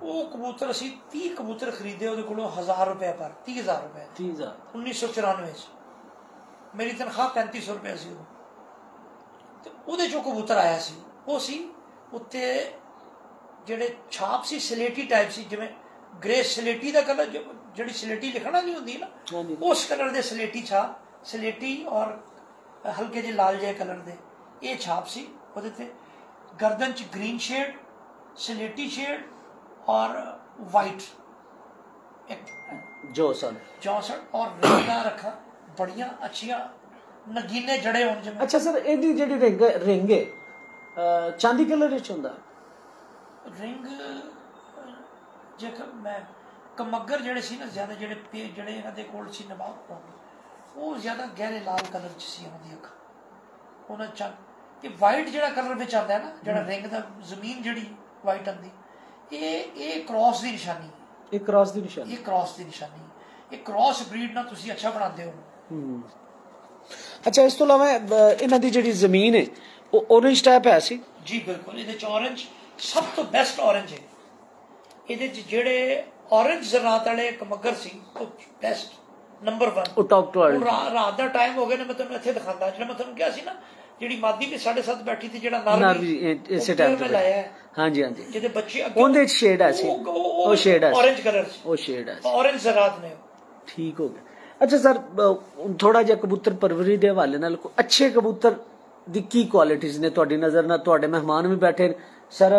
वो कबूतर असी 30 कबूतर खरीदे उहदे कोलों 1000 रुपये पर, 30,000 रुपये 1994 मेरी तनख्वाह 3500 रुपये सी। तो उहदे जो कबूतर आया सी वो सी उत्ते जेडे छाप सी स्लेटी टाइप सी, जिवें ग्रे स्लेटी का कलर जिहड़ी स्लेटी लिखना नहीं होंदी ना उस कलर दे स्लेटी छाप, स्लेटी और हल्के जे लाल जे कलर दे ये छाप सी उहदे ते। गर्दन च ग्रीन शेड, स्लेटी शेड और वाइट जौसन और रेंगा रखा बड़िया अच्छिया नगीने जड़े होने जिवें। अच्छा सर एदी जेडी रिंग है चांदी कलर विच हुंदा रिंग जेकर मैं कमगर जेडे सी ना ज्यादा जेडे इन्हां दे कोल सी नवाब वो ज्यादा गहरे लाल कलर च सी उन्हां दी अख। उन्हां चंद ये वाइट जेड़ा कलर विच आंदा है ना जेड़ा रिंग दा जमीन जेड़ी वाइट आंदी ये क्रॉस दी निशानी, ये क्रॉस दी निशानी, ये क्रॉस ब्रीड ना तुसी अच्छा बनाते हो। अच्छा इस तो इलावा इन्हां दी जेड़ी जमीन है ऑरेंज टाइप है सी जी बिल्कुल ਇਹਦੇ ਚ ऑरेंज सब तो बेस्ट ऑरेंज है ਇਹਦੇ ਚ ਜਿਹੜੇ ऑरेंज ਜ਼ਰਾਤ ਵਾਲੇ ਕਮੱਗਰ ਸੀ ਉਹ ਬੈਸਟ ਨੰਬਰ 1 ਉਹ ਟੌਪ ਕੁਆਲਿਟੀ ਰਾਤ ਦਾ ਟਾਈਮ ਹੋ ਗਿਆ ਨੇ ਮੈਂ ਤੁਹਾਨੂੰ ਇੱਥੇ ਦਿਖਾਉਂਦਾ ਜਿਹੜਾ ਮੈਂ ਤੁਹਾਨੂੰ ਕਿਹਾ ਸੀ ਨਾ ਜਿਹੜੀ ਮਾਦੀ ਵੀ 7:30 ਬੈਠੀ ਸੀ ਜਿਹੜਾ ਨਰਵੀ ਇਸੇ ਟਾਈਮ ਤੇ ਲਾਇਆ ਹਾਂਜੀ ਹਾਂਜੀ ਜਿਹਦੇ ਬੱਚੇ ਅੱਗੇ ਉਹਦੇ ਚ ਸ਼ੇਡ ਆ ਸੀ ਉਹ ਸ਼ੇਡ ਆ ऑरेंज कलर ਉਹ ਸ਼ੇਡ ਆ ऑरेंज ਜ਼ਰਾਤ ਨੇ ਠੀਕ ਹੋ ਗਿਆ ਅੱਛਾ ਸਰ ਥੋੜਾ ਜਿਹਾ ਕਬੂਤਰ ਪਰਵਰੀ ਦੇ ਹਵਾਲੇ ਨਾਲ ਅੱਛੇ ਕਬੂਤਰ ਦੀ ਕੀ ਕੁਆਲਿਟੀਆਂ ਨੇ ਤੁਹਾਡੀ ਨਜ਼ਰ ਨਾਲ ਤੁਹਾਡੇ ਮਹਿਮਾਨ ਵੀ ਬੈਠੇ ਸਰ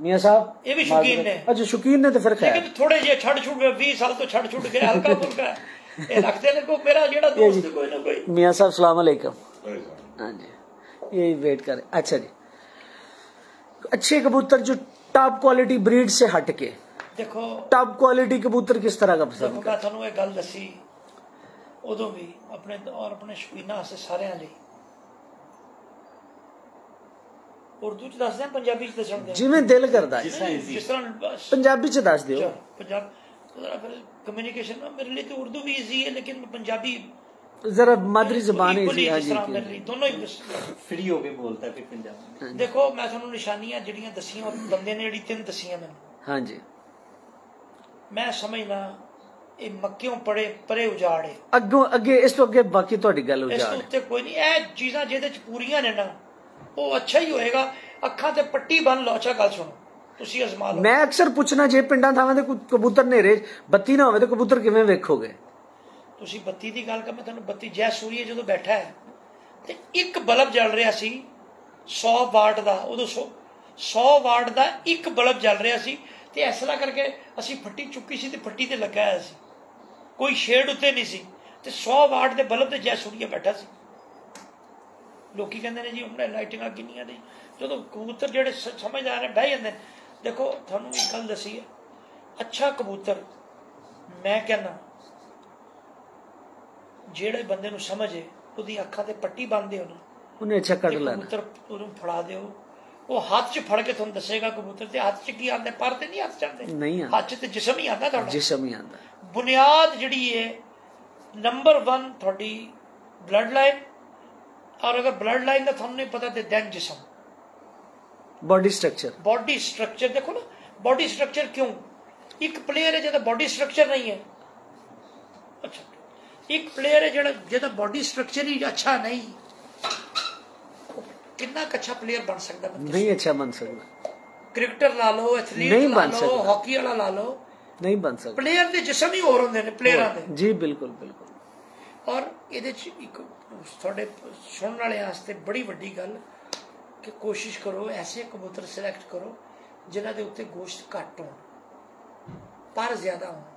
मियां साहब ये भी शौकीन ने अच्छा शौकीन ने तो फिर खैर लेकिन थोड़े जे छड़ छुड़ 20 साल तो छड़ छुड़ गए हल्का फुल्का ये रखते ने को मेरा जेड़ा दोस्त कोई ना कोई मियां साहब सलाम अलैकुम हां जी यही वेट करें अच्छा जी अच्छे कबूतर जो टॉप क्वालिटी ब्रीड से हट के देखो टॉप क्वालिटी कबूतर किस तरह का पसंद मैं थानू एक गल दसी उदों भी अपने और अपने शौकीना से सारे ਲਈ उर्दू च दस दें पंजाबी च दसण दें जिवें दिल करदा है जिस तरह पंजाबी च दस दियो पंजाब फिर कम्युनिकेशन में मेरे लिए तो उर्दू भी इजी है लेकिन पंजाबी जरा मादरी जुबान है इजी हां जी मेरे लिए दोनों ही फ्री होके बोलता है फिर पंजाबी देखो मैं थानू निशानियां ਜਿਹੜੀਆਂ ਦਸੀਆਂ ਬੰਦੇ ਨੇ ਜਿਹੜੀ ਤਿੰਨ ਦਸੀਆਂ ਮੈਨੂੰ हां जी मैं समझना ਇਹ ਮੱਕਿਓਂ ਪਰੇ ਉਜਾੜੇ ਅੱਗੋਂ ਅੱਗੇ ਇਸ ਤੋਂ ਅੱਗੇ ਬਾਕੀ ਤੁਹਾਡੀ ਗੱਲ ਉਜਾੜ ਇਸ ਤੋਂ ਉੱਤੇ ਕੋਈ ਨਹੀਂ ਇਹ ਚੀਜ਼ਾਂ ਜਿਹਦੇ ਚ ਪੂਰੀਆਂ ਨੇ ਨਾ ਉਹ ਅੱਛਾ ਹੀ ਹੋਏਗਾ ਅੱਖਾਂ ਤੇ ਪੱਟੀ ਬੰਨ ਲਓ ਅੱਛਾ ਗੱਲ ਸੁਣੋ ਤੁਸੀਂ ਅਜ਼ਮਾ ਲਓ ਮੈਂ ਅਕਸਰ ਪੁੱਛਣਾ ਜੇ ਪਿੰਡਾਂ ਥਾਵਾਂ ਦੇ ਕਬੂਤਰ ਨੇਰੇ ਬੱਤੀ ਨਾ ਹੋਵੇ ਤਾਂ ਕਬੂਤਰ ਕਿਵੇਂ ਵੇਖੋਗੇ ਤੁਸੀਂ ਬੱਤੀ ਦੀ ਗੱਲ ਕਰ ਮੈਂ ਤੁਹਾਨੂੰ ਬੱਤੀ ਜੈ ਸੂਰੀਆ ਜਦੋਂ ਬੈਠਾ ਹੈ ਤੇ ਇੱਕ ਬਲਬ ਜਲ ਰਿਹਾ ਸੀ 100 ਵਾਟ ਦਾ ਉਦੋਂ 100 ਵਾਟ ਦਾ ਇੱਕ ਬਲਬ ਜਲ ਰਿਹਾ ਸੀ ਤੇ ਐਸਲਾ ਕਰਕੇ ਅਸੀਂ ਫੱਟੀ ਚੁੱਕੀ ਸੀ ਤੇ ਫੱਟੀ ਤੇ ਲੱਗਾ ਹੋਇਆ ਸੀ ਕੋਈ ਸ਼ੇਡ ਉੱਤੇ ਨਹੀਂ ਸੀ ਤੇ 100 ਵਾਟ ਦੇ ਬਲਬ ਤੇ ਜੈ ਸੂਰੀਆ ਬੈਠਾ ਸੀ ਲੋਕੀ ਕਹਿੰਦੇ ਨੇ ਜੀ ਹੁਣ ਲਾਈਟਿੰਗਾਂ ਕਿੰਨੀਆਂ ਨੇ ਜਦੋਂ ਕਬੂਤਰ ਜਿਹੜੇ ਸਮਝਦਾਰ ਨੇ ਬਹਿ ਜਾਂਦੇ ਦੇਖੋ ਤੁਹਾਨੂੰ ਇੱਕ ਗੱਲ ਦੱਸੀ ਹੈ ਅੱਛਾ ਕਬੂਤਰ ਮੈਂ ਕਹਿੰਦਾ ਜਿਹੜੇ ਬੰਦੇ ਨੂੰ ਸਮਝੇ ਉਹਦੀ ਅੱਖਾਂ ਤੇ ਪੱਟੀ ਬੰਨ੍ਹਦੇ ਹੋ ਨਾ ਉਹਨੇ ਅੱਛਾ ਕੱਢ ਲੈਣਾ ਕਬੂਤਰ ਉਹਨੂੰ ਫੜਾ ਦਿਓ ਉਹ ਹੱਥ 'ਚ ਫੜ ਕੇ ਤੁਹਾਨੂੰ ਦੱਸੇਗਾ ਕਬੂਤਰ ਤੇ ਹੱਥ 'ਚ ਕੀ ਆਉਂਦਾ ਪਰ ਤੇ ਨਹੀਂ ਹੱਥ ਜਾਂਦੇ ਨਹੀਂ ਹੱਥ 'ਚ ਤੇ ਜਿਸਮ ਹੀ ਆਉਂਦਾ ਤੁਹਾਡਾ ਜਿਸਮ ਹੀ ਆਉਂਦਾ ਬੁਨਿਆਦ ਜਿਹੜੀ ਹੈ ਨੰਬਰ 1 ਤੁਹਾਡੀ ਬਲੱਡ ਲਾਈਨ और अगर ब्लड लाइन का थोड़ा नहीं पता तो दैन जिसम बॉडी स्ट्रक्चर देखो ना बॉडी स्ट्रक्चर क्यों एक प्लेयर है जिहदा बॉडी स्ट्रक्चर नहीं है अच्छा एक प्लेयर है जिहदा बॉडी स्ट्रक्चर ही अच्छा नहीं कितना अच्छा प्लेयर बन सकता नहीं अच्छा बन सकता क्रिकेटर ला लो एथलीट ला लो हॉकी वाला ला लो नहीं बन सकता प्लेयर के जिसम ही होर होंदे ने प्लेयरां दे जी बिल्कुल बिल्कुल और ਇਹਦੇ ਚ ਇੱਕ ਤੁਹਾਡੇ ਸੁਣਨ ਵਾਲਿਆਂ ਵਾਸਤੇ ਬੜੀ ਵੱਡੀ ਗੱਲ ਕਿ ਕੋਸ਼ਿਸ਼ ਕਰੋ ਐਸੇ ਕਬੂਤਰ ਸਿਲੈਕਟ ਕਰੋ ਜਿਨ੍ਹਾਂ ਦੇ ਉੱਤੇ ਗੋਸ਼ਤ ਘੱਟ ਹੋਣ ਪਰ ਜ਼ਿਆਦਾ ਹੋਣ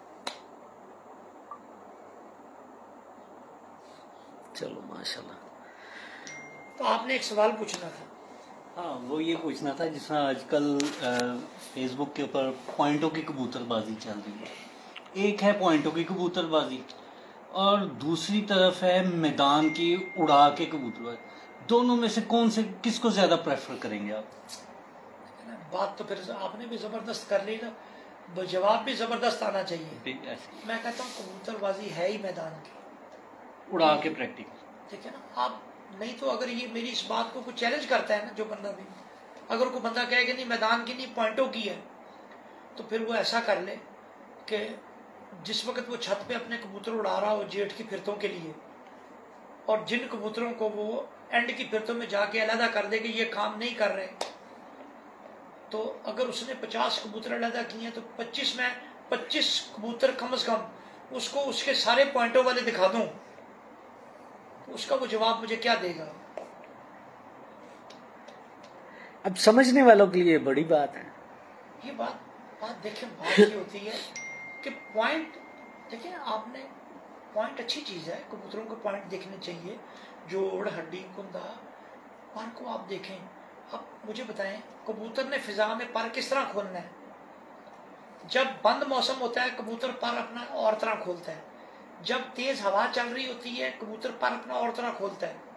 चलो माशाल्लाह तो आपने एक सवाल पूछना था हाँ वो ये पूछना था जिस तरह आजकल फेसबुक के ऊपर पॉइंटों की कबूतरबाजी चल रही है एक है पॉइंटों की कबूतरबाजी और दूसरी तरफ है मैदान की उड़ा के कबूतरबाजी दोनों में से कौन से किसको ज्यादा प्रेफर करेंगे आप बात तो फिर आपने भी जबरदस्त कर ली ना जवाब भी जबरदस्त आना चाहिए मैं कहता हूँ कबूतरबाजी है ही मैदान की उड़ा के प्रैक्टिस ठीक है ना आप नहीं तो अगर ये मेरी इस बात को कोई चैलेंज करता है ना जो बंदा भी अगर कोई बंदा कहे कि नहीं मैदान की नहीं पॉइंटों की है तो फिर वो ऐसा कर ले कि जिस वक्त वो छत पे अपने कबूतर उड़ा रहा हो जेठ की फिरतों के लिए और जिन कबूतरों को वो एंड की फिरतों में जाके अलहदा कर दे कि ये काम नहीं कर रहे तो अगर उसने 50 कबूतर अलहदा किए हैं तो 25 में 25 कबूतर कम से कम उसको उसके सारे पॉइंटों वाले दिखा दूं तो उसका वो जवाब मुझे क्या देगा अब समझने वालों के लिए बड़ी बात है ये बात देखें बात ये होती है कि पॉइंट देखिए आपने पॉइंट अच्छी चीज़ है कबूतरों को पॉइंट देखने चाहिए जोड़ हड्डी कुंदा पर को आप देखें अब मुझे बताएं कबूतर ने फिजा में पर किस तरह खोलना है जब बंद मौसम होता है कबूतर पर अपना और तरह खोलता है जब तेज हवा चल रही होती है कबूतर पर अपना और तरह खोलता है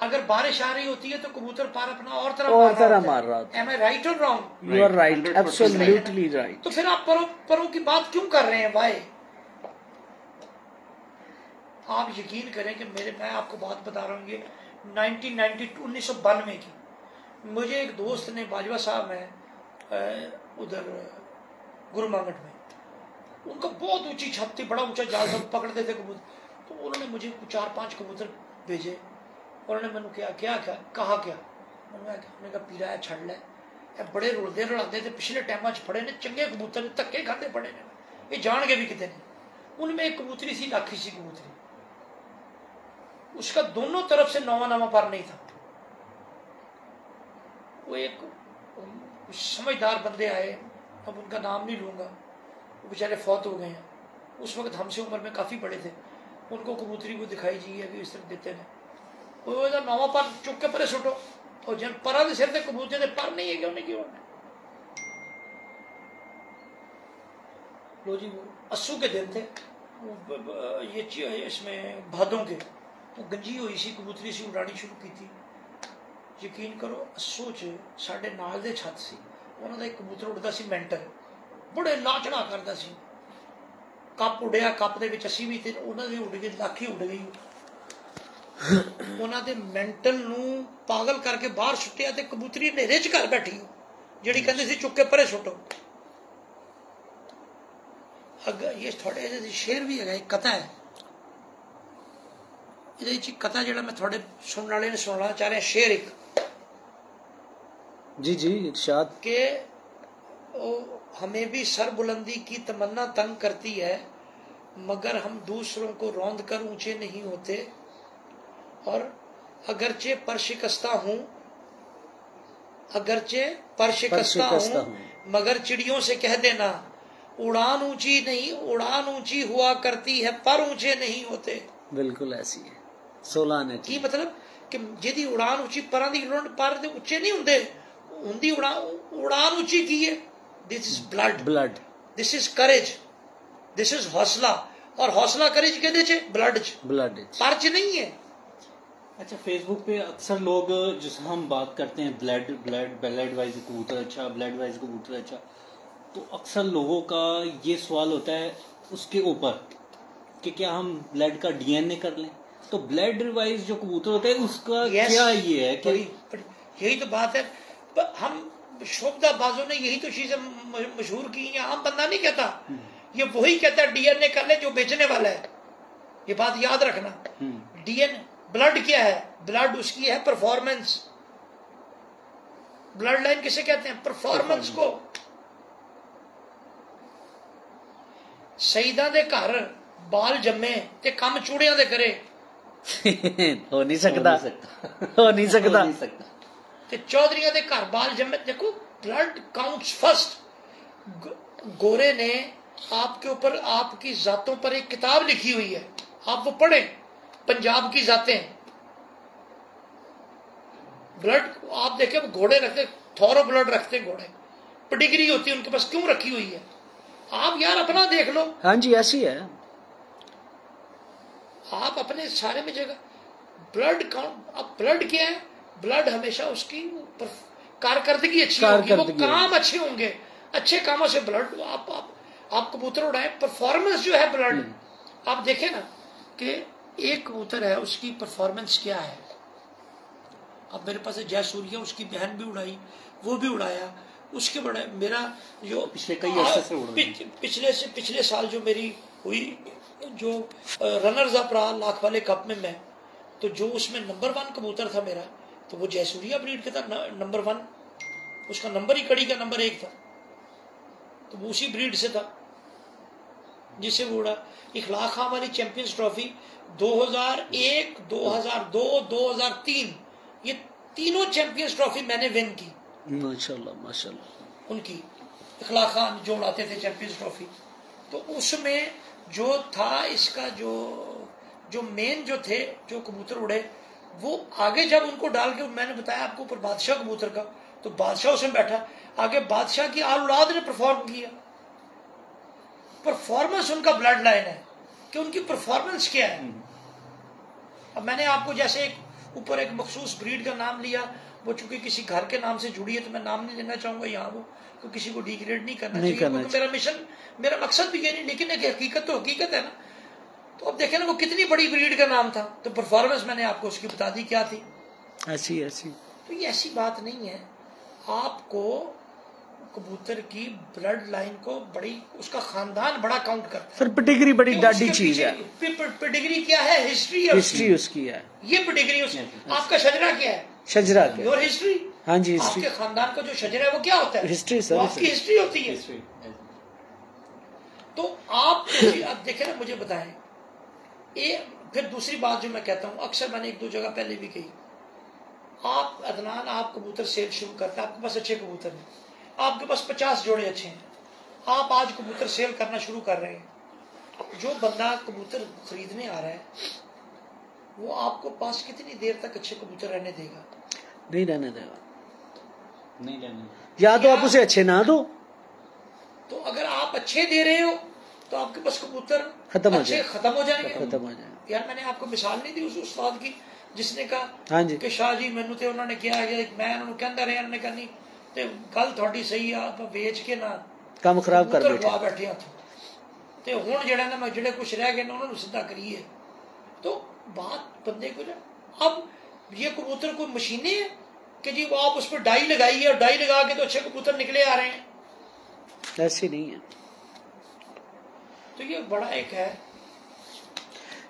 अगर बारिश आ रही होती है तो कबूतर पर अपना और तरह मार रहा होता है Am I right or wrong? You are right, absolutely right. तो फिर आप परों की बात क्यों कर रहे हैं भाई आप यकीन करें कि मैं आपको बात बता रहा हूँ ये 1992 की मुझे एक दोस्त ने, बाजवा साहब हैं उधर गुरु मांगट में, उनका बहुत ऊंची छत थी, बड़ा ऊंचा जाल था, पकड़ते थे कबूतर। तो उन्होंने मुझे 4-5 कबूतर भेजे। उन्होंने मैंने क्या क्या क्या कहा, क्या मैंने कहा पीरा है छड़ लै, बड़े रुलते रलाते थे, पिछले टाइम फड़े ने चंगे कबूतर ने, धक्के खाते पड़े ने, ये जान के भी कितने नहीं। उनमें एक कबूतरी सी, लाखी सी कबूतरी, उसका दोनों तरफ से नवा पर नहीं था। वो एक समझदार बंदे आए, अब उनका नाम नहीं लूंगा, वो बेचारे फौत हो गए हैं, उस वक्त हमसे उम्र में काफी बड़े थे। उनको कबूतरी को दिखाई जी अभी इस तरह देते हैं, वो नवा पर चुक के परे सुटो, और जन परा दे सिर ते कबूतर दे पर नहीं है कि उन्हें क्यों। लो जी, वो अस्सू के दिन थे, ये इसमें भादों के, वो गंजी हुई सी कबूतरी सी उड़ानी शुरू की थी। यकीन करो, अस्सू च साडे नाल दे छत सी, उन्होंने एक कबूतर उड़ता सी मेंटल, बड़े लाचड़ा करता सी, कप उड़िया, कप दे विच असीं भी थे, उन्होंने भी उड़ गई, लाखी उड़ गई। उन्होंने मेंटल नूं पागल करके बाहर सुटिया, ते कबूतरी नेरे च घर बैठी जिहड़ी कहंदी सी चुक के परे सुटो। ये थोड़े शेर भी है, एक कथा है, ये कथा जिहड़ा मैं थोड़े सुनने वाले ने सुनाना चाह रहा, शेर एक जी जी इरशाद के हमें भी सर बुलंदी की तमन्ना तंग करती है, मगर हम दूसरों को रौंद कर ऊंचे नहीं होते, और अगरचे पर शिकस्ता हूं, अगरचे पर शिकस्ता हूं, मगर चिड़ियों से कह देना उड़ान ऊंची नहीं, उड़ान ऊंची हुआ करती है पर ऊंचे नहीं होते। बिल्कुल ऐसी है 16 ने की मतलब कि जिहदी उड़ान ऊंची परां दी पर दे ऊंचे नहीं हुंदे, उंदी उड़ान ऊंची की है। This is blood, this is courage, this is हौसला, और हौसला करेज कहदे च ब्लड पर च नहीं है। अच्छा, फेसबुक पे अक्सर लोग, जैसे हम बात करते हैं ब्लड वाइज कबूतर अच्छा, ब्लड वाइज कबूतर अच्छा, तो अक्सर लोगों का ये सवाल होता है उसके ऊपर कि क्या हम ब्लड का डीएनए कर लें। तो ब्लड वाइज जो कबूतर होता है उसका क्या ये है कि यही तो बात है, हम शोभदाबाजों ने यही तो चीजें मशहूर की हैं, आम बंदा नहीं कहता, ये वही कहता है डीएनए कर ले जो बेचने वाला है। ये बात याद रखना, डीएनए ब्लड क्या है, ब्लड उसकी है परफॉर्मेंस। ब्लड लाइन किसे कहते हैं, परफॉर्मेंस को। शहीदां दे घर बाल जम्मे ते कम चूड़ियां दे करे हो नहीं सकता ते चौधरियां दे घर बाल जम्मे। देखो, ब्लड काउंट्स फर्स्ट। गोरे ने आपके ऊपर, आपकी जातों पर एक किताब लिखी हुई है, आप वो पढ़े, पंजाब की जातें। ब्लड आप देखे, घोड़े रखते, थोरो ब्लड रखते घोड़े, पेडिग्री होती है उनके पास, क्यों रखी हुई है? आप यार अपना देख लो। हाँ जी, ऐसी है। आप अपने सारे में जगह ब्लड काउंट, अब ब्लड क्या है, ब्लड हमेशा उसकी कारकर्दगी अच्छी होगी, वो काम अच्छे होंगे, अच्छे कामों से ब्लड आप कबूतर उड़ाए, परफॉर्मेंस जो है ब्लड। आप देखें ना कि एक कबूतर है, उसकी परफॉर्मेंस क्या है। अब मेरे पास जयसूर्या, उसकी बहन भी उड़ाई, वो भी उड़ाया, उसके बड़े मेरा जो पिछले साल जो मेरी हुई, जो रनर्स अप रहा लाख वाले कप में मैं, तो जो उसमें नंबर 1 कबूतर था मेरा, तो वो जयसूर्या ब्रीड का था, नंबर 1, उसका नंबर ही कड़ी का नंबर 1 था, तो वो उसी ब्रीड से था जिसे वो उड़ा। इखलाक खां वाली चैंपियंस ट्रॉफी 2001, 2002, 2003, ये तीनों चैंपियंस ट्रॉफी मैंने विन की। माशाल्लाह उनकी इखलाक खान जो उड़ाते थे चैंपियंस ट्रॉफी, तो उसमें जो था इसका जो मेन जो थे, जो कबूतर उड़े, वो आगे जब उनको डाल के, मैंने बताया आपको ऊपर बादशाह कबूतर का, तो बादशाह उसमें बैठा, आगे बादशाह की आल औलाद ने परफॉर्म किया। परफॉर्मेंस उनका ब्लड लाइन है कि उनकी परफॉर्मेंस क्या है। अब मैंने आपको जैसे एक ऊपर एक मखसूस ब्रीड का नाम लिया, वो चूंकि किसी घर के नाम से जुड़ी है, तो मैं नाम नहीं लेना चाहूंगा यहाँ, वो तो किसी को डिग्रेड नहीं करना चाहिए, क्योंकि मेरा मिशन, मेरा मकसद भी ये नहीं, लेकिन एक हकीकत तो हकीकत है ना। तो अब देखें ना, वो कितनी बड़ी ब्रीड का नाम था, तो परफॉर्मेंस मैंने आपको उसकी बता दी क्या थी। ऐसी तो ये ऐसी बात नहीं है। आपको कबूतर की ब्लड लाइन को बड़ी, उसका खानदान बड़ा काउंट करता है। सर पेडिग्री बड़ी डाडी चीज है। पेडिग्री क्या है? हिस्ट्री उसकी है। ये पेडिग्री आपका शजरा क्या है? शजरा योर हिस्ट्री। हाँ जी, आपके खानदान का जो शजरा है वो क्या होता है? हिस्ट्री सर, आपकी हिस्ट्री होती है। तो आप देखें ना, मुझे बताएं। फिर दूसरी बात जो मैं कहता हूँ, अक्सर मैंने 1-2 जगह पहले भी कही, आप अदनान, आप कबूतर सेल शुरू करते हैं, आपके पास अच्छे कबूतर हैं, आपके पास 50 जोड़े अच्छे हैं, आप आज कबूतर सेल करना शुरू कर रहे हैं। जो बंदा कबूतर खरीदने आ रहा है वो आपको पास कितनी देर तक अच्छे कबूतर रहने देगा? नहीं रहने देगा, नहीं रहने। या तो आप उसे अच्छे ना दो। तो अगर आप अच्छे दे रहे हो तो आपके पास कबूतर खत्म हो जाएंगे। यार मैंने आपको मिसाल नहीं दी उस उस्ताद की जिसने कहा हाँ जी कि शाह जी मैनू तो उन्होंने किया है, मैं उन्होंने कहता रहा, उन्होंने कहा नहीं ते गल थोड़ी सही आ, आप बेच के ना काम खराब कर बैठे ते हुण जेड़ा ना मैं जेड़े कुछ रह गए उन्होंने सीधा करिए। तो बात बंदे को, अब ये कबूतर कोई मशीनें है कि जी वो आप उस पर डाई लगाई है और डाई लगा के तो अच्छे कबूतर निकले आ रहे हैं? ऐसी नहीं है। तो ये बड़ा एक है।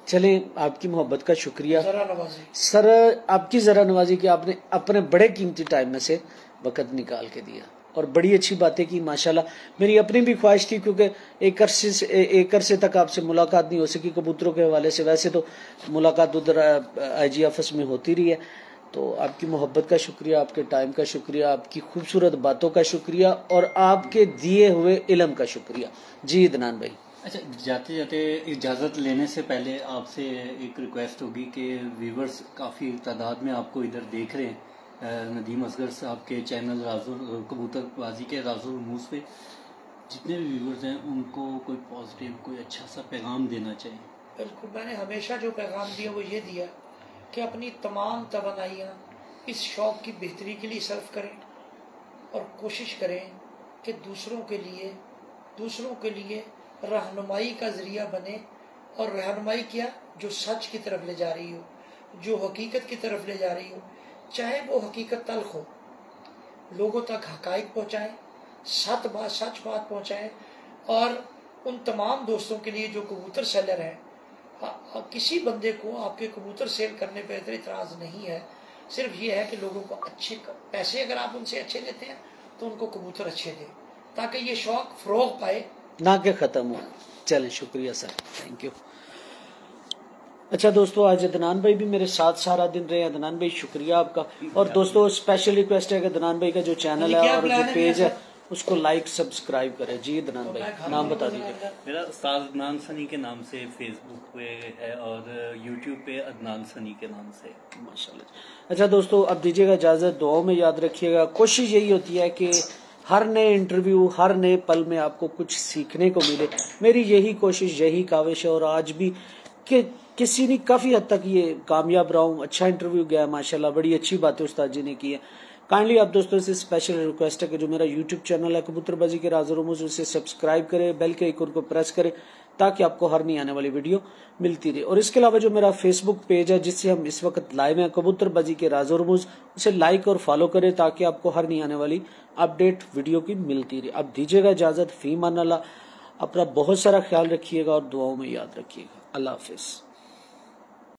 चलिए, आपकी मोहब्बत का शुक्रिया जरा नवाजी सर, आपकी जरा नवाजी कि आपने अपने बड़े कीमती टाइम में से वक्त निकाल के दिया और बड़ी अच्छी बातें की माशाल्लाह। मेरी अपनी भी ख्वाहिश थी, क्योंकि एक अरसे तक आपसे मुलाकात नहीं हो सकी कबूतरों के हवाले से। वैसे तो मुलाकात उधर IG ऑफिस में होती रही है। तो आपकी मोहब्बत का शुक्रिया, आपके टाइम का शुक्रिया, आपकी खूबसूरत बातों का शुक्रिया और आपके दिए हुए इल्म का शुक्रिया। जी अदनान भाई। अच्छा, जाते जाते इजाज़त लेने से पहले आपसे एक रिक्वेस्ट होगी कि व्यूवर्स काफ़ी तादाद में आपको इधर देख रहे हैं, नदीम असगर साहब के चैनल कबूतरबाजी के राजुल रमूज़ पे जितने भी व्यूवर्स हैं उनको कोई पॉजिटिव, कोई अच्छा सा पैगाम देना चाहिए। बिल्कुल, मैंने हमेशा जो पैगाम दिया वो ये दिया कि अपनी तमाम तवानाइयाँ इस शौक़ की बेहतरी के लिए सर्व करें और कोशिश करें कि दूसरों के लिए रहनुमाई का ज़रिया बने। और रहनुमाई क्या? जो सच की तरफ ले जा रही हो, जो हकीकत की तरफ ले जा रही हो, चाहे वो हकीकत तल्ख हो, लोगों तक हकाइक पहुँचाएँ, सच बात पहुँचाएँ। और उन तमाम दोस्तों के लिए जो कबूतर सेलर हैं, किसी बंदे को आपके कबूतर सेल करने पर इतना इतराज़ नहीं है। सिर्फ ये है कि लोगों को अच्छे पैसे अगर आप उनसे अच्छे लेते हैं तो उनको कबूतर अच्छे दें, ताकि ये शौक़ फ़रोग़ पाए, ना के ख़त्म हो। चलें, शुक्रिया सर, थैंक यू। अच्छा दोस्तों, आज अदनान भाई भी मेरे साथ सारा दिन रहे। अदनान भाई शुक्रिया आपका। और दोस्तों स्पेशल रिक्वेस्ट है कि अदनान भाई का जो चैनल है और जो पेज है उसको लाइक सब्सक्राइब करें। जी अदनान भाई, नाम बता दीजिए। मेरा उस्ताद अदनान सनी के नाम से फेसबुक पे है और यूट्यूब पे अदनान सनी के नाम से, माशाल्लाह। अच्छा दोस्तों, अब दीजिएगा इजाज़त, दुआओं में याद रखिएगा। कोशिश यही होती है कि हर नए इंटरव्यू, हर नए पल में आपको कुछ सीखने को मिले। मेरी यही कोशिश, यही काविश है और आज भी कि किसी ने काफ़ी हद तक ये कामयाब रहा हूँ। अच्छा इंटरव्यू गया माशाल्लाह, बड़ी अच्छी बातें उस्ताद जी ने की है। काइंडली आप दोस्तों से स्पेशल रिक्वेस्ट है कि जो मेरा यूट्यूब चैनल है कबूतरबाजी के राज़ और रमूज़, उसे सब्सक्राइब करें, बेल के आइकन को प्रेस करें ताकि आपको हर नई आने वाली वीडियो मिलती रहे। और इसके अलावा जो मेरा फेसबुक पेज है जिससे हम इस वक्त लाइव हैं, कबूतरबाजी के राज़ और रमूज़, उसे लाइक और फॉलो करें ताकि आपको हर नई आने वाली अपडेट वीडियो की मिलती रहे। अब दीजिएगा इजाज़त, फ़ी मान अल्लाह। अपना बहुत सारा ख्याल रखिएगा और दुआओं में याद रखिएगा। अल्लाह हाफिज़।